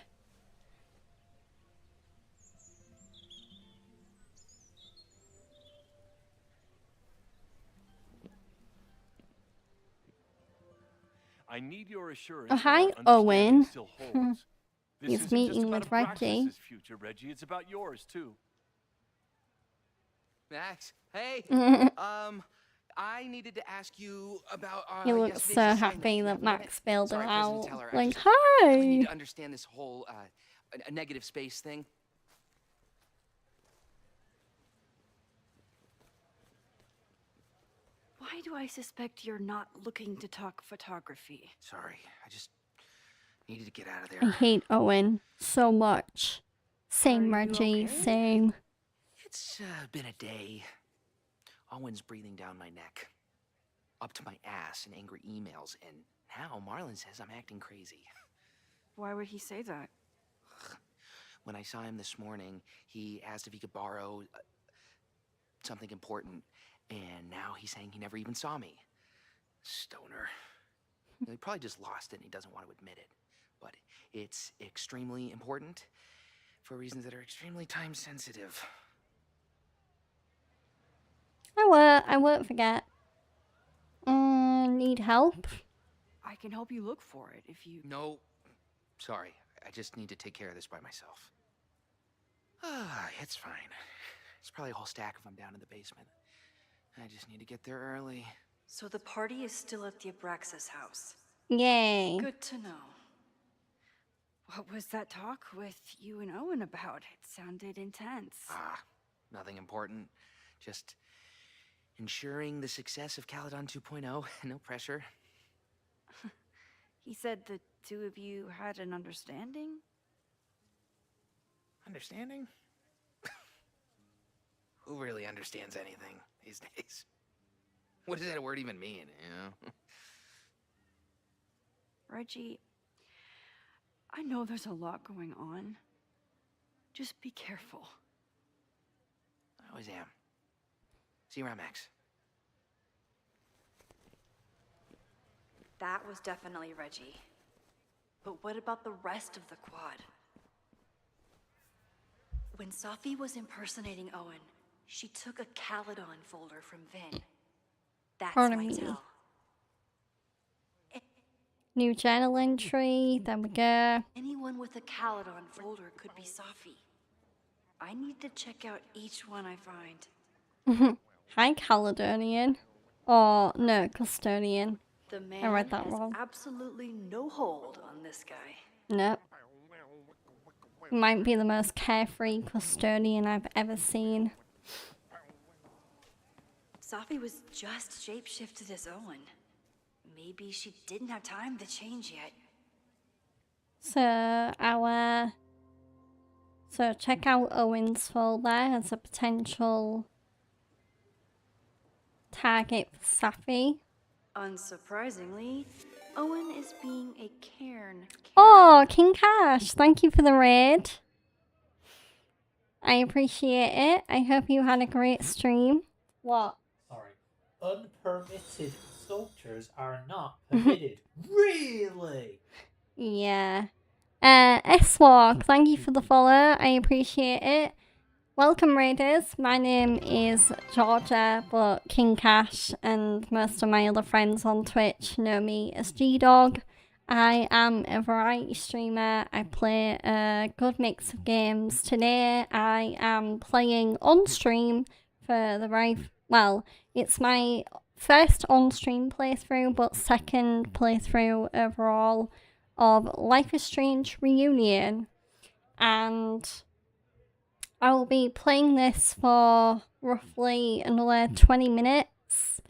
I need your assurance. oh, that hi, our understanding Owen. still holds. This He's isn't just meeting about with Reggie. Abraxas's future, Reggie. It's about yours too. Max, hey. I needed to ask you about. He looks yesterday's so assignment. happy You have that a minute? Max bailed him Sorry, President out. Teller, I Like, just really need hi! to understand this whole a negative space thing. why do I suspect you're not looking to talk photography? Sorry, I just needed to get out of I there. hate Owen so much. Same, Are you Reggie, okay? same. It's been a day. Owen's breathing down my neck, up to my ass in angry emails, and now Marlon says I'm acting crazy. Why would he say that? When I saw him this morning, he asked if he could borrow something important, and now he's saying he never even saw me. Stoner. He probably just lost it and he doesn't want to admit it. But it's extremely important for reasons that are extremely time sensitive. I won't forget. Need help? I can help you look for it if you... No, sorry. I just need to take care of this by myself. It's fine. It's probably a whole stack if I'm down in the basement. I just need to get there early. So the party is still at the Abraxas house. Yay. Good to know. What was that talk with you and Owen about? It sounded intense. Nothing important. Just ensuring the success of Caledon 2.0. No pressure. He said the two of you had an understanding? Understanding? Who really understands anything these days? What does that word even mean, you know? Reggie, I know there's a lot going on. Just be careful. I always am. See you around, Max. That was definitely Reggie. But what about the rest of the quad? When Sophie was impersonating Owen, she took a Caledon folder from Vin. That's Pardon my me. tell. New journal entry. There we go. Anyone with a Caledon folder could be Sophie. I need to check out each one I find. Hi, Caledonian. Oh, no, Custodian. The man I read that has wrong. absolutely no hold on this guy. Nope. He might be the most carefree custodian I've ever seen. Sophie was just shapeshifted as Owen. Maybe she didn't have time to change yet. So check out Owen's folder as a potential target for Safi. Unsurprisingly, Owen is being a cairn. Oh, King Cash, thank you for the raid. I appreciate it. I hope you had a great stream. What? Sorry. unpermitted sculptures are not permitted. Really? Yeah. S-Walk, thank you for the follow. I appreciate it. Welcome, Raiders. My name is Georgia, but King Cash and most of my other friends on Twitch know me as G-Dog. I am a variety streamer. I play a good mix of games. Today, I am playing on stream for the well, it's my first on-stream playthrough, but second playthrough overall of Life is Strange Reunion, and I will be playing this for roughly another 20 minutes,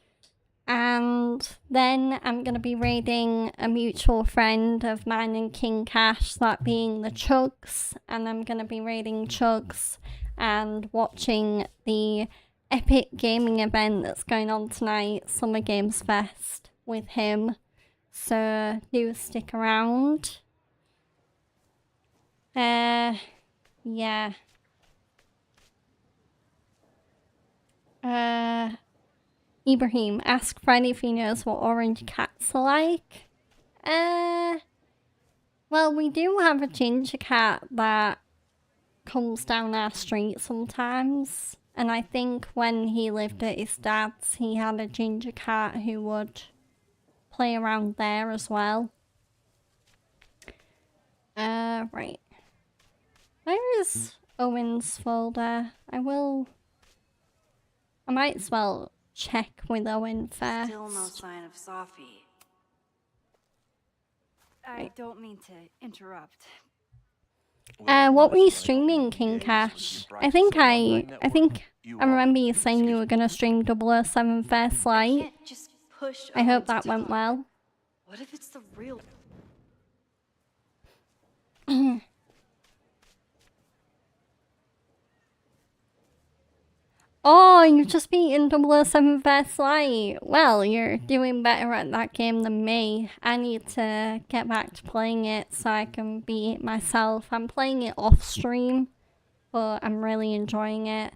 and then I'm going to be raiding a mutual friend of mine and King Cash, that being the Chugs, and I'm going to be raiding Chugs and watching the epic gaming event that's going on tonight, Summer Games Fest, with him. So do stick around. Yeah. Ibrahim, ask Freddy if he knows what orange cats are like. Well, we do have a ginger cat that comes down our street sometimes. And I think when he lived at his dad's, he had a ginger cat who would play around there as well. Right. Where is Owen's folder? I might as well check with Owen first. Still no sign of Sophie. I don't mean to interrupt. What were you streaming, King Cash? I think I remember you saying you were gonna stream 007 First Light. I hope that went well. What if it's the real? Oh, you've just beaten 007 First Light. Well, you're doing better at that game than me. I need to get back to playing it so I can beat it myself. I'm playing it off stream, but I'm really enjoying it.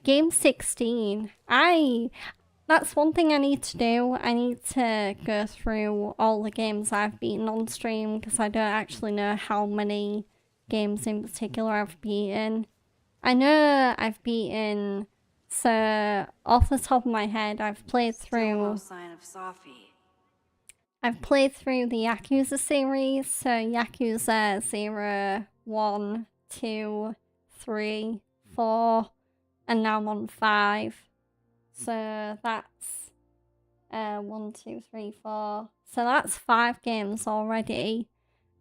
Game 16. That's one thing I need to do. I need to go through all the games I've beaten on stream, because I don't actually know how many games in particular I've beaten. I know I've beaten, so off the top of my head, I've played through. No sign of Sophie. I've played through the Yakuza series, so Yakuza 0, 1, 2, 3, 4, and now I'm on 5. So that's 1, 2, 3, 4. So that's 5 games already,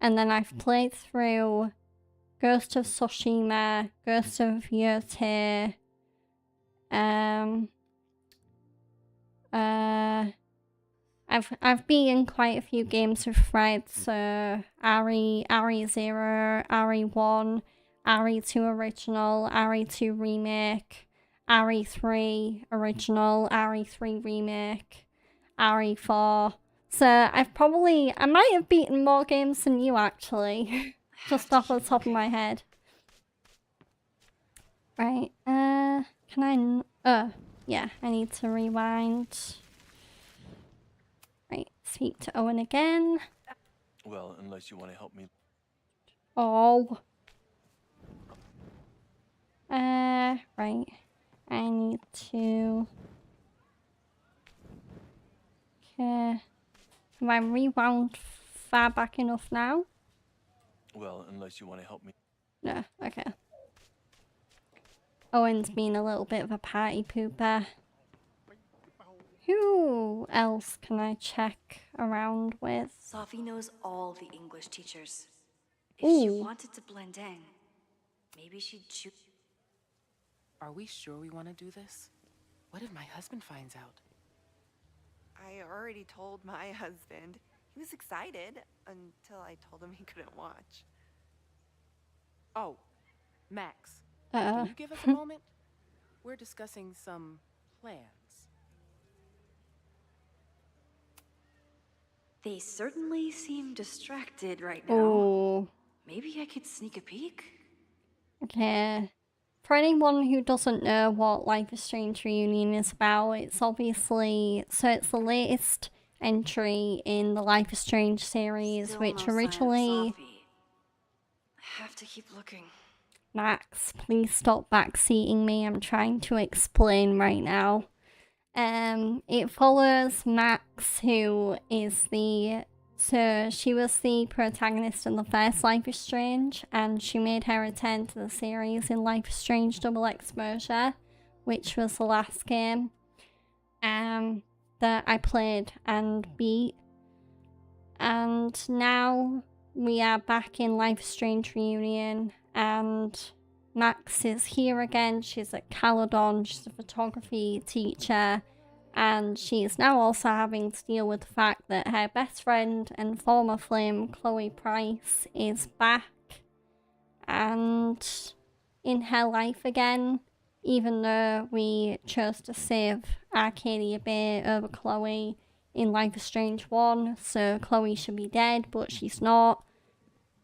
and then I've played through Ghost of Tsushima, Ghost of Yotei, I've beaten quite a few games with Fred, so RE 0, RE 1, RE 2 original, RE 2 remake, RE 3 original, RE 3 remake, RE 4. So I might have beaten more games than you actually. Just off the top of my head. Right, can I... yeah, I need to rewind. Right, speak to Owen again. Well, unless you want to help me. Oh. Right. I need to... Okay. Have I rewound far back enough now? Well, unless you want to help me. No, okay. Owen's been a little bit of a party pooper. Who else can I check around with? Sophie knows all the English teachers. If Ooh. she wanted to blend in, maybe she'd choose. Are we sure we want to do this? What if my husband finds out? I already told my husband. He was excited until I told him he couldn't watch. Oh, Max. Can you give us a moment? We're discussing some plans. They certainly seem distracted right now. Oh. Maybe I could sneak a peek? Okay. for anyone who doesn't know what Life is Strange Reunion is about, it's obviously, so it's the latest entry in the Life is Strange series, Still which no sign of originally... Sophie. I have to keep looking. Max, please stop backseating me. I'm trying to explain right now. It follows Max, who is so she was the protagonist in the first Life is Strange, and she made her return to the series in Life is Strange Double Exposure, which was the last game that I played and beat. And now we are back in Life is Strange Reunion, and Max is here again. She's at Caledon, she's a photography teacher, and she is now also having to deal with the fact that her best friend and former flame, Chloe Price, is back and in her life again, even though we chose to save Arcadia Bay over Chloe in Life is Strange 1, so Chloe should be dead, but she's not.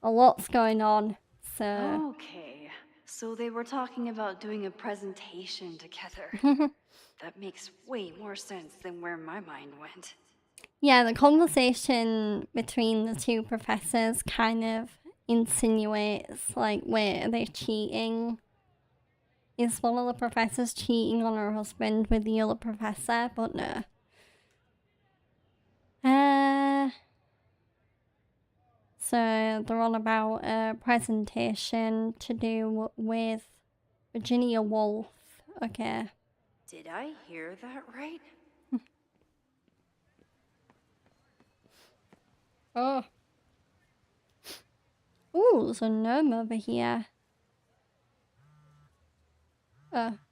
A lot's going on, so... Okay, so they were talking about doing a presentation together. That makes way more sense than where my mind went. Yeah, the conversation between the two professors kind of insinuates, like, wait, are they cheating? Is one of the professors cheating on her husband with the other professor? But no. So they're on about a presentation to do with Virginia Woolf. Okay. Did I hear that right? Oh. Ooh, there's a gnome over here.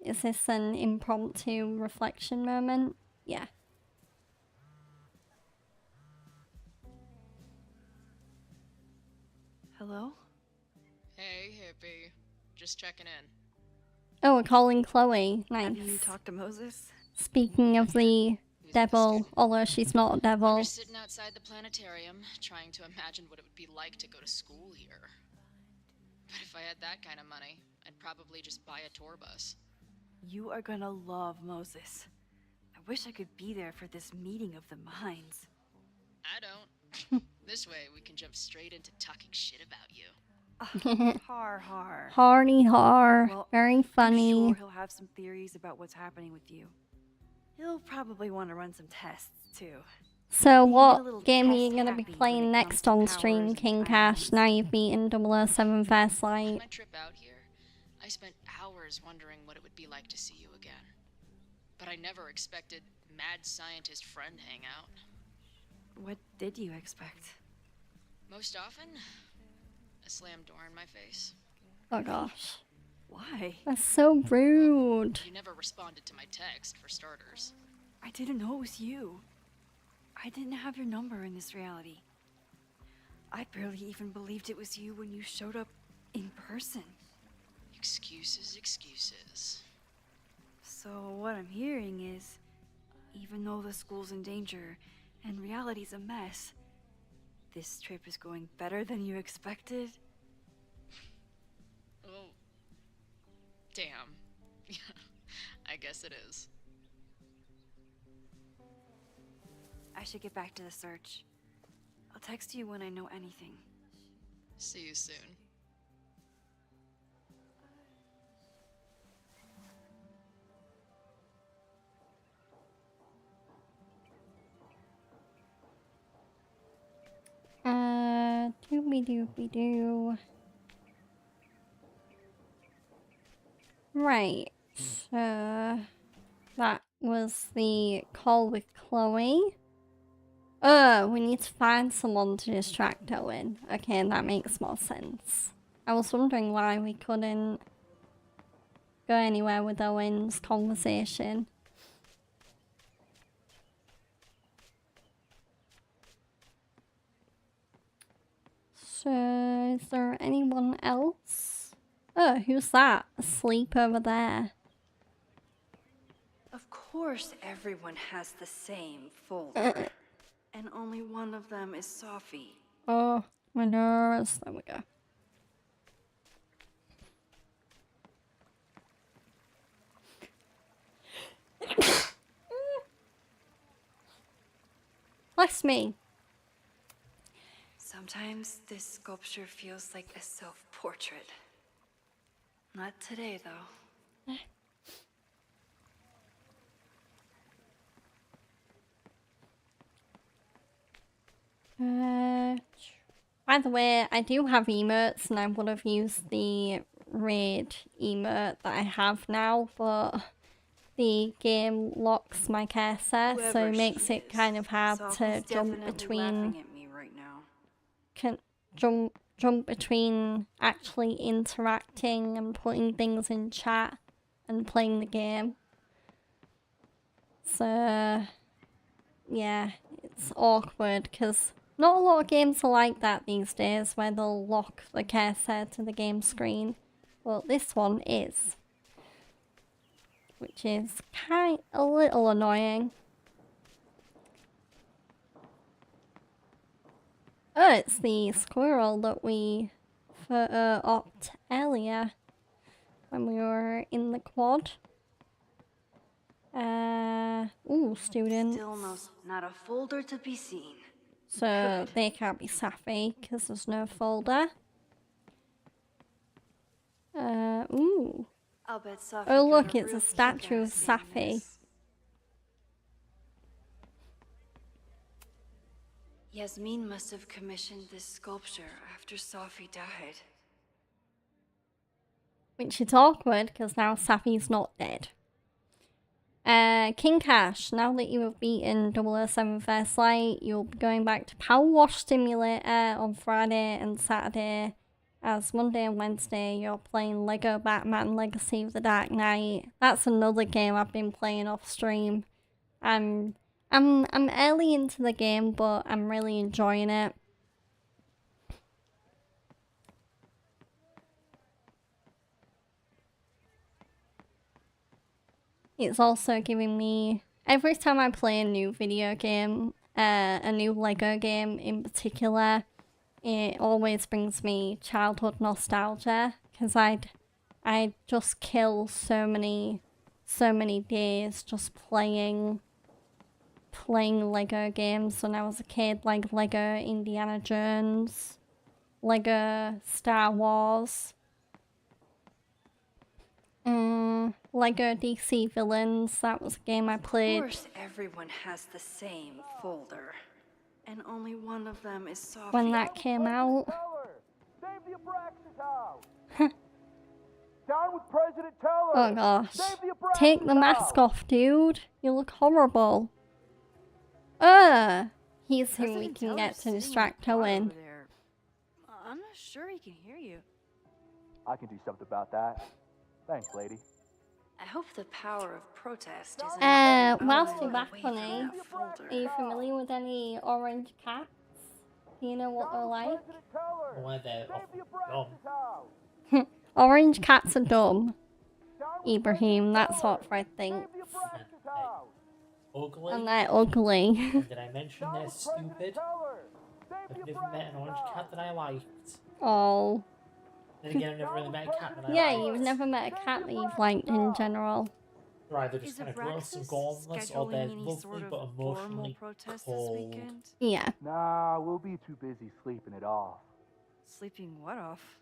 Is this an impromptu reflection moment? Yeah. Hello? Hey, hippie. Just checking in. Oh, we're calling Chloe. Nice. Have you talked to Moses? Speaking of the devil, although she's not a devil. We're sitting outside the planetarium, trying to imagine what it would be like to go to school here. But if I had that kind of money, I'd probably just buy a tour bus. You are gonna love Moses. I wish I could be there for this meeting of the minds. I don't. This way, we can jump straight into talking shit about you. Har har. Hardy har. Well, Very funny. I'm sure he'll have some theories about what's happening with you. He'll probably want to run some tests, too. So Maybe a what little game are you test going to be happy when playing it next comes on to stream, powers King and Cash, now you've beaten 007 First Light? My trip out here, I spent hours wondering what it would be like to see you again. But I never expected mad scientist friend hangout. What did you expect? Most often, a slam door in my face. Oh gosh. Why? That's so rude. You never responded to my text, for starters. I didn't know it was you. I didn't have your number in this reality. I barely even believed it was you when you showed up in person. Excuses, excuses. So what I'm hearing is, even though the school's in danger and reality's a mess, this trip is going better than you expected? Oh. Damn. I guess it is. I should get back to the search. I'll text you when I know anything. See you soon. Doobie-doobie-doo. Right. So that was the call with Chloe. We need to find someone to distract Owen. Okay, that makes more sense. I was wondering why we couldn't go anywhere with Owen's conversation. So, is there anyone else? Oh, who's that? Asleep over there. Of course everyone has the same folder. And only one of them is Sophie. Oh, my nose. There we go. Bless me. Sometimes this sculpture feels like a self-portrait. Not today, though. By the way, I do have emotes, and I would have used the raid emote that I have now, but the game locks my cursor, so it makes it kind of hard to jump between. Jump between actually interacting and putting things in chat and playing the game. So yeah, it's awkward because not a lot of games are like that these days, where they'll lock the cursor to the game screen. But this one is, which is a little annoying. Oh, it's the squirrel that we photo opt earlier when we were in the quad. Ooh, students. Still not a folder to be seen. So they can't be Safi because there's no folder. Ooh. I'll bet Safi Oh got look, a it's a real statue of kick-ass name in Safi. this. Yasmin must have commissioned this sculpture after Safi died. Which is awkward because now Safi's not dead. King Cash, now that you have beaten 007 First Light, you'll be going back to Power Wash Simulator on Friday and Saturday. As Monday and Wednesday, you're playing Lego Batman Legacy of the Dark Knight. That's another game I've been playing off stream. I'm early into the game, but I'm really enjoying it. It's also giving me, every time I play a new video game, a new Lego game in particular, it always brings me childhood nostalgia, because I'd just kill so many days just playing Lego games when I was a kid, like Lego Indiana Jones, Lego Star Wars, Lego DC Villains. That was a game I played. Of course, everyone has the same folder, and only one of them is Safi. When that came out. Save the Abraxas house! Down with President Teller! Oh gosh. Save the Abraxas Take the mask off, dude. You look horrible. He's who we can get to distract Owen. I'm not sure he can hear you. I can do something about that. Thanks, lady. I hope the power of protest isn't. Whilst you're back, honey, are you familiar with any orange cats? Do you know what they're like? Well, they're dumb. Orange cats are dumb. Ibrahim, that's what Fred thinks. Ugly. And they're ugly. Did I mention they're stupid? I've never met an orange cat that I liked. Oh. Then again, I've never really met a cat that I Yeah, liked. you've never met a cat that you've liked in general. They're either just kind of gross and gormless, or they're lovely but emotionally cold. Yeah. Nah, we'll be too busy sleeping it off. Sleeping what off?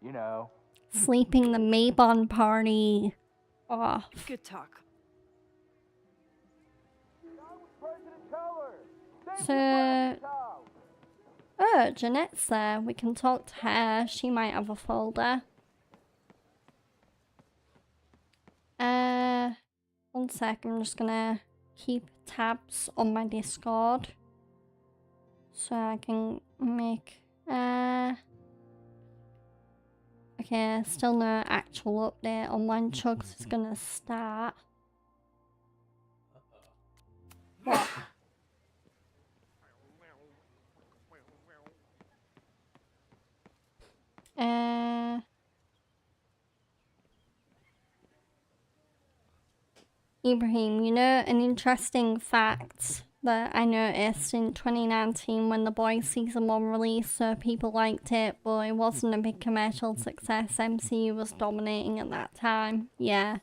You know. Sleeping the Maybon party off. Good talk. So, oh, Jeanette's there. We can talk to her. She might have a folder. One sec. I'm just gonna keep tabs on my Discord so I can make. Okay, still no actual update on when Chugs is gonna start. What? Ibrahim, you know an interesting fact that I noticed in 2019 when The Boys Season 1 released, so people liked it, but it wasn't a big commercial success. MCU was dominating at that time. Yeah.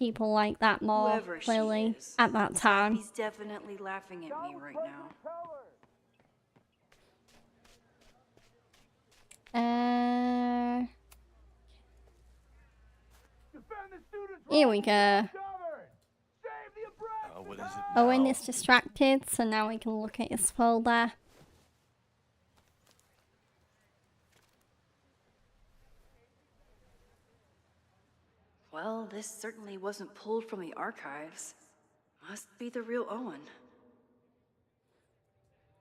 people like that more Whoever she clearly is, at that time. He's definitely laughing at me right now. Here we go. What is it Owen now? is distracted, so now we can look at his folder. Well, this certainly wasn't pulled from the archives. Must be the real Owen.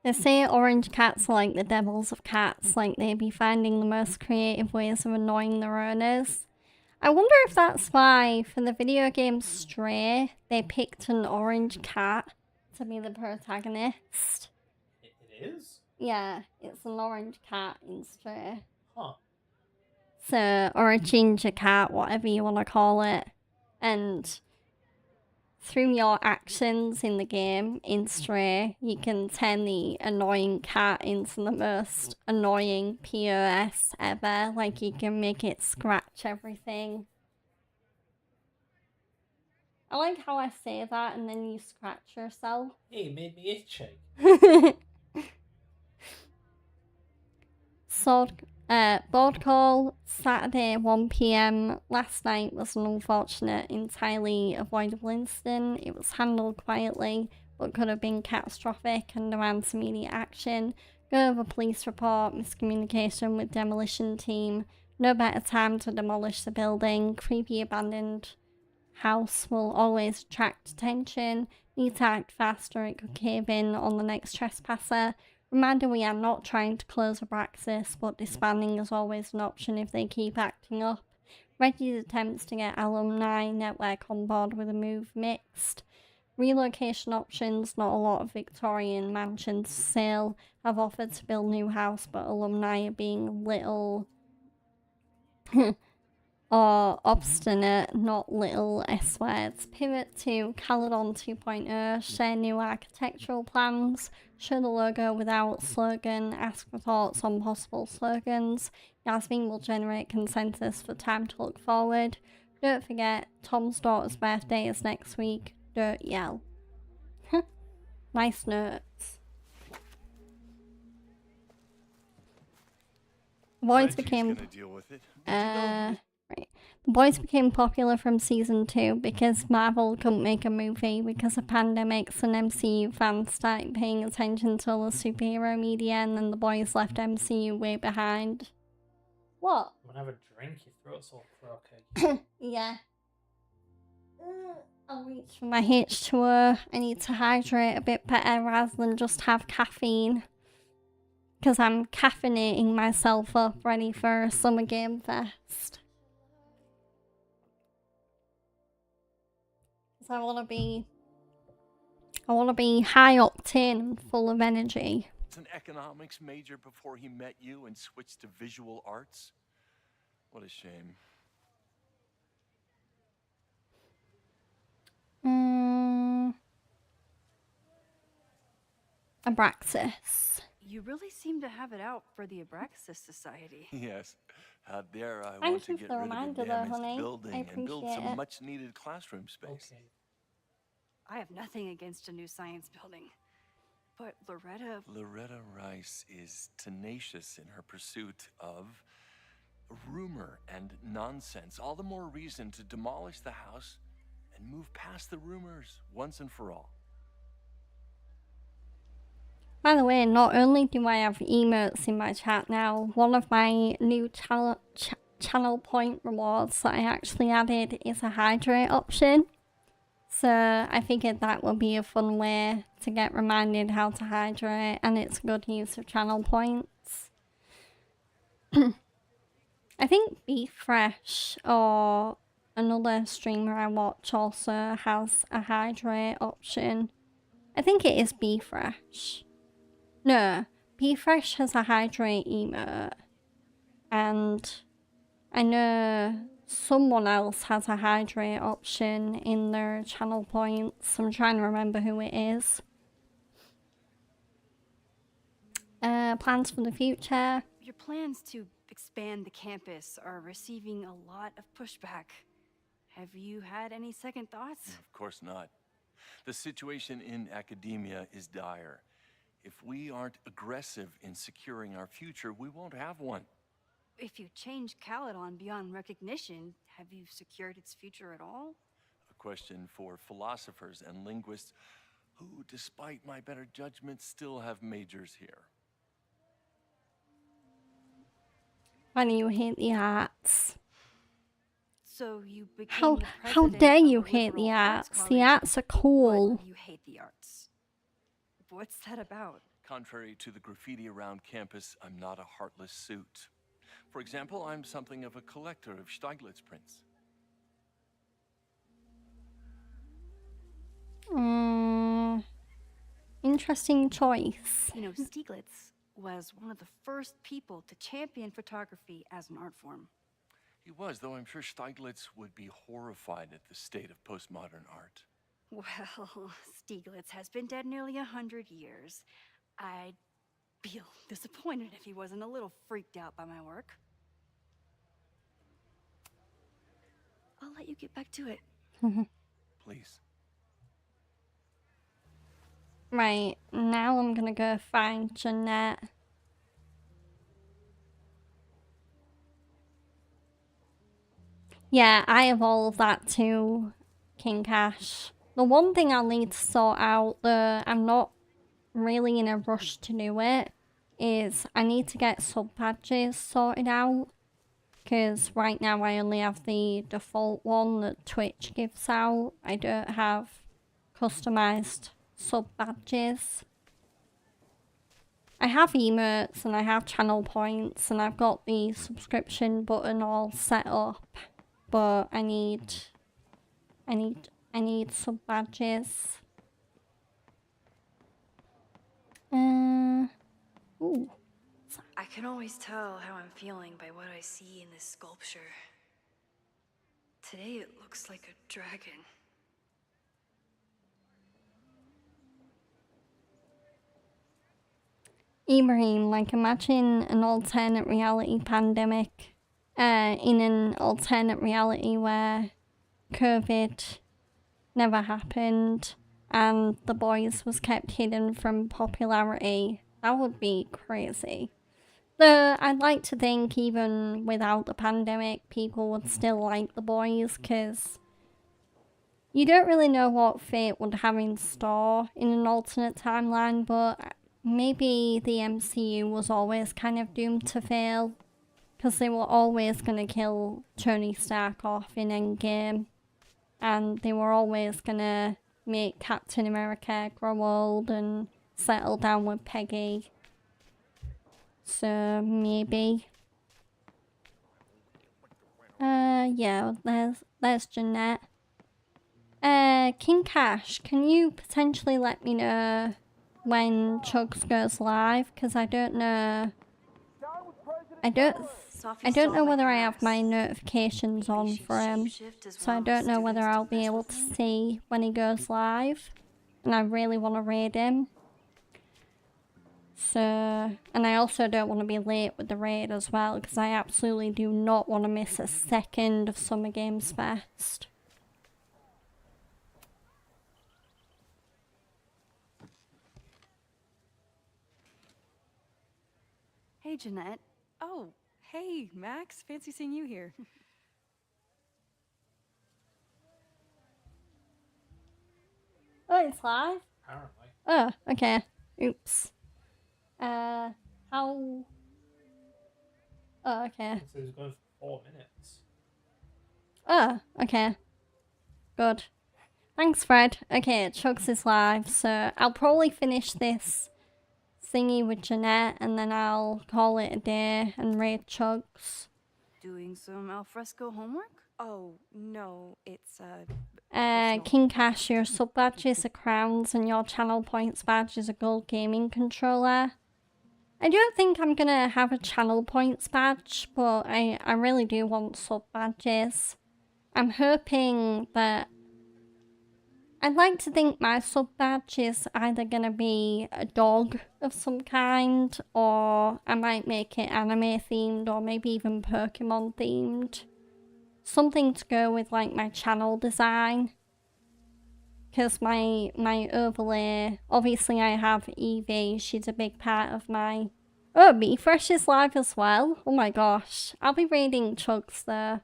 They say orange cats are like the devils of cats, like they be finding the most creative ways of annoying their owners. I wonder if that's why, for the video game Stray, they picked an orange cat to be the protagonist. It is? Yeah, it's an orange cat in Stray. Huh. So, or a ginger cat, whatever you want to call it. And through your actions in the game, in Stray, you can turn the annoying cat into the most annoying POS ever. Like, you can make it scratch everything. I like how I say that and then you scratch yourself. Hey, it made me itchy. Board call, Saturday 1 PM. Last night was an unfortunate, entirely avoidable incident. It was handled quietly, but could have been catastrophic and demands immediate action. Go over police report, miscommunication with demolition team. No better time to demolish the building. Creepy abandoned house will always attract attention. Need to act fast or it could cave in on the next trespasser. Reminder, we are not trying to close Abraxas, but disbanding is always an option if they keep acting up. Reggie's attempts to get alumni network on board with a move mixed. Relocation options, not a lot of Victorian mansions for sale. Have offered to build new house, but alumni are being little or obstinate, not little S-words. Pivot to Caledon 2.0, share new architectural plans, show the logo without slogan, ask for thoughts on possible slogans. Yasmin will generate consensus for time to look forward. Don't forget, Tom's daughter's birthday is next week. Don't yell. Nice notes. Boys became... Right. The boys became popular from season 2 because Marvel couldn't make a movie because of pandemics, and MCU fans started paying attention to all the superhero media, and then the boys left MCU way behind. What? When I have a drink, your throat's all croaky. Yeah. I'll reach for my H2O. I need to hydrate a bit better rather than just have caffeine. Because I'm caffeinating myself up ready for a Summer Game Fest. I want to be high octane and full of energy. It's an economics major before he met you and switched to visual arts. What a shame. Abraxas. You really seem to have it out for the Abraxas Society. Yes. Out there, I Thank want you to for get the rid reminder of a though, damaged honey. building I and build appreciate some it. much-needed classroom space. I have nothing against a new science building. But Loretta Rice is tenacious in her pursuit of rumor and nonsense. All the more reason to demolish the house and move past the rumors once and for all. By the way, not only do I have emotes in my chat now, one of my new channel point rewards that I actually added is a hydrate option. So I figured that would be a fun way to get reminded how to hydrate, and it's a good use of channel points. I think Be Fresh or another streamer I watch also has a hydrate option. I think it is Be Fresh. No, Be Fresh has a hydrate emote, and I know someone else has a hydrate option in their channel points. I'm trying to remember who it is. Plans for the future. Your plans to expand the campus are receiving a lot of pushback. Have you had any second thoughts? Of course not. The situation in academia is dire. If we aren't aggressive in securing our future, we won't have one. If you change Caledon beyond recognition, have you secured its future at all? A question for philosophers and linguists who, despite my better judgment, still have majors here. Why do you hate the arts? So you became How the how president dare of you a hate the liberal arts arts? The college, arts are cool. but you hate the arts. What's that about? Contrary to the graffiti around campus, I'm not a heartless suit. For example, I'm something of a collector of Stieglitz prints. Interesting choice. You know, Stieglitz was one of the first people to champion photography as an art form. He was, though I'm sure Stieglitz would be horrified at the state of postmodern art. Well, Stieglitz has been dead nearly 100 years. I'd be disappointed if he wasn't a little freaked out by my work. I'll let you get back to it. Please. Right, now I'm gonna go find Jeanette. Yeah, I have all of that too, King Cash. The one thing I'll need to sort out, though I'm not really in a rush to do it, is I need to get sub-badges sorted out. Because right now I only have the default one that Twitch gives out. I don't have customized sub-badges. I have emotes and I have channel points and I've got the subscription button all set up. But I need sub-badges. Ooh. I can always tell how I'm feeling by what I see in this sculpture. Today it looks like a dragon. Ibrahim, like imagine an alternate reality pandemic. In an alternate reality where COVID never happened and The Boys was kept hidden from popularity. That would be crazy. Though I'd like to think even without the pandemic, people would still like The Boys, because you don't really know what fate would have in store in an alternate timeline, but maybe the MCU was always kind of doomed to fail, because they were always going to kill Tony Stark off in Endgame, and they were always going to make Captain America grow old and settle down with Peggy. So maybe. Yeah, there's Jeanette. King Cash, can you potentially let me know when Chugs goes live? Because I don't know. I don't know whether I have my notifications on for him, so I don't know whether I'll be able to see when he goes live, and I really want to raid him. So, and I also don't want to be late with the raid as well, because I absolutely do not want to miss a second of Summer Games Fest. Hey, Jeanette. Oh, hey, Max. Fancy seeing you here. Oh, it's live? Apparently. Oh, okay. Oops. How... Oh, okay. It says it's going for 4 minutes. Oh, okay. Good. Thanks, Fred. Okay, Chugs is live, so I'll probably finish this thingy with Jeanette, and then I'll call it a day and raid Chugs. Doing some alfresco homework? Oh, no, it's, King Cash, your sub badges are crowns, and your channel points badge is a gold gaming controller. I don't think I'm gonna have a channel points badge, but I really do want sub badges. I'm hoping that... I'd like to think my sub badge is either gonna be a dog of some kind, or I might make it anime themed, or maybe even Pokemon themed. something to go with like my channel design. Because my overlay, obviously I have Evie, she's a big part of my... Oh, BeFresh is live as well. Oh my gosh. I'll be reading Chugs there.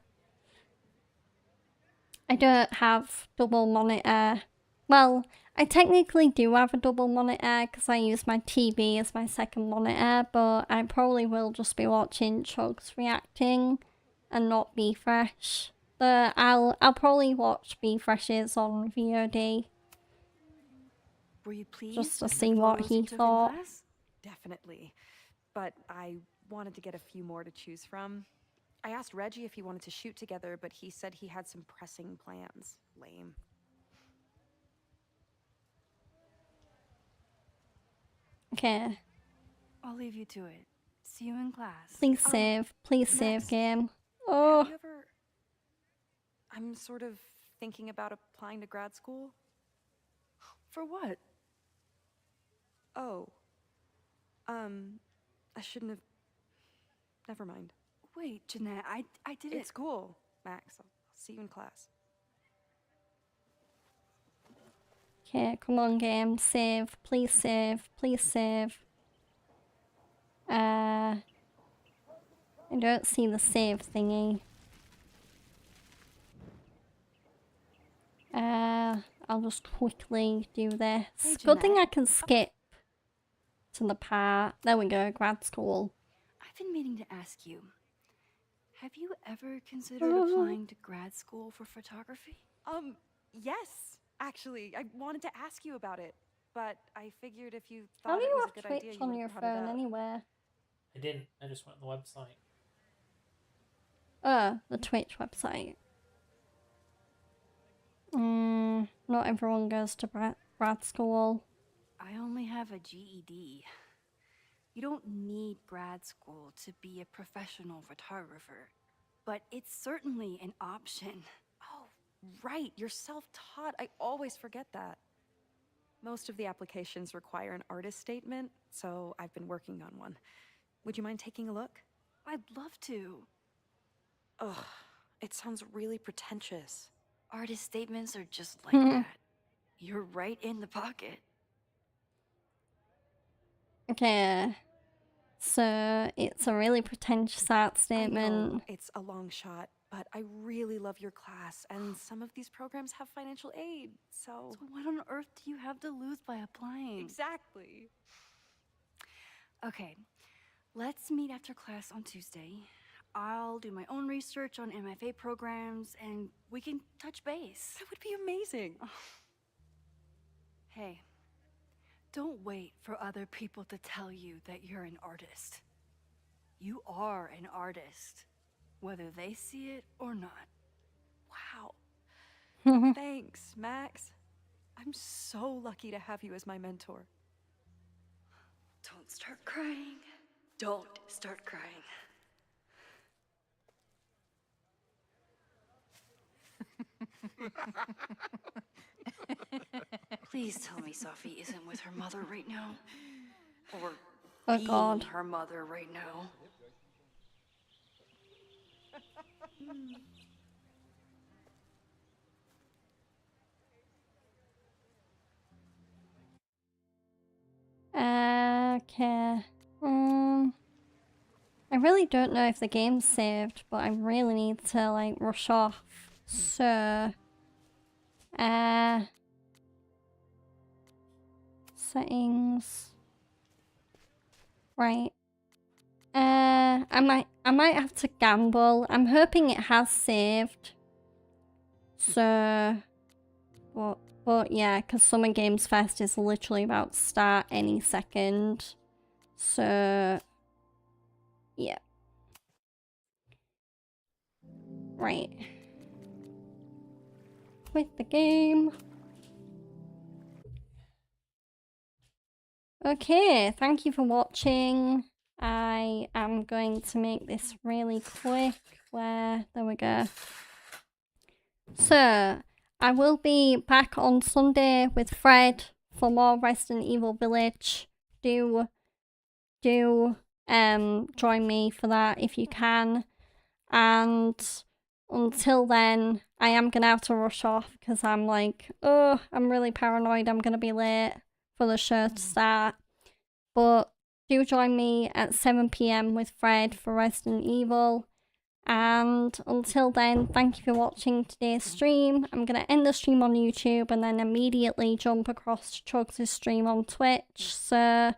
I don't have double monitor. Well, I technically do have a double monitor because I use my TV as my second monitor, but I probably will just be watching Chugs reacting and not BeFresh. But I'll probably watch BeFresh's on VOD. Were you pleased? Just to with the see what photos he you took in thought. class? Definitely. But I wanted to get a few more to choose from. I asked Reggie if he wanted to shoot together, but he said he had some pressing plans. Lame. Okay. I'll leave you to it. See you in class. Please save. Please save game. Oh. Have you ever... I'm sort of thinking about applying to grad school. For what? Oh. I shouldn't have... Never mind. Wait, Jeanette, I didn't... It's cool, Max. I'll see you in class. Okay, come on game. Save. Please save. Please save. I don't see the save thingy. I'll just quickly do this. Hey, Good thing I Jeanette. can skip to the part. There we go, grad school. I've been meaning to ask you. Have you ever considered applying to grad school for photography? Yes, actually. I wanted to ask you about it, but I figured if you How thought do it you was have a good Twitch idea, you on would your have brought it phone up. anywhere? I didn't. I just went on the website. The Twitch website. Not everyone goes to grad school. I only have a GED. You don't need grad school to be a professional photographer, but it's certainly an option. Oh, right. You're self-taught. I always forget that. Most of the applications require an artist statement, so I've been working on one. Would you mind taking a look? I'd love to. Ugh, it sounds really pretentious. Artist statements are just like that. You're right in the pocket. Okay. So it's a really pretentious art I statement. know it's a long shot, but I really love your class, and some of these programs have financial aid, so... So what on earth do you have to lose by applying? Exactly. Okay, let's meet after class on Tuesday. I'll do my own research on MFA programs, and we can touch base. That would be amazing. Hey, don't wait for other people to tell you that you're an artist. You are an artist, whether they see it or not. Wow. Thanks, Max. I'm so lucky to have you as my mentor. Don't start crying. Don't start crying. Please tell me Sophie isn't with her mother right now. Or Oh being God. her mother right now. Okay. I really don't know if the game's saved, but I really need to like rush off. So, settings. Right. I might have to gamble. I'm hoping it has saved. So, but yeah, because Summer Games Fest is literally about to start any second. So, yeah. Right. Quit the game. Okay, thank you for watching. I am going to make this really quick. There we go. So, I will be back on Sunday with Fred for more Resident Evil Village. Do join me for that if you can. And until then, I am gonna have to rush off because I'm like, oh, I'm really paranoid I'm gonna be late for the show to start. But do join me at 7 PM with Fred for Resident Evil. And until then, thank you for watching today's stream. I'm going to end the stream on YouTube and then immediately jump across to Chugs' stream on Twitch. So